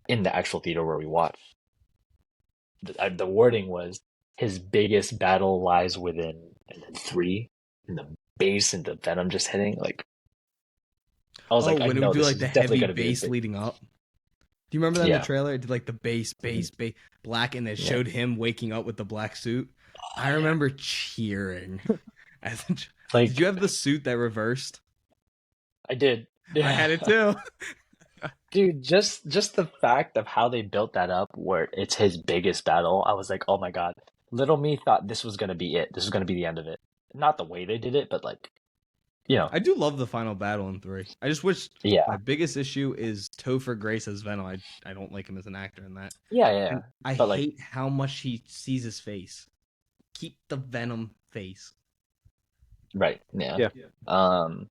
in the actual theater where we watched. The wording was his biggest battle lies within, and then three, and the bass and the venom just hitting. Like I was Oh, like, I when it would know do this like is the definitely heavy gonna be a bass big. leading up. Do you remember that in the Yeah, trailer? It did like the bass, mhm, bass, bass, black, and it yeah, showed him waking up with the black suit. oh I yeah. remember cheering. Did Like you have the suit that reversed? I did. I Yeah. had it too. Dude, just the fact of how they built that up, where it's his biggest battle, I was like, oh my God. Little me thought this was gonna be it. This was gonna be the end of it. Not the way they did it, but like, you know, I do love the final battle in 3. I just wish yeah, my biggest issue is Topher Grace as Venom. I don't like him as an actor in that. yeah, yeah. Yeah. And I But like, hate how much he sees his face. Keep the Venom face. right, yeah. Yeah. Um,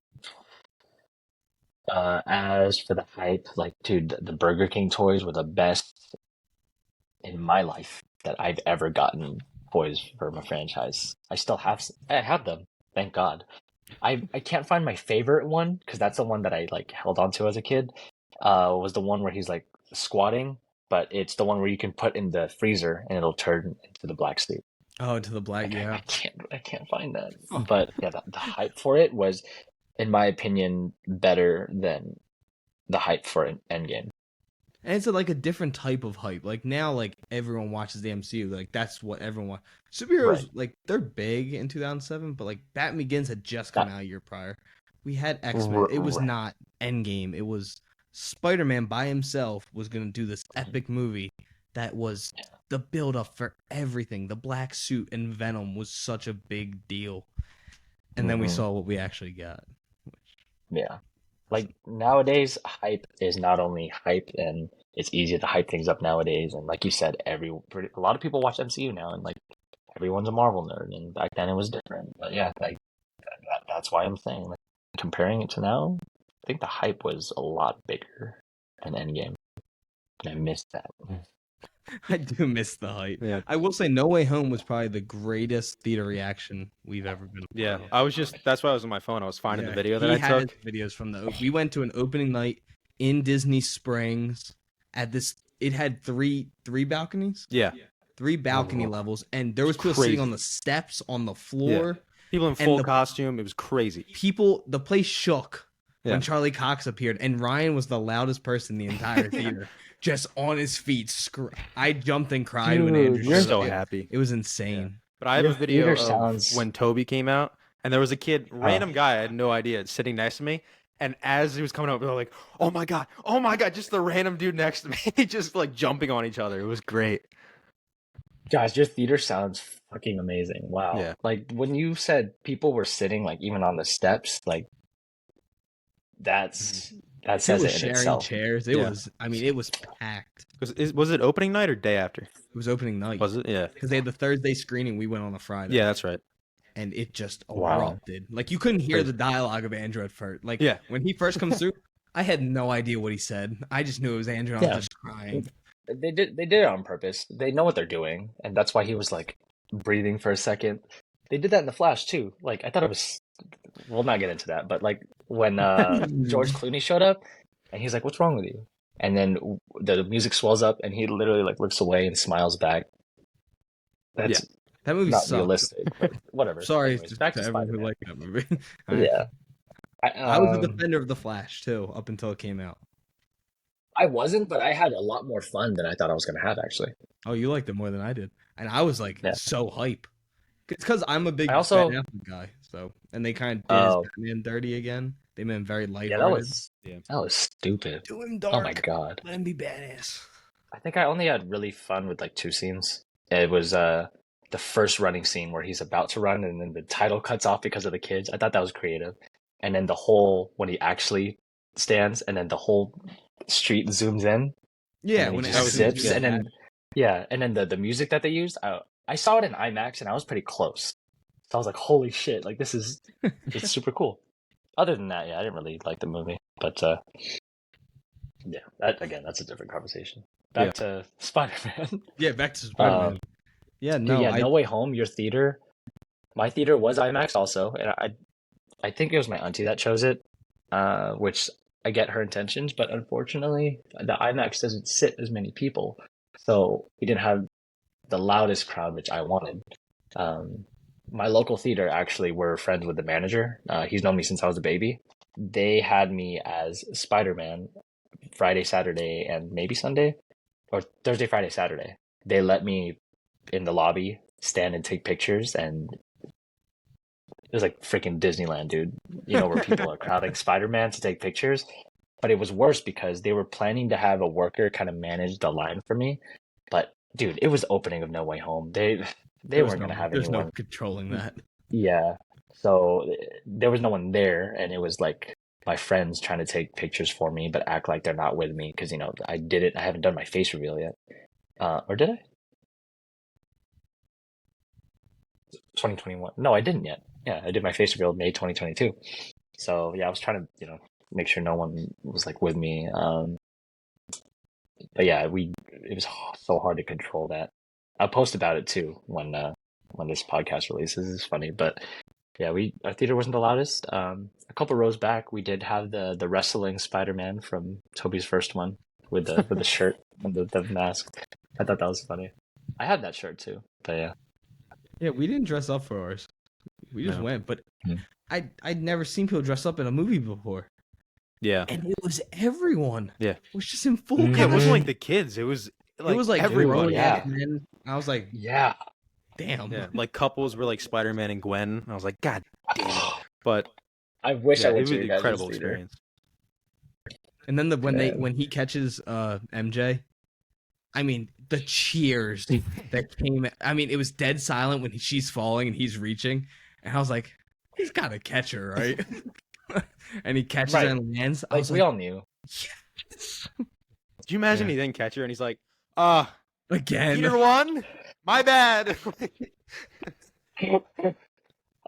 as for the hype, like, dude, the Burger King toys were the best in my life that I've ever gotten toys from a franchise. I have them, thank God. I can't find my favorite one because that's the one that I like held on to as a kid. Was the one where he's like squatting, but it's the one where you can put in the freezer and it'll turn into the black suit. Oh, to the black, Like yeah. I can't find that. Oh. But yeah, the hype for it was, in my opinion, better than the hype for an Endgame. And it's like a different type of hype. Like now, like everyone watches the MCU. Like that's what everyone wants. Right. Superheroes, like they're big in 2007, but like Batman Begins had just come Not out a year prior. We had X-Men. It was right. not Endgame. It was Spider-Man by himself was gonna do this epic movie that was the build up for everything. The black suit and Venom was such a big deal. And then we Mhm. saw what we actually got. Yeah. Like nowadays, hype is not only hype, and it's easier to hype things up nowadays. And like you said, a lot of people watch MCU now, and like everyone's a Marvel nerd. And back then it was different. But yeah, like that's why I'm saying, like, comparing it to now, I think the hype was a lot bigger than Endgame, and I missed that. I do miss the hype. Yeah. I will say No Way Home was probably the greatest theater reaction we've ever been a Yeah. part of. I was just that's why I was on my phone. I was finding the Yeah, video that he I had took. videos from we went to an opening night in Disney Springs at this. It had three balconies, Yeah. 3 balcony levels, and there was people sitting on Crazy. the steps, on the floor. People in And full the costume. It was crazy. the place shook Yeah. when Charlie Cox appeared, and Ryan was the loudest person in the entire theater, just on his feet. I jumped and cried when Dude, Andrew I you're was showed so up. happy. It was insane. But I have your a video theater of sounds. when Toby came out, and there was a kid, random guy, I had no idea, sitting next to me. And as he was coming up, they were like, oh my God, just the random dude next to me, just like jumping on each other. It was great. Guys, your theater sounds fucking amazing. Wow. Yeah. Like when you said people were sitting like even on the steps, like that says People it in sharing itself. chairs. It Yeah. was. I mean, it was packed. Was it opening night or day after? It was opening night. Was it? Yeah. Because they had the Thursday screening. We went on a Friday. Yeah, that's right. And it just Wow. erupted. Like you couldn't hear Crazy. the dialogue of Andrew at first. Like Yeah. when he first comes through, I had no idea what he said. I just knew it was Andrew. And I Yeah. was just crying. They did it on purpose. They know what they're doing, and that's why he was like breathing for a second. They did that in the Flash too. Like I thought it was. We'll not get into that, but like when George Clooney showed up, and he's like, "What's wrong with you?" And then the music swells up, and he literally like looks away and smiles back. That's That movie not sucked. realistic, but whatever. Sorry Anyways, to, back to to everyone who Spider-Man. liked that movie. Yeah, I was a defender of the Flash too, up until it came out. I wasn't, but I had a lot more fun than I thought I was going to have, actually. Oh, you liked it more than I did, and I was like Yeah. so hype. It's because I'm a big I also- Ben Affleck guy. So, and they kind of did Oh. his Batman dirty again. They made him very Yeah, lighthearted. that was stupid. Do him Oh dark. my god. Let him be badass. I think I only had really fun with like 2 scenes. It was the first running scene where he's about to run and then the title cuts off because of the kids. I thought that was creative. And then the whole when he actually stands and then the whole street zooms in. Yeah, and when he it just actually zips and then and then the music that they used, I saw it in IMAX and I was pretty close. So I was like, holy shit, like this is it's super cool. Other than that, yeah, I didn't really like the movie. But yeah, that's a different conversation. Back to Spider-Man. Yeah, back to Spider-Man. Yeah, Dude, no, No Way Home, your theater, My theater was IMAX also, and I think it was my auntie that chose it, which I get her intentions, but unfortunately, the IMAX doesn't sit as many people, so we didn't have the loudest crowd, which I wanted. Um, my local theater actually were friends with the manager. He's known me since I was a baby. They had me as Spider-Man Friday, Saturday, and maybe Sunday, or Thursday, Friday, Saturday. They let me in the lobby stand and take pictures, and it was like freaking Disneyland, dude. You know, where people are crowding Spider-Man to take pictures. But it was worse because they were planning to have a worker kind of manage the line for me. But dude, it was opening of No Way Home. They weren't gonna have There's no anyone. controlling that. Yeah. So there was no one there, and it was like my friends trying to take pictures for me, but act like they're not with me because I haven't done my face reveal yet. Or did I? 2021. No, I didn't yet. Yeah, I did my face reveal May 2022. So yeah, I was trying to, make sure no one was like with me. But yeah, it was so hard to control that. I'll post about it too when this podcast releases. It's funny, but yeah, our theater wasn't the loudest. A couple rows back, we did have the wrestling Spider-Man from Toby's first one with the shirt and the mask. I thought that was funny. I had that shirt too, but yeah. Yeah, we didn't dress up for ours. We just No. went, but Mhm. I'd never seen people dress up in a movie before. Yeah. And it was everyone. Yeah. It was just in full Mhm. Yeah, it costume. wasn't like the kids. It was like everybody. Yeah. And I was like, Yeah. damn. Yeah, like couples were like Spider-Man and Gwen. And I was like, God damn it. But I wish yeah, I it went was to an your guys' incredible theater. experience. And then Yeah. when he catches MJ, I mean the cheers that came. I mean, it was dead silent when she's falling and he's reaching, and I was like, he's got to catch her, right? And he catches Right. her and lands. I Like was we like, all knew. yes! Did you imagine Yeah. he didn't catch her and he's like, Again. Peter won? My bad.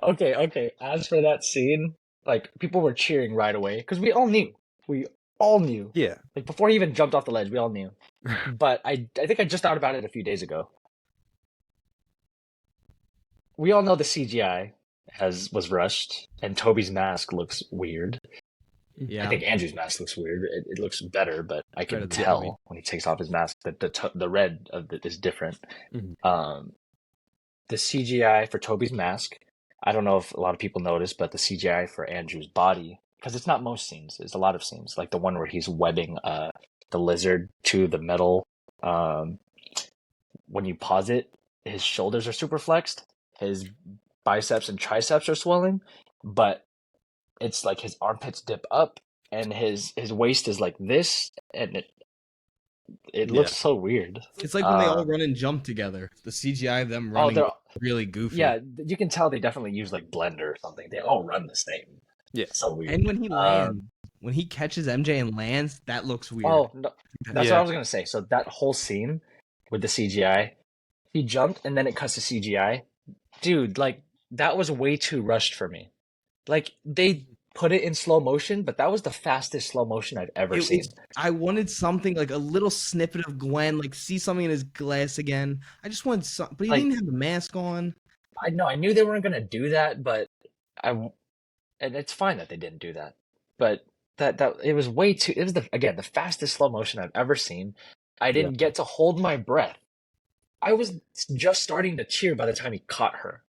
Okay. As for that scene, like people were cheering right away because we all knew. We all knew. Yeah. Like before he even jumped off the ledge, we all knew. But I think I just thought about it a few days ago. We all know the CGI was rushed, and Toby's mask looks weird. Yeah. I think Andrew's mask looks weird. It looks better, but I Better can than tell Toby. when he takes off his mask that the red of it is different. Mhm. The CGI for Toby's mask, I don't know if a lot of people noticed, but the CGI for Andrew's body, because it's not most scenes, it's a lot of scenes, like the one where he's webbing the lizard to the metal. When you pause it, his shoulders are super flexed, his biceps and triceps are swelling, but it's like his armpits dip up and his waist is like this, and it looks so weird. It's like when they all run and jump together. The CGI of them running they're really goofy. yeah, you can tell they definitely use like Blender or something. They all run the same. Yeah. So weird. And when he lands, when he catches MJ and lands, that looks weird. Oh, no, that's Yeah. what I was gonna say. So that whole scene with the CGI, he jumped and then it cuts to CGI. Dude, like that was way too rushed for me. Like they put it in slow motion, but that was the fastest slow motion I've ever seen. I wanted something like a little snippet of Gwen, like see something in his glass again. I just wanted something, but he Like- didn't have the mask on. I know, I knew they weren't gonna do that, but and it's fine that they didn't do that. But that it was way too. It was the fastest slow motion I've ever seen. I didn't get to hold my breath. I was just starting to cheer by the time he caught her,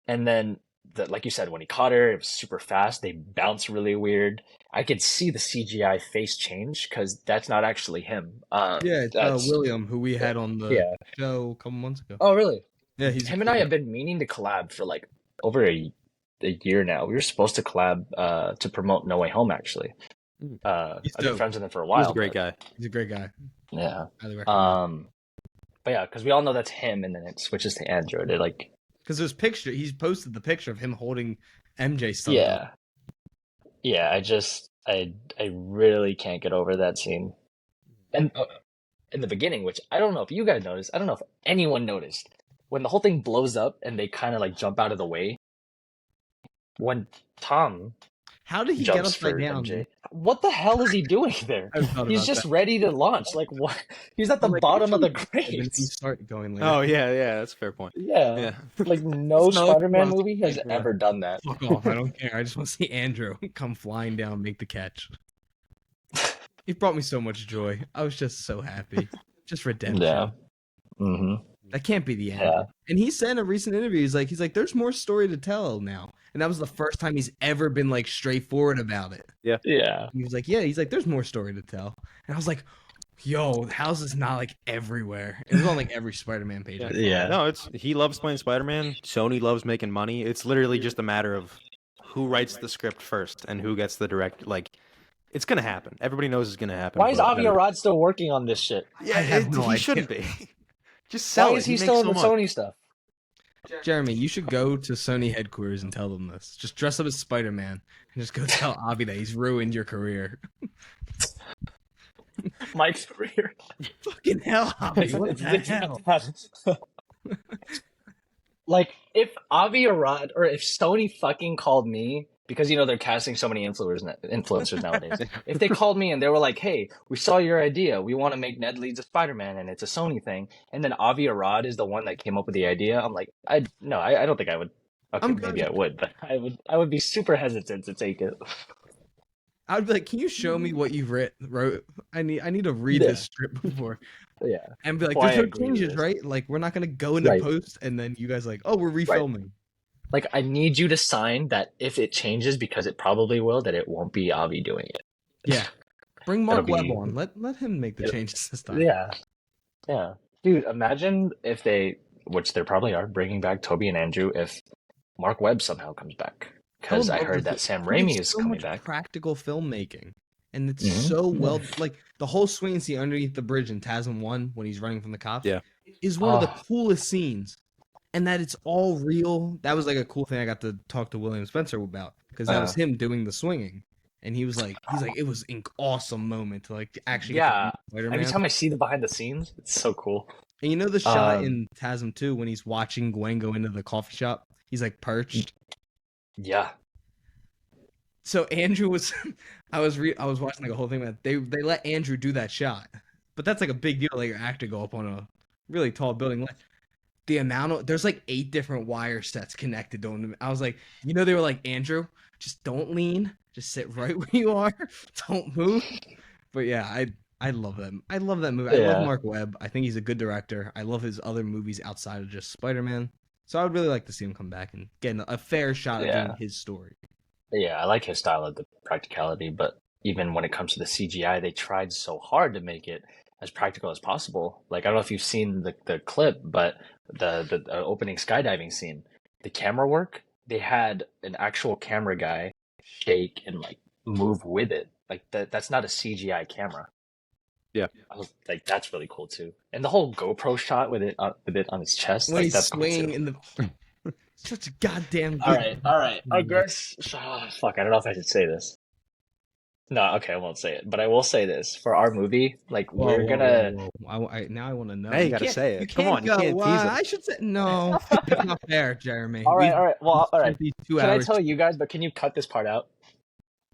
and then like you said, when he caught her, it was super fast. They bounce really weird. I could see the CGI face change because that's not actually him. Yeah, it's William, who we had on the show a couple months ago. Oh, really? Yeah, he's Him and I have been meaning to collab for like over a year now. We were supposed to collab to promote No Way Home, actually. He's I've been dope. friends with him for a while. He's a great guy. He's a great guy. Yeah. Highly recommend. But yeah, because we all know that's him, and then it switches to Andrew. They're like, Because there's picture. He's posted the picture of him holding MJ stuff. yeah. I really can't get over that scene. And in the beginning, which I don't know if you guys noticed, I don't know if anyone noticed, when the whole thing blows up and they kind of like jump out of the way. When Tom How did he get jumps upside for down? MJ. What the hell is he doing there? I thought He's about just that. ready to launch. Like what? He's at the I'm like, bottom of the and then you grades. start going like, Oh yeah, that's a fair point. Yeah. Yeah. Like no Smell it, Spider-Man well, movie has like, ever done that. fuck off. I don't care. I just want to see Andrew come flying down and make the catch. He brought me so much joy. I was just so happy. Just redemption. Yeah. Mm-hmm. That can't be the end. Yeah. And he said in a recent interview, he's like, there's more story to tell now. And that was the first time he's ever been like straightforward about it. Yeah. And he was like, yeah, he's like, there's more story to tell. And I was like, yo, how's this not like everywhere? It was on like every Spider-Man page. I Yeah. No, he loves playing Spider-Man. Sony loves making money. It's literally just a matter of who writes the script first and who gets the direct. Like, it's gonna happen. Everybody knows it's gonna happen. Why is but- Avi Arad still working on this shit? Yeah, I have no he idea. shouldn't be. Just sell Why it. is he makes still in so the much. Sony stuff? Jeremy, you should go to Sony headquarters and tell them this. Just dress up as Spider-Man and just go tell Avi that he's ruined your career. My career. Fucking hell, Avi. What the hell? Like, if Avi Arad or if Sony fucking called me, because they're casting so many influencers nowadays. If they called me and they were like, "Hey, we saw your idea. We want to make Ned Leeds a Spider-Man, and it's a Sony thing," and then Avi Arad is the one that came up with the idea, I'm like, I don't think I would. Okay, I'm maybe good. I would, but I would be super hesitant to take it. I would be like, can you show me what you wrote? I need to read this script before. Yeah, And be like, Well, I there's no agree with changes, this. right? Like, we're not going to go into Right. post and then you guys like, oh, we're refilming. like I need you to sign that if it changes, because it probably will, that it won't be Avi doing it. Yeah. Bring Mark That'll Webb be- on. Let him make the Yeah. changes this time. Yeah, dude. Imagine if they, which they probably are, bringing back Toby and Andrew if Mark Webb somehow comes back. Because I love heard this. that Sam He makes Raimi is so coming much back. practical filmmaking. And it's Mhm. so well, like, the whole swing scene underneath the bridge in TASM 1 when he's running from the cops Yeah. is one of the Oh. coolest scenes. And that it's all real. That was like a cool thing I got to talk to William Spencer about because that was him doing the swinging. And he's like, it was an awesome moment to like actually get to Yeah. meet Spider-Man. Every time I see the behind the scenes, it's so cool. And you know the shot Um, in TASM 2 when he's watching Gwen go into the coffee shop? He's like perched. Yeah. So Andrew was, I was watching like a whole thing about they let Andrew do that shot, but that's like a big deal. Let your actor go up on a really tall building. Like the amount of there's like 8 different wire sets connected to him. I was like, they were like, Andrew, just don't lean, just sit right where you are, don't move. But yeah, I love them. I love that movie. I Yeah. love Mark Webb. I think he's a good director. I love his other movies outside of just Spider-Man. So I would really like to see him come back and get a fair shot at doing his story. Yeah, I like his style of the practicality, but even when it comes to the CGI, they tried so hard to make it as practical as possible. Like, I don't know if you've seen the clip, but the opening skydiving scene, the camera work, they had an actual camera guy shake and like move with it. Like that's not a CGI camera. Yeah. I was like, that's really cool too. And the whole GoPro shot with it on his chest, When like he's that's cool swinging too. in the such a goddamn good All right. I guess. Fuck, I don't know if I should say this. No, okay, I won't say it. But I will say this for our movie. Like, we're gonna. Whoa. Now I want to know. Now you gotta can't- say it. You Come on, you go, can't tease it. I should say no. It's not fair, Jeremy. All right. Well, all spent right. these 2 Can I hours. tell you guys? But can you cut this part out?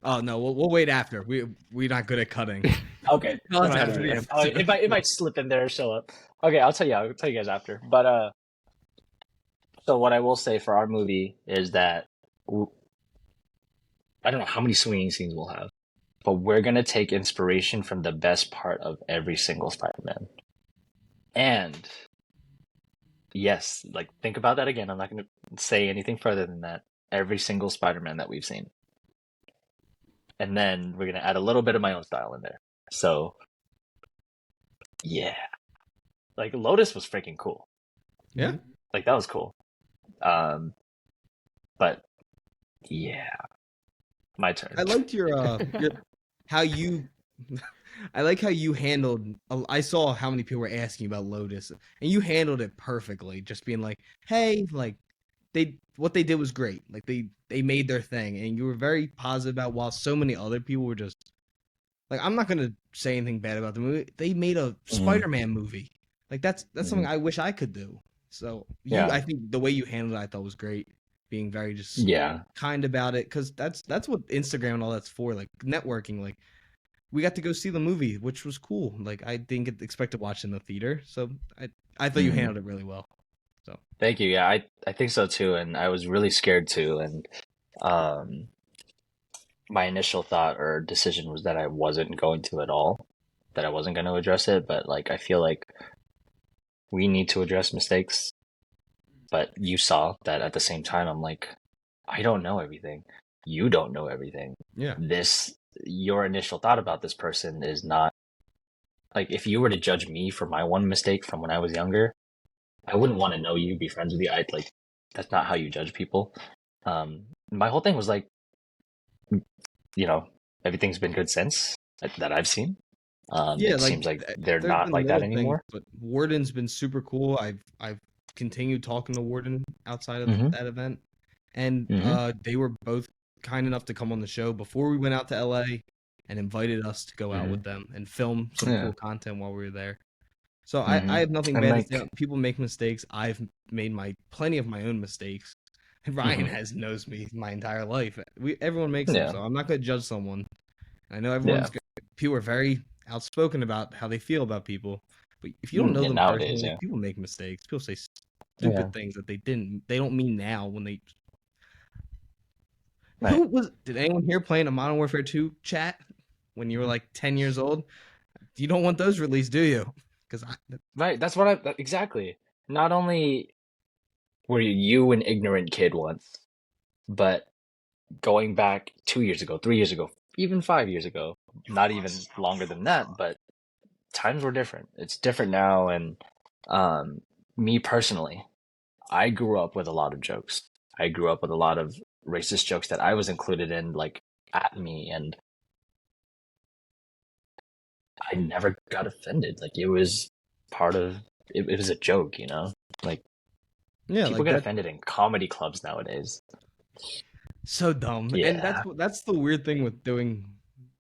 Oh no, we'll wait after. We're not good at cutting. Okay. Tell us All right, after the all right. episode. It might slip in there or show up. Okay, I'll tell you guys after. But so what I will say for our movie is that I don't know how many swinging scenes we'll have, but we're gonna take inspiration from the best part of every single Spider-Man. And yes, like think about that again. I'm not gonna say anything further than that. Every single Spider-Man that we've seen. And then we're gonna add a little bit of my own style in there. So yeah. Like Lotus was freaking cool. Yeah. Like that was cool. But yeah. My turn. I liked your how you. I like how you handled. I saw how many people were asking about Lotus, and you handled it perfectly. Just being like, "Hey, like what they did was great. Like they made their thing," and you were very positive about. While so many other people were just like, "I'm not gonna say anything bad about the movie. They made a Spider-Man movie. Like that's something I wish I could do." So Yeah. I think the way you handled it, I thought was great. being very just Yeah. kind about it, because that's what Instagram and all that's for, like networking. Like we got to go see the movie, which was cool. Like I didn't expect to watch in the theater, so I thought you Mhm. handled it really well. So Thank you. Yeah, I think so too. And I was really scared too. And um, my initial thought or decision was that I wasn't going to at all, that I wasn't going to address it. But like, I feel like we need to address mistakes. But you saw that at the same time, I'm like, I don't know everything. You don't know everything. yeah, Your initial thought about this person is not like, if you were to judge me for my one mistake from when I was younger, I wouldn't want to know you, be friends with you. I'd like, that's not how you judge people. My whole thing was like, you know, everything's been good since that I've seen. yeah. It Like seems like they're there's not been like that little things, anymore. but Warden's been super cool. I've continued talking to Warden outside of Mm-hmm. that event, and Mm-hmm. they were both kind enough to come on the show before we went out to LA and invited us to go out Mm-hmm. with them and film some Yeah. cool content while we were there. So I Mm-hmm. have nothing And bad to like, say. People make mistakes. I've made plenty of my own mistakes. And Ryan mm-hmm. has knows me my entire life. Everyone makes them, Yeah. so I'm not going to judge someone. I know Yeah. people are very outspoken about how they feel about people, but if you don't know Yeah, them nowadays, personally, yeah. people make mistakes. People say Yeah. stupid things that they don't mean now when they. Right. Did anyone here playing a Modern Warfare 2 chat when you were like 10 years old? You don't want those released, do you? Because Right. That's what exactly. Not only were you an ignorant kid once, but going back 2 years ago, 3 years ago, even 5 years ago, not even longer than that, but times were different. It's different now. And um, me personally, I grew up with a lot of jokes. I grew up with a lot of racist jokes that I was included in, like at me, and I never got offended. Like it was part of it, it was a joke, you know? Like yeah, people like get that. offended in comedy clubs nowadays. So dumb. And Yeah. that's the weird thing with doing.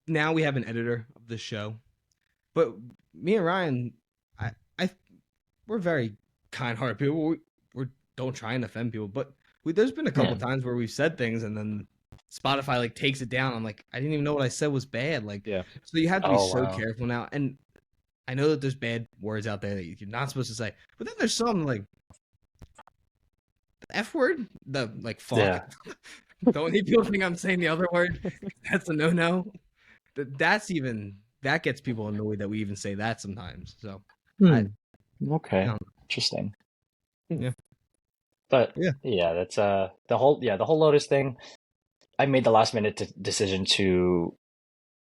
Now we have an editor of the show, but me and Ryan, I, I we're very kind-hearted people. We don't try and offend people, but there's been a couple Yeah. times where we've said things and then Spotify like takes it down. I'm like, I didn't even know what I said was bad. Like, Yeah. so you have to be Oh so wow. careful now. And I know that there's bad words out there that you're not supposed to say, but then there's some like the F word, the like fuck. Yeah. Don't need people think I'm saying the other word. That's a no. That gets people annoyed that we even say that sometimes. So I, I Okay. don't Interesting. know. Yeah. But Yeah. yeah, that's the whole Lotus thing. I made the last minute decision to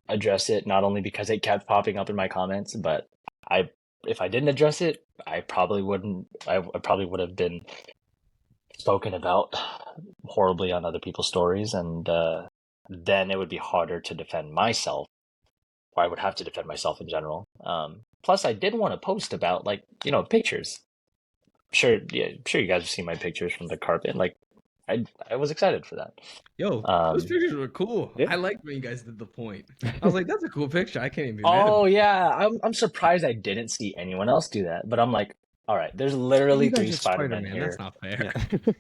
address it, not only because it kept popping up in my comments, but I if I didn't address it, I probably wouldn't. I probably would have been spoken about horribly on other people's stories, and then it would be harder to defend myself, or I would have to defend myself in general. Plus, I did want to post about like pictures. Sure, yeah, I'm sure you guys have seen my pictures from the carpet. Like, I was excited for that. Yo, those Um, pictures were cool. yeah. I liked when you guys did the point. I was like, that's a cool picture. I can't even be mad about Oh it. yeah, I'm surprised I didn't see anyone else do that. But I'm like, all right, there's literally You guys three are Spider Spider-Men Man. That's here. not fair. Yeah.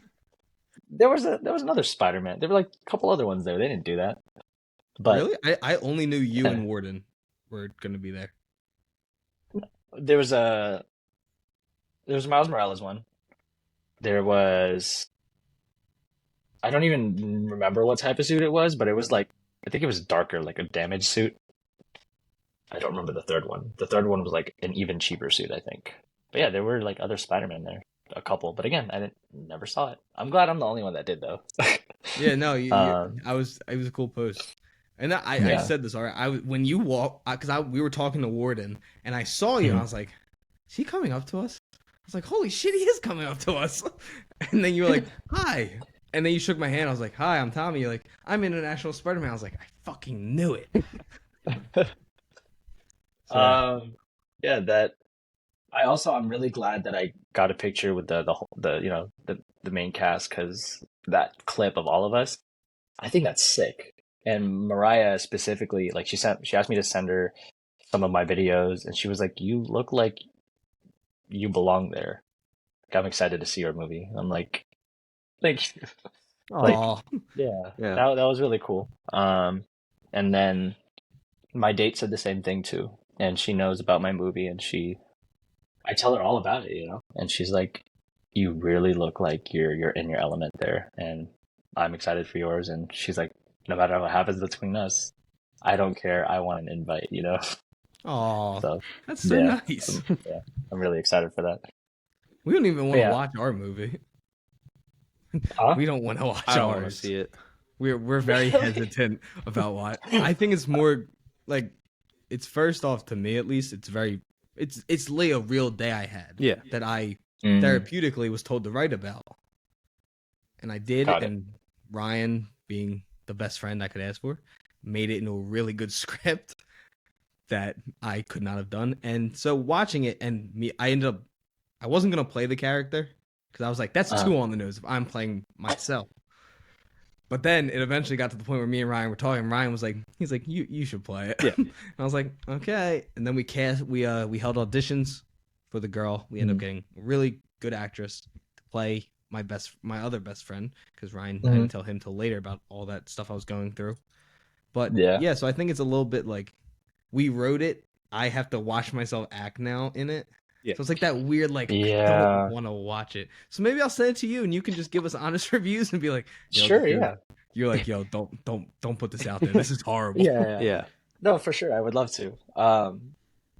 There was another Spider-Man. There were like a couple other ones there. They didn't do that. But Really? I only knew you yeah, and Warden were gonna be there. there was a Miles Morales one. There was I don't even remember what type of suit it was, but it was like I think it was darker, like a damaged suit. I don't remember the third one. The third one was like an even cheaper suit, I think. But yeah, there were like other Spider-Man there, a couple. But again, I never saw it. I'm glad I'm the only one that did though. Yeah, no, um, I was. It was a cool post, and I yeah. said this already. When you walk, because we were talking to Warden, and I saw you, and I Mhm. was like, is he coming up to us? I was like, holy shit, he is coming up to us. And then you were like, hi, and then you shook my hand. I was like, hi, I'm Tommy. You're like, I'm International Spider-Man. I was like, I fucking knew it. So yeah. Yeah, that I'm really glad that I got a picture with the main cast, because that clip of all of us, I think that's sick. And Mariah specifically, like she asked me to send her some of my videos, and she was like, "You look like you belong there." Like, I'm excited to see your movie. I'm like, thank you. Like, Oh, yeah, Yeah. that was really cool. And then my date said the same thing too, and she knows about my movie, and I tell her all about it, you know, and she's like, "You really look like you're in your element there, and I'm excited for yours." And she's like, "No matter what happens between us, I don't care. I want an invite, you know." oh, So that's so yeah, nice. yeah, I'm really excited for that. We don't even But want to yeah, watch our movie. huh? We don't want to watch I don't want to ours. see it. We're very Really? hesitant about what. I think it's more like it's first off to me at least. It's literally a real day I had. Yeah. That I Mm, therapeutically was told to write about, and I did. got it. And Ryan, being the best friend I could ask for, made it into a really good script that I could not have done. And so watching it and me, I wasn't gonna play the character because I was like, that's Uh, too on the nose if I'm playing myself. But then it eventually got to the point where me and Ryan were talking. Ryan was like, he's like, you should play it. Yeah. And I was like, okay. And then we held auditions for the girl. We ended up getting a really good actress to play my other best friend, because Ryan, I didn't tell him till later about all that stuff I was going through. But yeah. yeah, so I think it's a little bit like we wrote it. I have to watch myself act now in it. Yeah. So it's like that weird, like, I Yeah. don't want to watch it. So maybe I'll send it to you and you can just give us honest reviews and be like, yo, Sure, you're, yeah. you're like, yo, don't put this out there. This is horrible. Yeah. Yeah. No, for sure. I would love to.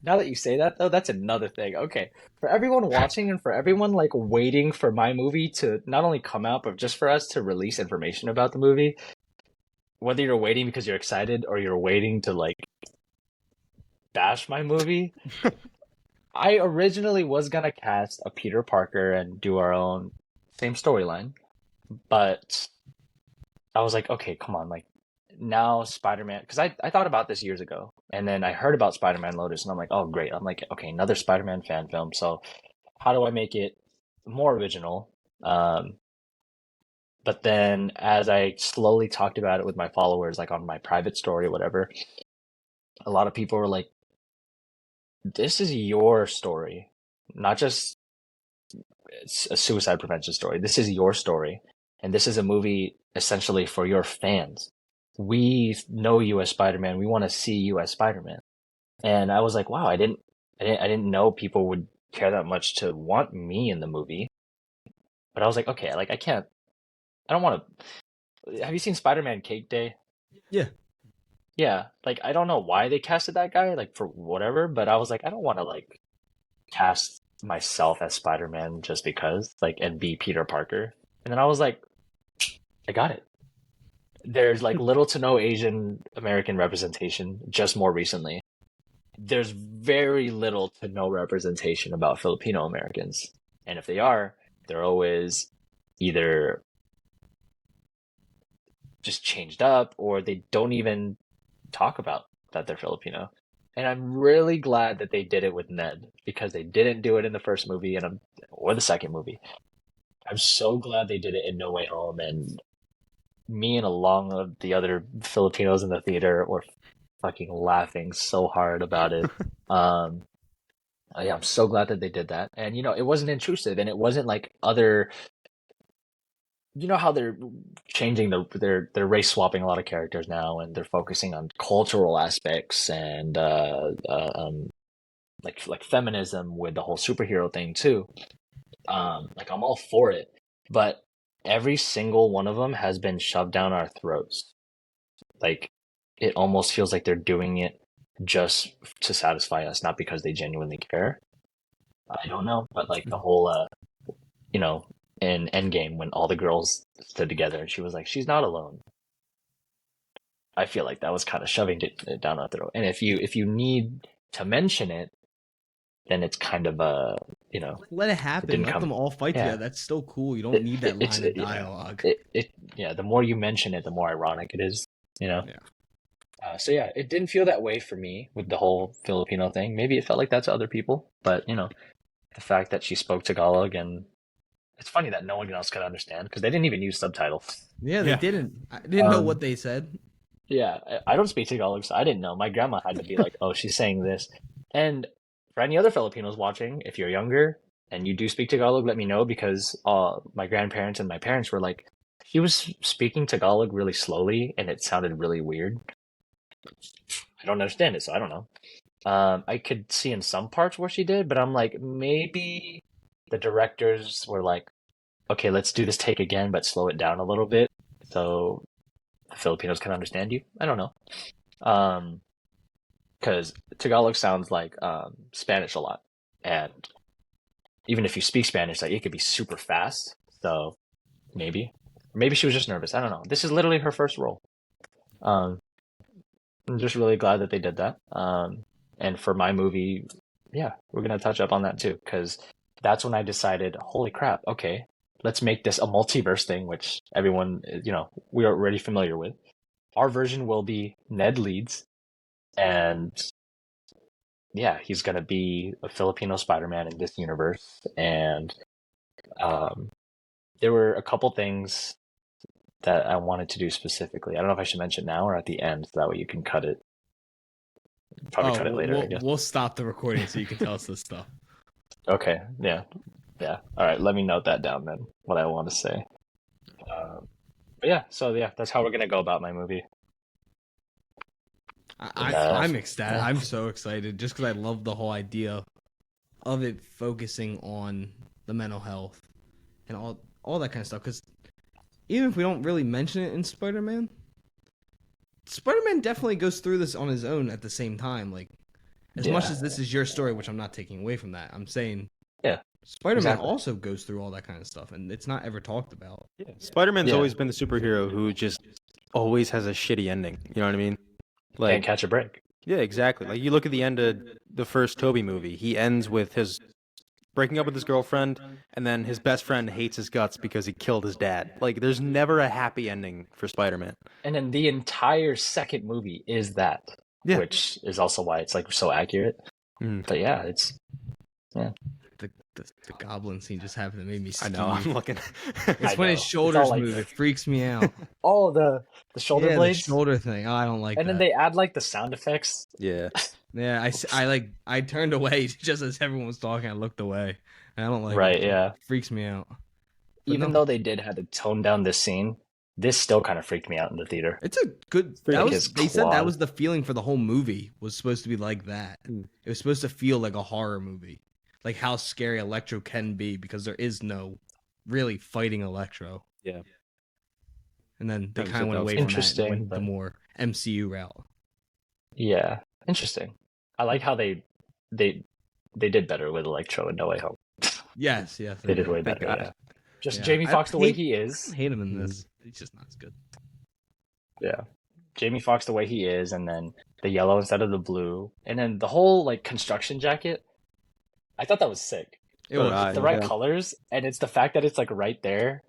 Now that you say that, though, that's another thing. Okay. For everyone watching and for everyone like waiting for my movie to not only come out, but just for us to release information about the movie, whether you're waiting because you're excited or you're waiting to like bash my movie, I originally was gonna cast a Peter Parker and do our own same storyline, but I was like, okay, come on, like now Spider-Man, because I thought about this years ago, and then I heard about Spider-Man Lotus, and I'm like, oh great, I'm like, okay, another Spider-Man fan film. So how do I make it more original? But then as I slowly talked about it with my followers, like on my private story or whatever, a lot of people were like, this is your story, not just it's a suicide prevention story. This is your story, and this is a movie essentially for your fans. We know you as Spider-Man. We want to see you as Spider-Man. And I was like, wow, I didn't know people would care that much to want me in the movie. But I was like, okay, like I don't want to. Have you seen Spider-Man Cake Day? Yeah. Yeah, like I don't know why they casted that guy, like for whatever, but I was like, I don't want to like cast myself as Spider-Man just because, like, and be Peter Parker. And then I was like, I got it. There's like little to no Asian American representation just more recently. There's very little to no representation about Filipino Americans. And if they are, they're always either just changed up or they don't even talk about that they're Filipino. And I'm really glad that they did it with Ned because they didn't do it in the first movie or the second movie. I'm so glad they did it in No Way Home, and me and along of the other Filipinos in the theater were fucking laughing so hard about it. Yeah, I'm so glad that they did that, and it wasn't intrusive, and it wasn't like other. You know how they're changing they're race swapping a lot of characters now, and they're focusing on cultural aspects and like feminism with the whole superhero thing too. Like I'm all for it, but every single one of them has been shoved down our throats. Like it almost feels like they're doing it just to satisfy us, not because they genuinely care. I don't know, but like the whole in Endgame when all the girls stood together and she was like, she's not alone. I feel like that was kind of shoving it down our throat. And if you need to mention it, then it's kind of Let it happen. didn't Let come. them all fight Yeah. together. That's still cool. You don't need that It's line of dialogue. the more you mention it, the more ironic it is. Yeah. So yeah, it didn't feel that way for me with the whole Filipino thing. Maybe it felt like that to other people, but the fact that she spoke Tagalog, and it's funny that no one else could understand because they didn't even use subtitles. Yeah, they Yeah. didn't. I didn't know what they said. Yeah, I don't speak Tagalog, so I didn't know. My grandma had to be like, "Oh, she's saying this." And for any other Filipinos watching, if you're younger and you do speak Tagalog, let me know because my grandparents and my parents were like, She was speaking Tagalog really slowly, and it sounded really weird. I don't understand it, so I don't know. I could see in some parts where she did, but I'm like, maybe the directors were like, okay, let's do this take again, but slow it down a little bit so the Filipinos can understand you. I don't know. Because Tagalog sounds like Spanish a lot, and even if you speak Spanish, like it could be super fast. So maybe she was just nervous. I don't know. This is literally her first role. Um, I'm just really glad that they did that. And for my movie, yeah, we're gonna touch up on that too, because that's when I decided, holy crap, okay, let's make this a multiverse thing, which everyone, we are already familiar with. Our version will be Ned Leeds, and yeah, he's gonna be a Filipino Spider-Man in this universe. And um, there were a couple things that I wanted to do specifically. I don't know if I should mention now or at the end, so that way you can cut it. Probably cut it later, I guess. We'll stop the recording so you can tell us this stuff. Okay, yeah. All right, let me note that down then, what I want to say. But yeah, so yeah, that's how we're gonna go about my movie. I'm ecstatic. Yeah. I'm so excited just because I love the whole idea of it focusing on the mental health and all that kind of stuff. Because even if we don't really mention it in Spider-Man, Spider-Man definitely goes through this on his own at the same time. Like, as much as this is your story, which I'm not taking away from that, I'm saying, yeah, Spider-Man also goes through all that kind of stuff, and it's not ever talked about. Yeah. Spider-Man's Yeah. always been the superhero who just always has a shitty ending. You know what I mean? Like, Can't catch a break. yeah, exactly. Like you look at the end of the first Toby movie, he ends with his breaking up with his girlfriend, and then his best friend hates his guts because he killed his dad. Like, there's never a happy ending for Spider-Man. And then the entire second movie is that, Yeah. which is also why it's like so accurate. Mm. But yeah, it's The goblin scene just happened to make me I skeeve. know. I'm looking. It's I when know. his It's shoulders all like move. that. It freaks me out. oh the shoulder Yeah, blades, the shoulder thing. Oh, I don't like and that. then they add like the sound effects. Yeah. Yeah, I turned away just as everyone was talking. I looked away. I don't like Right, it. yeah. It freaks me out. But Even no, though they did have to tone down this scene, this still kind of freaked me out in the theater. it's a good. Freak That was. his They said that quad. was the feeling for the whole movie. Was supposed to be like that. Mm. It was supposed to feel like a horror movie, like how scary Electro can be because there is no really fighting Electro. Yeah. And then they That was kind of went that was away from that interesting, and went the but- more MCU route. Yeah, interesting. I like how they did better with Electro and No Way Home. Yes, They did way Thank better. God. Yeah. Just Yeah. Jamie I Foxx the way hate- he I is. hate him in this. He's just not as good. Yeah. Jamie Foxx the way he is, and then the yellow instead of the blue, and then the whole like construction jacket. I thought that was sick. It was. Right. The right Yeah. colors, and it's the fact that it's like right there.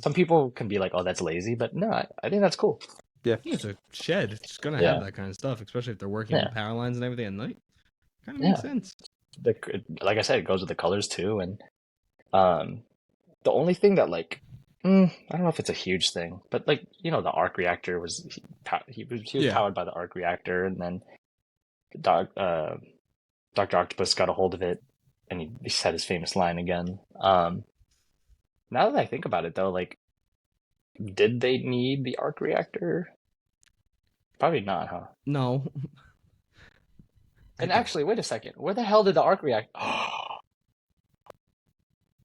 Some people can be like, "Oh, that's lazy," but no, I think that's cool. Yeah. It's a shed. It's just gonna Yeah. have that kind of stuff, especially if they're working Yeah. with power lines and everything at night. Kind of Yeah. makes sense. Like I said, it goes with the colors too, and the only thing that like, I don't know if it's a huge thing, but like the arc reactor was he was Yeah. powered by the arc reactor, and then Dr. Octopus got a hold of it, and he said his famous line again. Now that I think about it, though, like, did they need the arc reactor? Probably not, huh? No. And actually, wait a second. Where the hell did the arc reactor?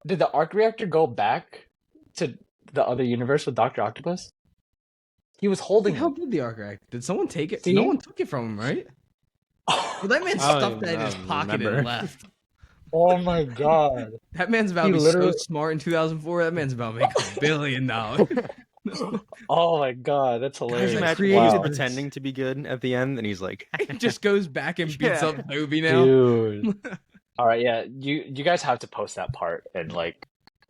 Did the arc reactor go back to the other universe with Dr. Octopus? He was Who the holding hell it. did the arc reactor? Did someone take it? See? No one took it from him, right? Well, that man I don't stuffed even- that in I his don't pocket remember. and left. Oh my god. That man's about He to be so literally- smart in 2004. That man's about to make $1 billion. Oh my god, that's Can hilarious. you like, imagine created he's this. pretending to be good at the end, and he's like, He just goes back and beats Yeah. up Toby now. Dude. All right, yeah, you guys have to post that part and like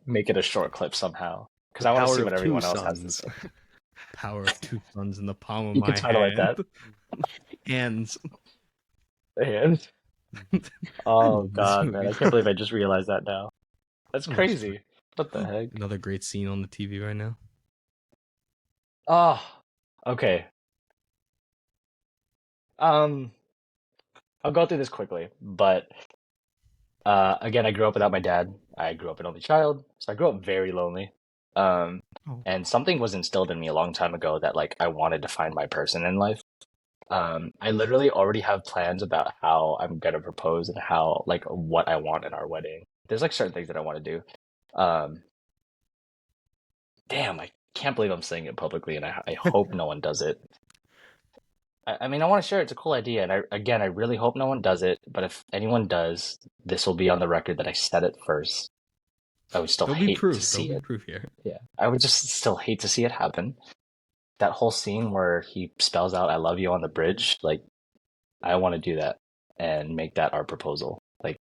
make it a short clip somehow, because I want to Power see of what two everyone else has to sons. say. Power of two suns in the palm of You my can title it hand. that. Hands. And oh This god, man, I movie. can't believe I just realized that now. That's Oh, crazy. What the heck? Another great scene on the TV right now. Oh, okay. I'll go through this quickly, but again, I grew up without my dad. I grew up an only child, so I grew up very lonely. Um, Oh. and something was instilled in me a long time ago that like I wanted to find my person in life. I literally already have plans about how I'm gonna propose and how like what I want in our wedding. There's like certain things that I want to do. Um, damn, I can't believe I'm saying it publicly, and I hope no one does it. I mean, I want to share it. It's a cool idea, and I really hope no one does it. But if anyone does, this will be on the record that I said it first. I would still There'll be hate to proof. see There'll be it. proof here. Yeah, I would just still hate to see it happen. That whole scene where he spells out "I love you" on the bridge, like I want to do that and make that our proposal. Like,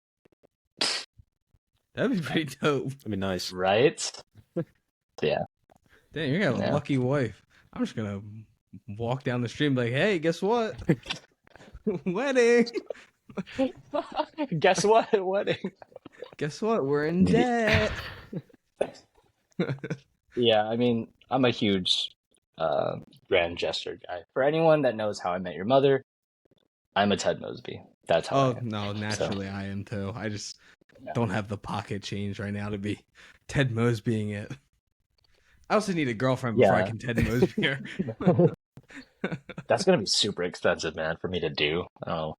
That'd be pretty dope. That'd be nice. right? Yeah. Damn, you got a Yeah. lucky wife. I'm just gonna walk down the street and be like, hey, guess what? Wedding. Guess what? Wedding. Guess what? We're in debt. Yeah, I mean, I'm a huge grand gesture guy. For anyone that knows How I Met Your Mother, I'm a Ted Mosby. That's how I Oh am. no, naturally I am too. I just Yeah. don't have the pocket change right now to be Ted Mosbying it. I also need a girlfriend before I Yeah. can Ted Mosby her. That's gonna be super expensive, man, for me to do. Oh,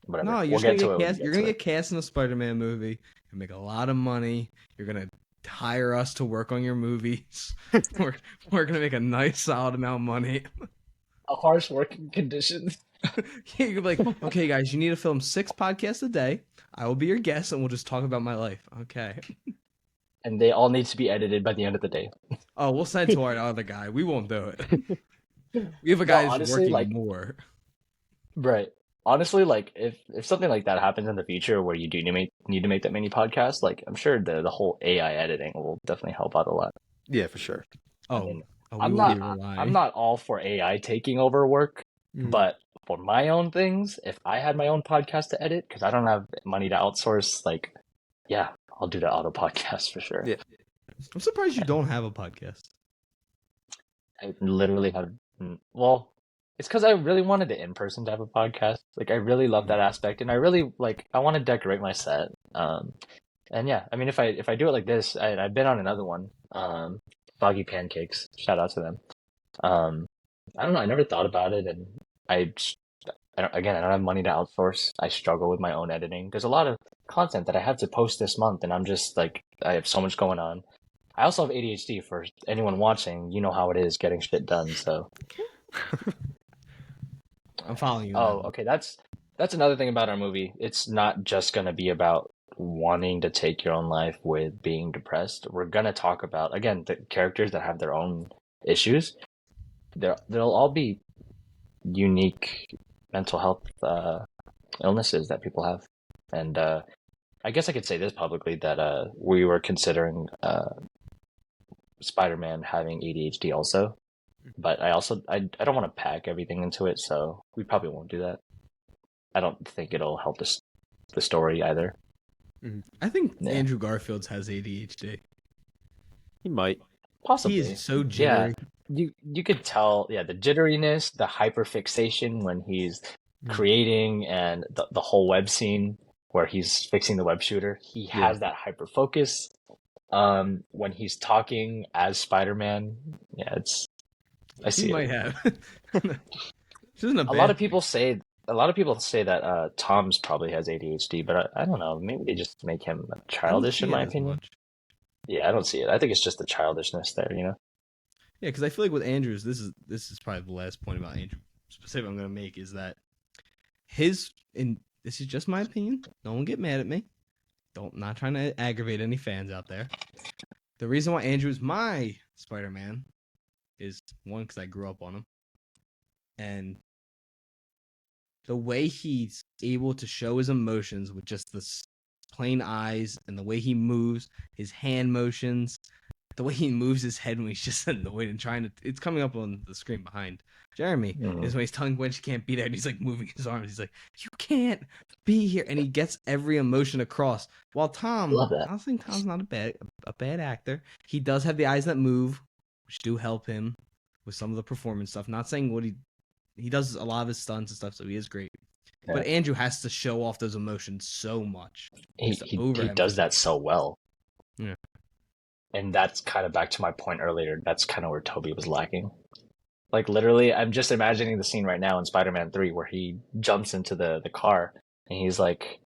whatever. No, We'll get to it. when we cast. get You're to gonna it. get cast in a Spider-Man movie. You make a lot of money. You're gonna hire us to work on your movies. we're gonna make a nice solid amount of money. Harsh working conditions. Yeah, you're like, okay, guys, you need to film 6 podcasts a day. I will be your guest, and we'll just talk about my life. Okay. And they all need to be edited by the end of the day. Oh, we'll send to our other guy. We won't do it. We have a guy who's honestly, working like- more. Right. Honestly, like if something like that happens in the future where you do need to make that mini podcast, like I'm sure the whole AI editing will definitely help out a lot. Yeah, for sure. Oh, mean, we I'm will not be relying. I'm not all for AI taking over work, Mhm. but for my own things, if I had my own podcast to edit, because I don't have money to outsource, like, yeah, I'll do the auto podcast for sure. Yeah. I'm surprised you don't have a podcast. I literally have, well, it's because I really wanted the in-person to have a podcast. Like, I really love that aspect, and I really I want to decorate my set. And yeah, I mean, if I do it like this, I've been on another one, Foggy Pancakes. Shout out to them. I don't know. I never thought about it, and I don't have money to outsource. I struggle with my own editing. There's a lot of content that I have to post this month, and I'm just like, I have so much going on. I also have ADHD. For anyone watching, you know how it is getting shit done. So, I'm following you. oh, man. okay. That's another thing about our movie. It's not just gonna be about wanting to take your own life with being depressed. We're gonna talk about, again, the characters that have their own issues. They'll all be unique mental health illnesses that people have, and I guess I could say this publicly that we were considering Spider-Man having ADHD also, but I don't want to pack everything into it, so we probably won't do that. I don't think it'll help the story either. I think Yeah. Andrew Garfield's has ADHD. He might. Possibly. He is so jittery. You could tell, yeah, the jitteriness, the hyperfixation when he's creating, and the whole web scene where he's fixing the web shooter. He has that hyper focus. When he's talking as Spider-Man, yeah, I see He it. might have. This isn't A lot of people say that Tom's probably has ADHD, but I don't know. Maybe they just make him childish, in my opinion. Yeah, I don't see it. I think it's just the childishness there, you know. Yeah, because I feel like with Andrews, this is probably the last point about Andrew specific I'm going to make is that this is just my opinion. No one get mad at me. Not trying to aggravate any fans out there. The reason why Andrew is my Spider-Man is one, because I grew up on him, and the way he's able to show his emotions with just the plain eyes and the way he moves, his hand motions, the way he moves his head when he's just annoyed and trying to. It's coming up on the screen behind Jeremy. Is when he's telling Gwen she can't be there, and he's like moving his arms. He's like, "You can't be here," and he gets every emotion across. While Tom, Love that. I don't think Tom's not a bad actor. He does have the eyes that move, which do help him with some of the performance stuff. Not saying what he does a lot of his stunts and stuff, so he is great. Yeah. But Andrew has to show off those emotions so much. He does that so well. Yeah. And that's kind of back to my point earlier. That's kind of where Tobey was lacking. Like literally, I'm just imagining the scene right now in Spider-Man 3 where he jumps into the car and he's like,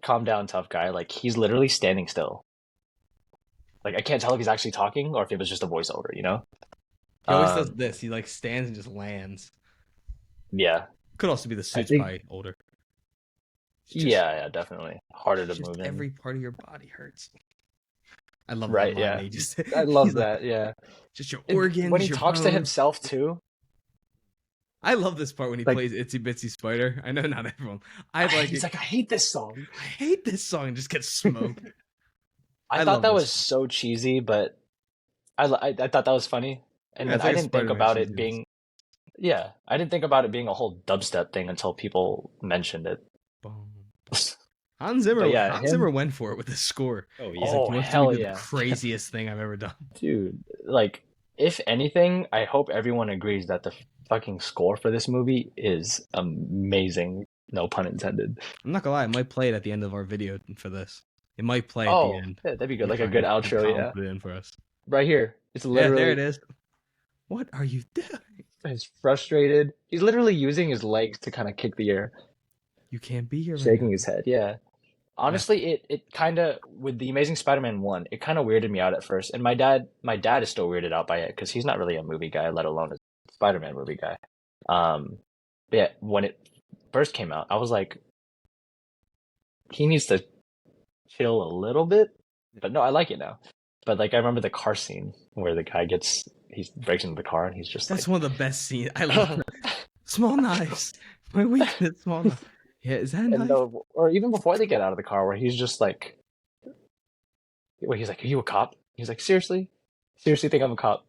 calm down, tough guy. Like he's literally standing still. Like I can't tell if he's actually talking or if it was just a voiceover, you know? He always does this. He like stands and just lands. Yeah. Could also be the suit's think- probably older. Yeah, definitely. Harder to Just move in. every part of your body hurts. I love Right, that line. yeah. He just, I love he's like, that, yeah. just your And organs. when he your talks to bones. himself too. I love this part when he Like- plays Itsy Bitsy Spider. I know not everyone. I like He's it. like, I hate this song. I hate this song and just gets smoked. I I thought love that this was so cheesy, but I thought that was funny. And Yeah, then it's I like a didn't think Spider-Man about it cheesy. being I didn't think about it being a whole dubstep thing until people mentioned it. Boom. Hans Zimmer, But yeah, Hans him- Zimmer went for it with his score. Oh He's yeah. Oh, like, you want hell to do yeah. the craziest thing I've ever done. Dude, like, if anything, I hope everyone agrees that the fucking score for this movie is amazing. No pun intended. I'm not gonna lie, I might play it at the end of our video for this. It might play at Oh, the end. yeah, that'd be good. Like a If good I- outro, Colin yeah. put it in for us. Right here. It's Yeah, literally there it is. What are you doing? He's frustrated. He's literally using his legs to kind of kick the air, You can't be here. shaking Right his head. Yeah. Honestly, it kind of with the Amazing Spider-Man 1, it kind of weirded me out at first. And my dad is still weirded out by it because he's not really a movie guy, let alone a Spider-Man movie guy. But yeah, when it first came out, I was like, he needs to chill a little bit. But no, I like it now. But like I remember the car scene where the guy he breaks into the car and he's just That's like, one of the best scenes. I love it. Small knives. My weakness, small knives. Yeah, is that a and knife? or even before they get out of the car, where he's just like, where he's like, "Are you a cop?" He's like, "Seriously, seriously think I'm a cop?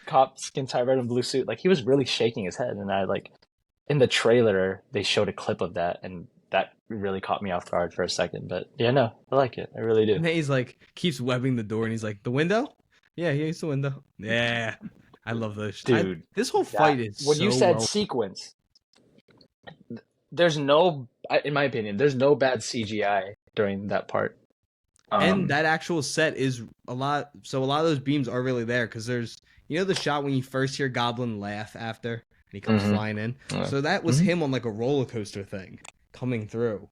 Cop, skin tight, red and blue suit." Like he was really shaking his head, and I like, in the trailer they showed a clip of that, and that really caught me off guard for a second. But yeah, no, I like it. I really do. And then he's like, keeps webbing the door, and he's like, the window? Yeah, here's the window. Yeah, I love those. Dude, this whole fight is when so you said well. sequence, there's no, in my opinion, there's no bad CGI during that part. And that actual set is a lot. So a lot of those beams are really there because there's, the shot when you first hear Goblin laugh after and he comes Mhm. flying in. Yeah. So that was Mhm. him on like a roller coaster thing coming through.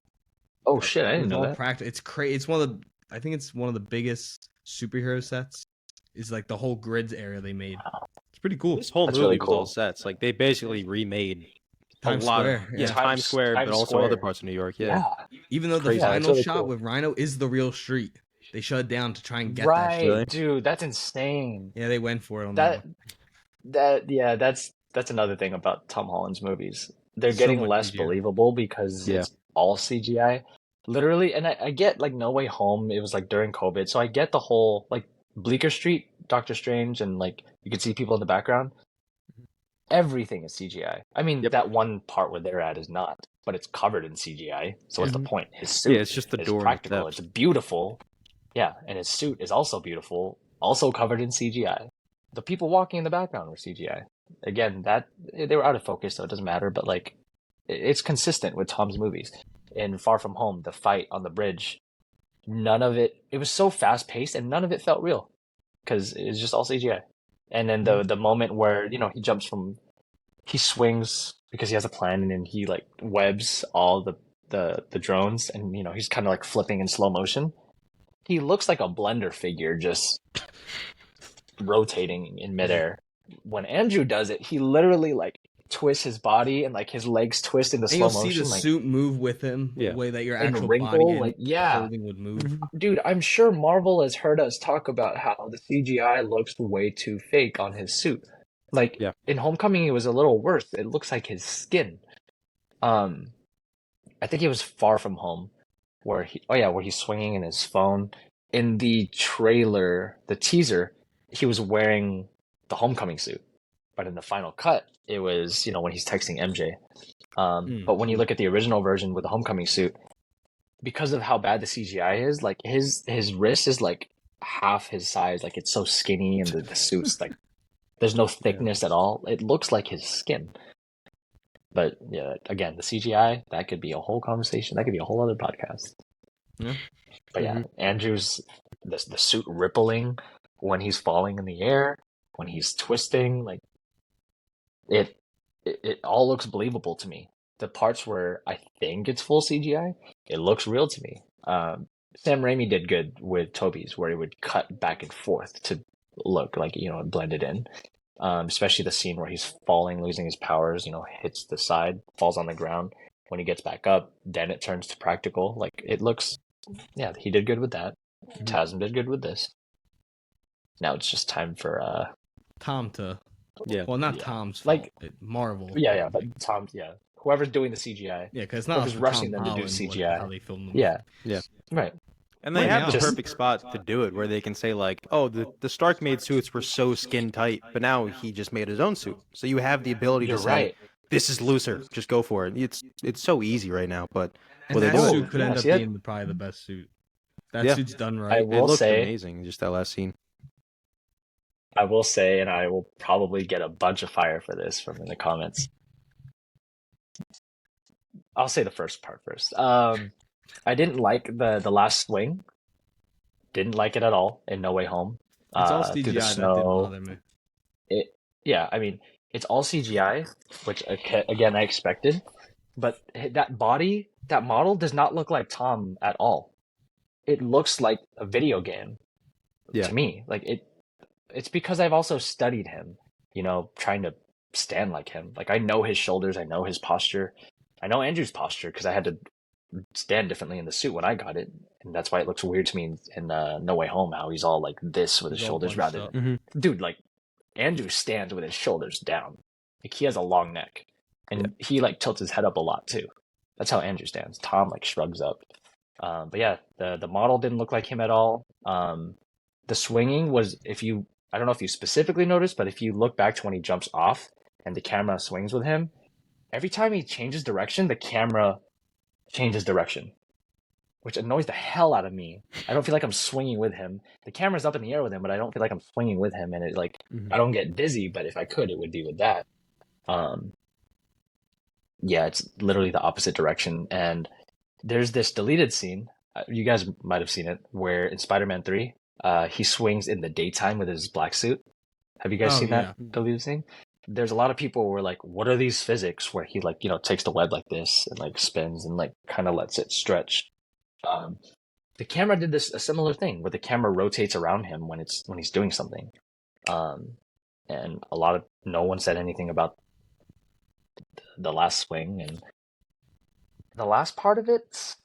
Oh shit, I It didn't was know all that. practical. It's crazy. It's one of the. I think it's one of the biggest superhero sets. Is like the whole grids area they made. It's pretty cool. This whole That's movie really was all cool. sets. Like they basically remade Times a lot Square. of Yeah. Times Square, but Times also other Square. parts of New York. Yeah. Even though the Crazy. Yeah, it's final really shot cool. with Rhino is the real street, they shut it down to try and get that. Right, Shit. Really? dude, that's insane. Yeah, they went for it on that. That's another thing about Tom Holland's movies. They're So getting much less CGI. believable because Yeah. it's all CGI. Literally, and I get like No Way Home, it was like during COVID, so I get the whole like Bleecker Street, Doctor Strange, and like you could see people in the background. Everything is CGI. I mean, Yep. that one part where they're at is not, but it's covered in CGI. So what's the point? His suit Yeah, it's just the is door and the practical. steps. It's beautiful. Yeah, and his suit is also beautiful, also covered in CGI. The people walking in the background were CGI. Again, that they were out of focus, so it doesn't matter. But like, it's consistent with Tom's movies. In Far From Home, the fight on the bridge, none of it. It was so fast paced, and none of it felt real because it's just all CGI. And then the moment where he swings because he has a plan, and then he like webs all the drones, and he's kind of like flipping in slow motion. He looks like a Blender figure just rotating in midair. When Andrew does it, he literally like twists his body and like his legs twist into And slow you'll motion. see the like, suit move with him Yeah. the way that your and actual wrinkle, body and like yeah. clothing would move. Dude, I'm sure Marvel has heard us talk about how the CGI looks way too fake on his suit. Like Yeah. in Homecoming, it was a little worse. It looks like his skin. I think it was Far From Home, where he's swinging in his phone. In the trailer, the teaser, he was wearing the Homecoming suit, but in the final cut, it was when he's texting MJ. But when you look at the original version with the Homecoming suit, because of how bad the CGI is, like his wrist is like half his size. Like it's so skinny, and the suit's like there's no thickness at all. It looks like his skin. But yeah, again, the CGI, that could be a whole conversation. That could be a whole other podcast. Yeah. But yeah, Andrew's the suit rippling, when he's falling in the air, when he's twisting, like it all looks believable to me. The parts where I think it's full CGI, it looks real to me. Sam Raimi did good with Toby's, where he would cut back and forth to look like, it blended in. Especially the scene where he's falling, losing his powers, hits the side, falls on the ground. When he gets back up, then it turns to practical. Like, it looks, yeah, he did good with that. Tasm did good with this. Now it's just time for Tom to, Yeah. well, not Yeah. Tom's Like- fault, Marvel. yeah, but Tom, yeah, whoever's doing the CGI, Yeah, because it's not whoever's for rushing Tom them to do Holland, CGI. how they filmed them. yeah, Yeah. right. And they Right have now. the Just- perfect spot to do it, where they can say like, "Oh, the Stark made suits were so skin tight, but now he just made his own suit." So you have the ability You're to say, right. "This is looser. Just go for it." It's so easy right now, but And well, they that do suit it. could end Yeah, up see that? being probably the best suit. That Yeah. suit's done I right. will It looked say- amazing. Just that last scene. I will say, and I will probably get a bunch of fire for this from in the comments. I'll say the first part first. I didn't like the last swing. Didn't like it at all in No Way Home. It's all Through CGI the that didn't snow. bother me. Yeah, I mean, it's all CGI, which again I expected, but that model does not look like Tom at all. It looks like a video game Yeah. to me. Like it's because I've also studied him, trying to stand like him. Like, I know his shoulders, I know his posture. I know Andrew's posture because I had to stand differently in the suit when I got it, and that's why it looks weird to me in No Way Home, how he's all like this with his He's all shoulders bunched rather up. than dude, like Andrew stands with his shoulders down. Like, he has a long neck, and he like tilts his head up a lot too. That's how Andrew stands. Tom like shrugs up. But yeah, the model didn't look like him at all. The swinging was, I don't know if you specifically noticed, but if you look back to when he jumps off and the camera swings with him, every time he changes direction, the camera changes direction, which annoys the hell out of me. I don't feel like I'm swinging with him. The camera's up in the air with him, but I don't feel like I'm swinging with him, and it like I don't get dizzy. But if I could, it would be with that. Yeah, it's literally the opposite direction. And there's this deleted scene. You guys might have seen it, where in Spider-Man 3, he swings in the daytime with his black suit. Have you guys seen that deleted scene? There's a lot of people who were like, what are these physics, where he like, takes the web like this and like spins and like kind of lets it stretch. The camera did a similar thing, where the camera rotates around him when he's doing something. And no one said anything about the last swing, and the last part of it.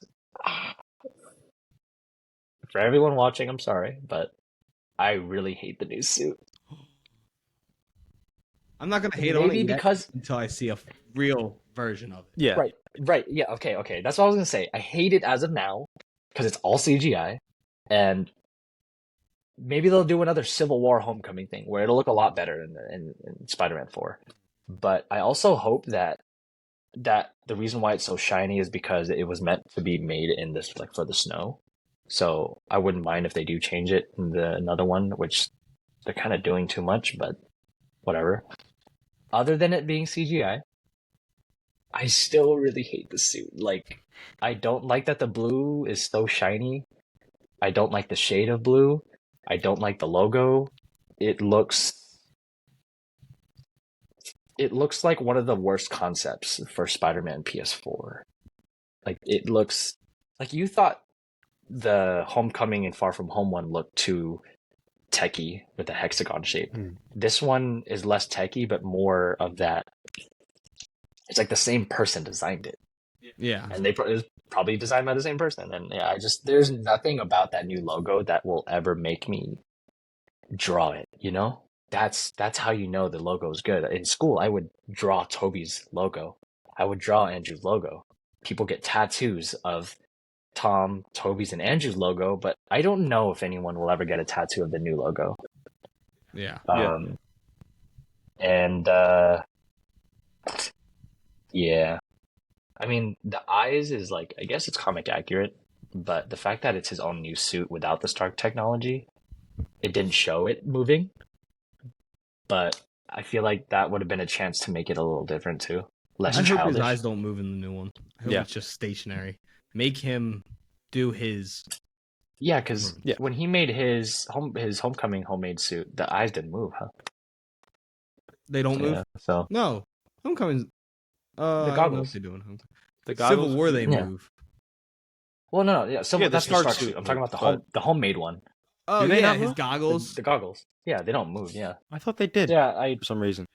For everyone watching, I'm sorry, but I really hate the new suit. I'm not gonna hate on Maybe it yet because until I see a real version of it. Yeah. right, yeah, okay. That's what I was gonna say. I hate it as of now because it's all CGI, and maybe they'll do another Civil War Homecoming thing where it'll look a lot better in Spider-Man 4. But I also hope that the reason why it's so shiny is because it was meant to be made in this, like, for the snow. So I wouldn't mind if they do change it in another one, which they're kind of doing too much, but whatever. Other than it being CGI, I still really hate the suit. Like, I don't like that the blue is so shiny. I don't like the shade of blue. I don't like the logo. It looks like one of the worst concepts for Spider-Man PS4. Like, it looks like, you thought the Homecoming and Far From Home one looked too techie with the hexagon shape. This one is less techie, but more of that. It's like the same person designed it. Yeah. And it was probably designed by the same person. And yeah, there's nothing about that new logo that will ever make me draw it, That's how you know the logo is good. In school, I would draw Toby's logo. I would draw Andrew's logo. People get tattoos of Tom, Toby's, and Andrew's logo, but I don't know if anyone will ever get a tattoo of the new logo. Yeah. And yeah. I mean, the eyes is like, I guess it's comic accurate, but the fact that it's his own new suit without the Stark technology, it didn't show it moving. But I feel like that would have been a chance to make it a little different too. Less I hope childish. his eyes don't move in the new one. I hope it's just stationary. Make him do his Yeah, because Yeah. when he made his homecoming homemade suit, the eyes didn't move, huh? They don't move. Yeah, so No, Homecoming's. the I don't know if goggles. they're doing Homecoming. The Civil goggles. War they Yeah. move. Well, no, yeah. So Yeah, the that's the Stark Stark suit suit. I'm talking moves, about the homemade one. Oh Do they yeah, not his move? goggles. The goggles. Yeah, they don't move. Yeah. I thought they did Yeah, I for some reason.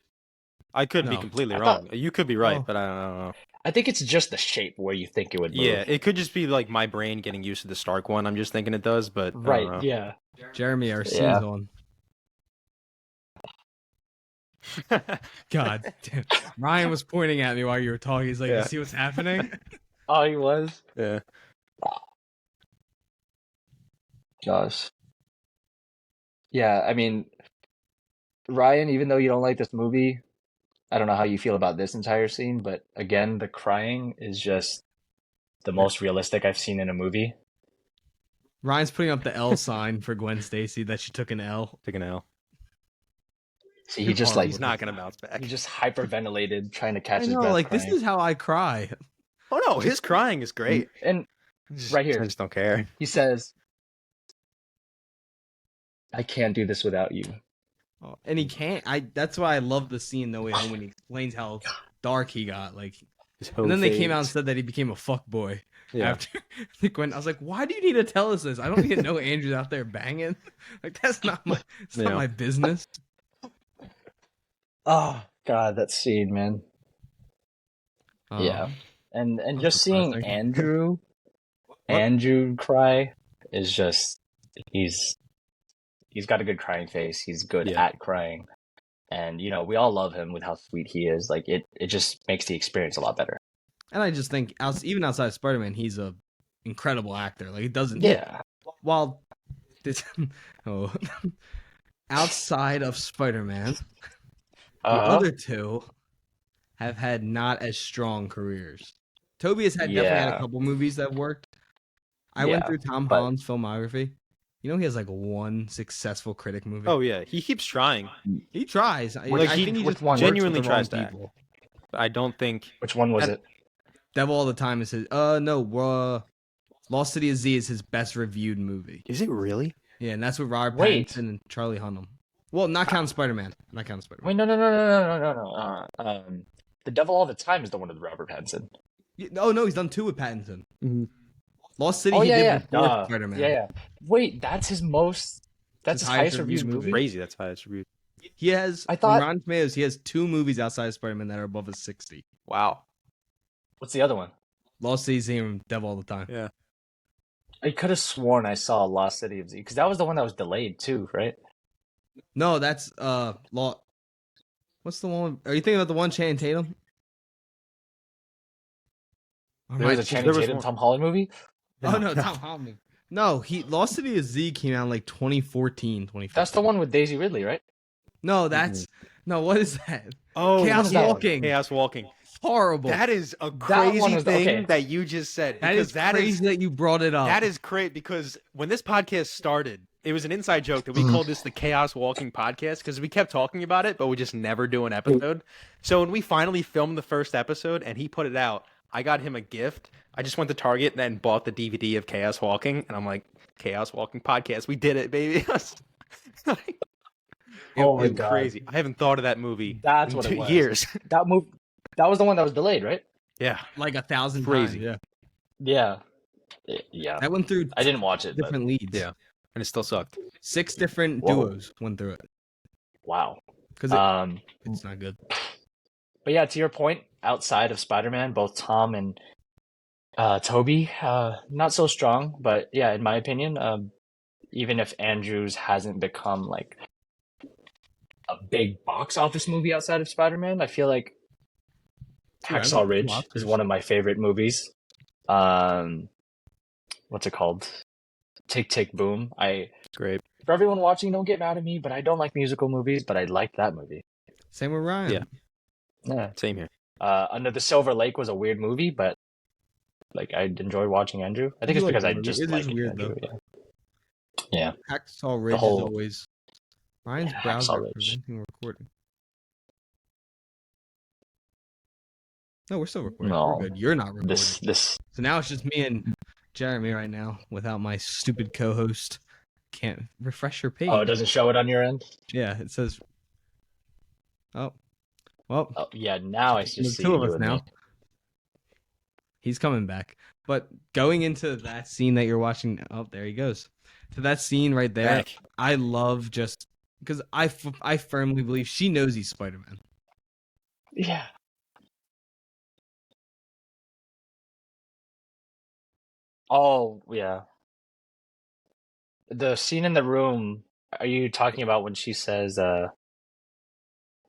I could be No. completely I wrong. thought- You could be right, Oh. but I don't know. I think it's just the shape where you think it would move. Yeah, it could just be like my brain getting used to the Stark one. I'm just thinking it does, but I Right. don't know. Yeah. Jeremy, our Yeah. scene's on. God damn. Ryan was pointing at me while you were talking. He's like, Yeah. "You see what's happening?" Oh, he was. Yeah. Gosh. Yeah, I mean, Ryan, even though you don't like this movie, I don't know how you feel about this entire scene, but again, the crying is just the most realistic I've seen in a movie. Ryan's putting up the L sign for Gwen Stacy that she took an L. Take an L. See, he just like He's not gonna bounce back. he just hyperventilated trying to catch I his know, breath. like crying. this is how I cry. Oh no, his crying is great. And right here. I just don't care. he says, "I can't do this without you." Oh, and he can't. That's why I love the scene No Way Home when he explains how dark he got. Like, His whole and then they came out and face. said that he became a fuck boy Yeah. after Gwen. I was like, why do you need to tell us this? I don't need to know Andrew's out there banging. Like, that's not my. It's not Yeah. my business. Oh God, that scene, man. Yeah. And That's just seeing depressing. Andrew cry is just he's got a good crying face. He's good Yeah. at crying. And we all love him with how sweet he is. Like it just makes the experience a lot better. And I just think, even outside of Spider-Man, he's a incredible actor. Like, it doesn't. Yeah. While this, outside of Spider-Man, the other two have had not as strong careers. Toby has definitely had a Yeah. couple movies that worked. I went Yeah, through Tom but- Holland's filmography. You know, he has like one successful critic movie. Oh yeah, he keeps trying. He tries. Like, I he think he which just one? works with Genuinely the wrong tries to act. people. I don't think. Which one was it? Devil All the Time is his. No. Lost City of Z is his best reviewed movie. Is it really? Yeah, and that's with Robert Wait. Pattinson and Charlie Hunnam. Well, not counting Spider-Man. Not counting Spider-Man. Wait, no. The Devil All the Time is the one with Robert Pattinson. Oh no, he's done two with Pattinson. Mhm. Lost City Oh he yeah, did yeah. before Spider-Man. Yeah. Wait, that's his most. That's His his highest highest reviewed reviewed movie. Crazy. That's how it's reviewed. He has. I thought- on Rotten Tomatoes, he has two movies outside of Spider-Man that are above a 60. Wow. What's the other one? Lost City Z and Devil All the Time. Yeah. I could have sworn I saw Lost City of Z because that was the one that was delayed too, right? No, that's What's the one? Are you thinking about the one Channing Tatum? Or There am was I- a Channing there was Tatum one- Tom Holland movie. Oh no, Tom Holland. No, Lost City of Z came out in like 2014, 2015. That's the one with Daisy Ridley, right? No, that's no. What is that? Oh, Chaos that one? Walking. Chaos Walking. Horrible. That is a That crazy one was- thing okay. that you just said. That Because is crazy that you brought it up. That is great because when this podcast started, it was an inside joke that we called this the Chaos Walking Podcast because we kept talking about it, but we just never do an episode. So when we finally filmed the first episode and he put it out, I got him a gift. I just went to Target and then bought the DVD of Chaos Walking, and I'm like, Chaos Walking Podcast, we did it, baby. Oh my It's God. crazy. I haven't thought of that movie That's in what it 2 was. years. That was the one that was delayed, right? Yeah. like 1,000 Crazy. times. Yeah, Yeah. that went through I didn't watch it. But different leads. Yeah. And it still sucked. 6 different Whoa. duos went through it wow. because it's not good. But yeah, to your point, outside of Spider-Man, both Tom and Toby, not so strong. But yeah, in my opinion, even if Andrews hasn't become like a big box office movie outside of Spider-Man, I feel like Yeah, I Hacksaw know, Ridge Oscars. is one of my favorite movies. What's it called? Tick Tick Boom. It's great. For everyone watching, don't get mad at me, but I don't like musical movies, but I liked that movie. Same with Ryan. Yeah. Yeah. Same here. Under the Silver Lake was a weird movie, but like I enjoyed watching Andrew. I think You it's like because the I movie. just It is like weird, Andrew. though. Yeah. Hacksaw Ridge whole- is always Ryan's Yeah, browser Hacksaw Ridge. preventing recording. No, we're still recording. No. We're good. You're not recording. This So now it's just me and Jeremy right now without my stupid co-host. Can't refresh your page. Oh, it doesn't show it on your end? Yeah, it says. Oh, well. Oh, yeah, now I just There's see two of you us and now. me. He's coming back. But going into that scene that you're watching, oh, there he goes. To that scene right there, Back. I love just because I firmly believe she knows he's Spider-Man. Yeah. Oh, yeah. The scene in the room, are you talking about when she says,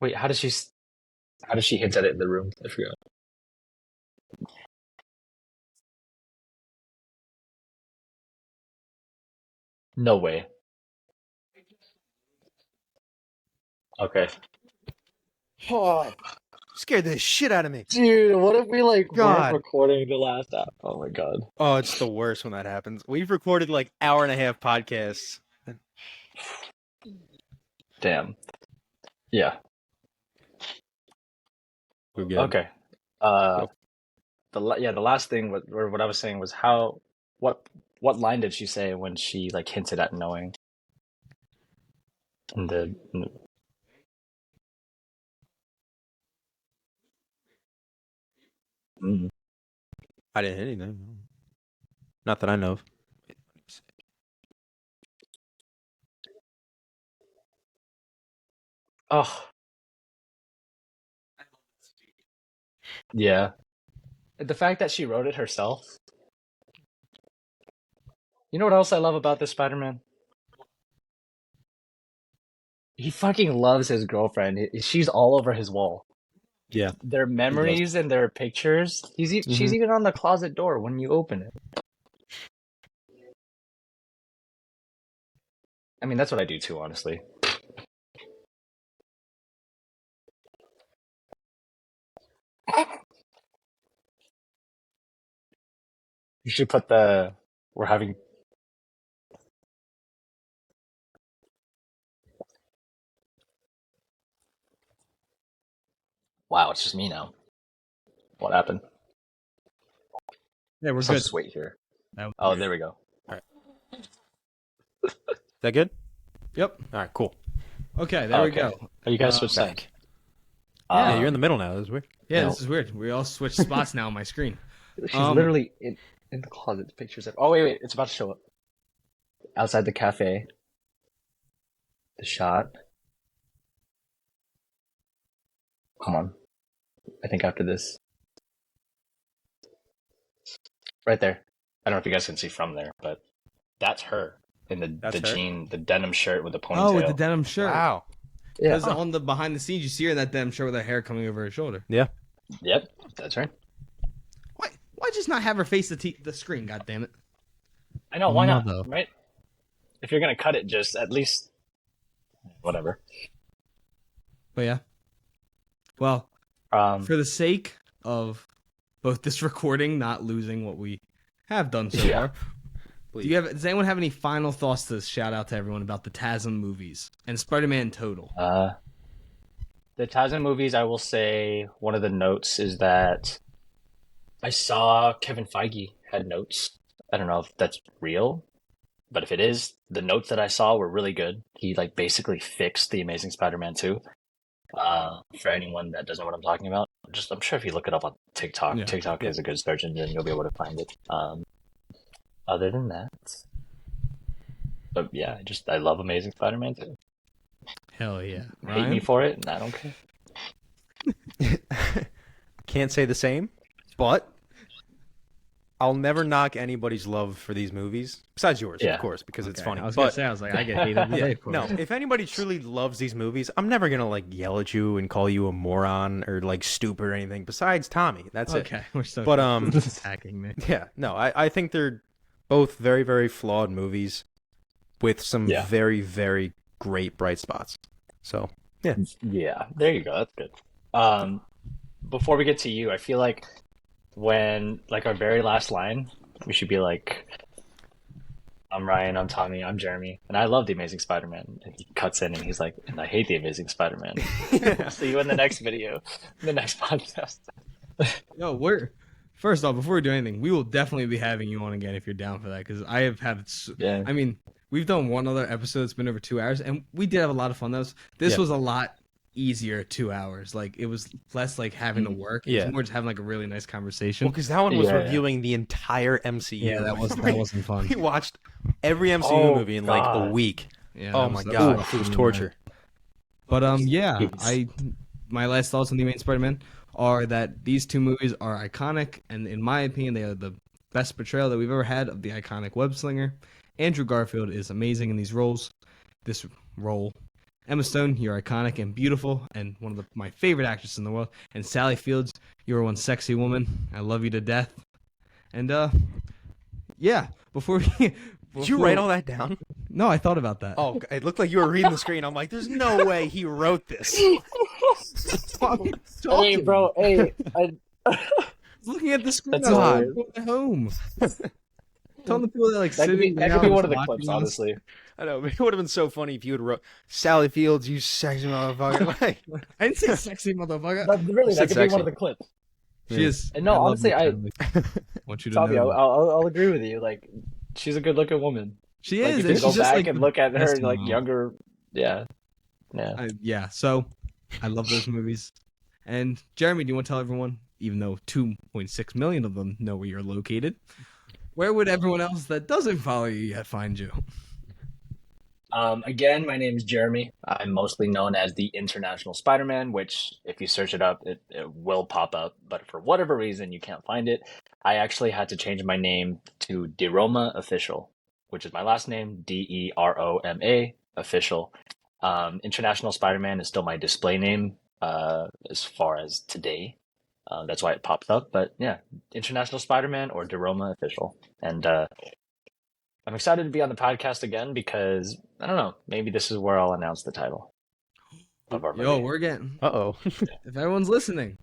wait, how does she hint at it in the room? I forgot. No way. Okay. Oh, scared the shit out of me. Dude, what if we weren't God. recording the last app? Oh my god. Oh, it's the worst when that happens. We've recorded like hour and a half podcasts. Damn. Yeah. We're good. Okay. The last thing what I was saying was what line did she say when she hinted at knowing? In the Mm. I didn't hit anything. Not that I know of. Oh. Yeah. The fact that she wrote it herself. You know what else I love about this Spider-Man? He fucking loves his girlfriend. She's all over his wall. Yeah. Their memories and their pictures. She's even on the closet door when you open it. I mean, that's what I do too, honestly. You should put we're having. Wow, it's just me now. What happened? Yeah, we're So good. just wait here. That was Oh, weird. there we go. Is that good? Yep. All right, cool. Okay, there we Okay. go. Oh, you guys switched Back. sides. Yeah, you're in the middle now. That's weird. Yeah, No. this is weird. We all switched spots now on my screen. She's literally in the closet. The pictures of. Oh wait, it's about to show up. Outside the cafe. The shot. Come on. I think after this. Right there. I don't know if you guys can see from there, but that's her in the That's her? jean, the denim shirt with the ponytail. Oh, with the denim shirt. Wow. Yeah. Because on the behind the scenes, you see her in that denim shirt with her hair coming over her shoulder. Yeah. Yep, that's right. Why just not have her face the screen? God damn it! I know, why not? Mother. Right? If you're gonna cut it, just at least whatever. But yeah. Well, for the sake of both this recording not losing what we have done so Yeah. far, does anyone have any final thoughts to shout out to everyone about the TASM movies and Spider-Man total? The Tarzan movies, I will say one of the notes is that I saw Kevin Feige had notes. I don't know if that's real, but if it is, the notes that I saw were really good. He basically fixed the Amazing Spider-Man 2. For anyone that doesn't know what I'm talking about, I'm sure if you look it up on TikTok, Yeah. TikTok is a good search engine, you'll be able to find it. Other than that, but yeah, I love Amazing Spider-Man 2. Hell yeah! Hate me for it, and I don't care. Can't say the same, but I'll never knock anybody's love for these movies, besides yours, Yeah. of course, because it's Okay, funny. I was but gonna say, I was like, I get hate every day. no, if anybody truly loves these movies, I'm never gonna yell at you and call you a moron or stupid or anything. Besides Tommy, that's it. Okay, we're so But attacking me. yeah, no, I think they're both very, very flawed movies with some very, very great bright spots. So Yeah, there you go. That's good. Before we get to you, I feel like when our very last line, we should be like, "I'm Ryan, I'm Tommy, I'm Jeremy, and I love the Amazing Spider-Man." And he cuts in and he's like, "And I hate the Amazing Spider-Man." See you in the next video, the next podcast. No, we're First off, before we do anything, we will definitely be having you on again if you're down for that. Because I have had, Yeah. I mean, we've done one other episode that's been over 2 hours, and we did have a lot of fun. This Yeah. was a lot easier 2 hours. Like it was less like having to work. It Yeah. was more just having like a really nice conversation. Well, because that one was Yeah. reviewing the entire MCU. Yeah, that wasn't fun. We watched every MCU Oh, movie in like a God. week. Yeah, Oh that my was- that god, rough it was doing torture. that. But yeah, Jeez. my last thoughts on the main Spider-Man are that these two movies are iconic, and in my opinion, they are the best portrayal that we've ever had of the iconic web slinger. Andrew Garfield is amazing in these roles. This role, Emma Stone, you're iconic and beautiful, and one of my favorite actresses in the world. And Sally Fields, you're one sexy woman. I love you to death. And yeah, before we. Did you write all that down? No, I thought about that. Oh, it looked like you were reading the screen. I'm like, there's no way he wrote this. Hey, bro. Hey, Looking at the screen. That's God, hilarious. go at home. Telling the people that like that could sitting be down one of the watching clips, us. honestly. I know. It would have been so funny if you had wrote Sally Fields, you sexy motherfucker. Like, I didn't say sexy motherfucker. But really, that Said could be one sexy. of the clips. She is. And no, I love honestly, her, I- Charlie. want you to Tommy, know. I'll agree with you. Like, she's a good-looking woman. She Like, is. you And can she's go just back like and the look at her best like mom. younger. Yeah. Yeah. So, I love those movies. And Jeremy, do you want to tell everyone, even though 2.6 million of them know where you're located, where would everyone else that doesn't follow you yet find you? Again, my name is Jeremy. I'm mostly known as the International Spider-Man, which, if you search it up, it will pop up. But for whatever reason, you can't find it. I actually had to change my name to Deroma Official, which is my last name, Deroma Official. International Spider-Man is still my display name as far as today. That's why it pops up. But yeah, International Spider-Man or Deroma Official. And I'm excited to be on the podcast again because, I don't know, maybe this is where I'll announce the title of our movie. Yo, we're getting. uh-oh. If everyone's listening,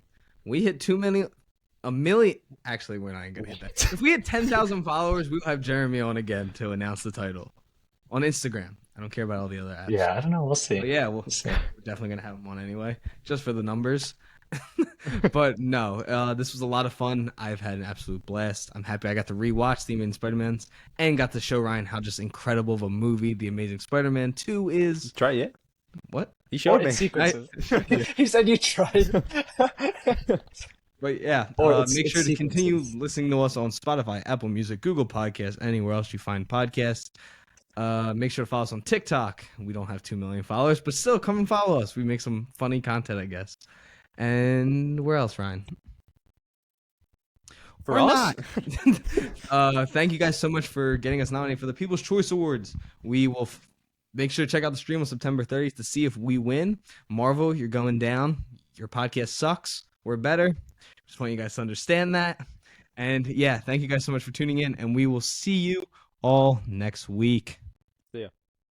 we hit a million. Actually, we're not gonna hit that. If we hit 10,000 followers, we'll have Jeremy on again to announce the title on Instagram. I don't care about all the other apps. Yeah, I don't know. We'll see. But yeah, we're see. definitely gonna have him on anyway, just for the numbers. But no, this was a lot of fun. I've had an absolute blast. I'm happy I got to rewatch The Amazing Spider-Mans and got to show Ryan how just incredible of a movie The Amazing Spider-Man 2 is. Try it. What? He Or showed in me. sequences. He said you tried. But yeah, Or make it's sure to continue sequences. listening to us on Spotify, Apple Music, Google Podcasts, anywhere else you find podcasts. Make sure to follow us on TikTok. We don't have 2 million followers, but still come and follow us. We make some funny content, I guess. And where else, Ryan? For Or us? not. Thank you guys so much for getting us nominated for the People's Choice Awards. We will make sure to check out the stream on September 30th to see if we win. Marvel, you're going down. Your podcast sucks. We're better. Just want you guys to understand that. And yeah, thank you guys so much for tuning in, and we will see you all next week. See ya.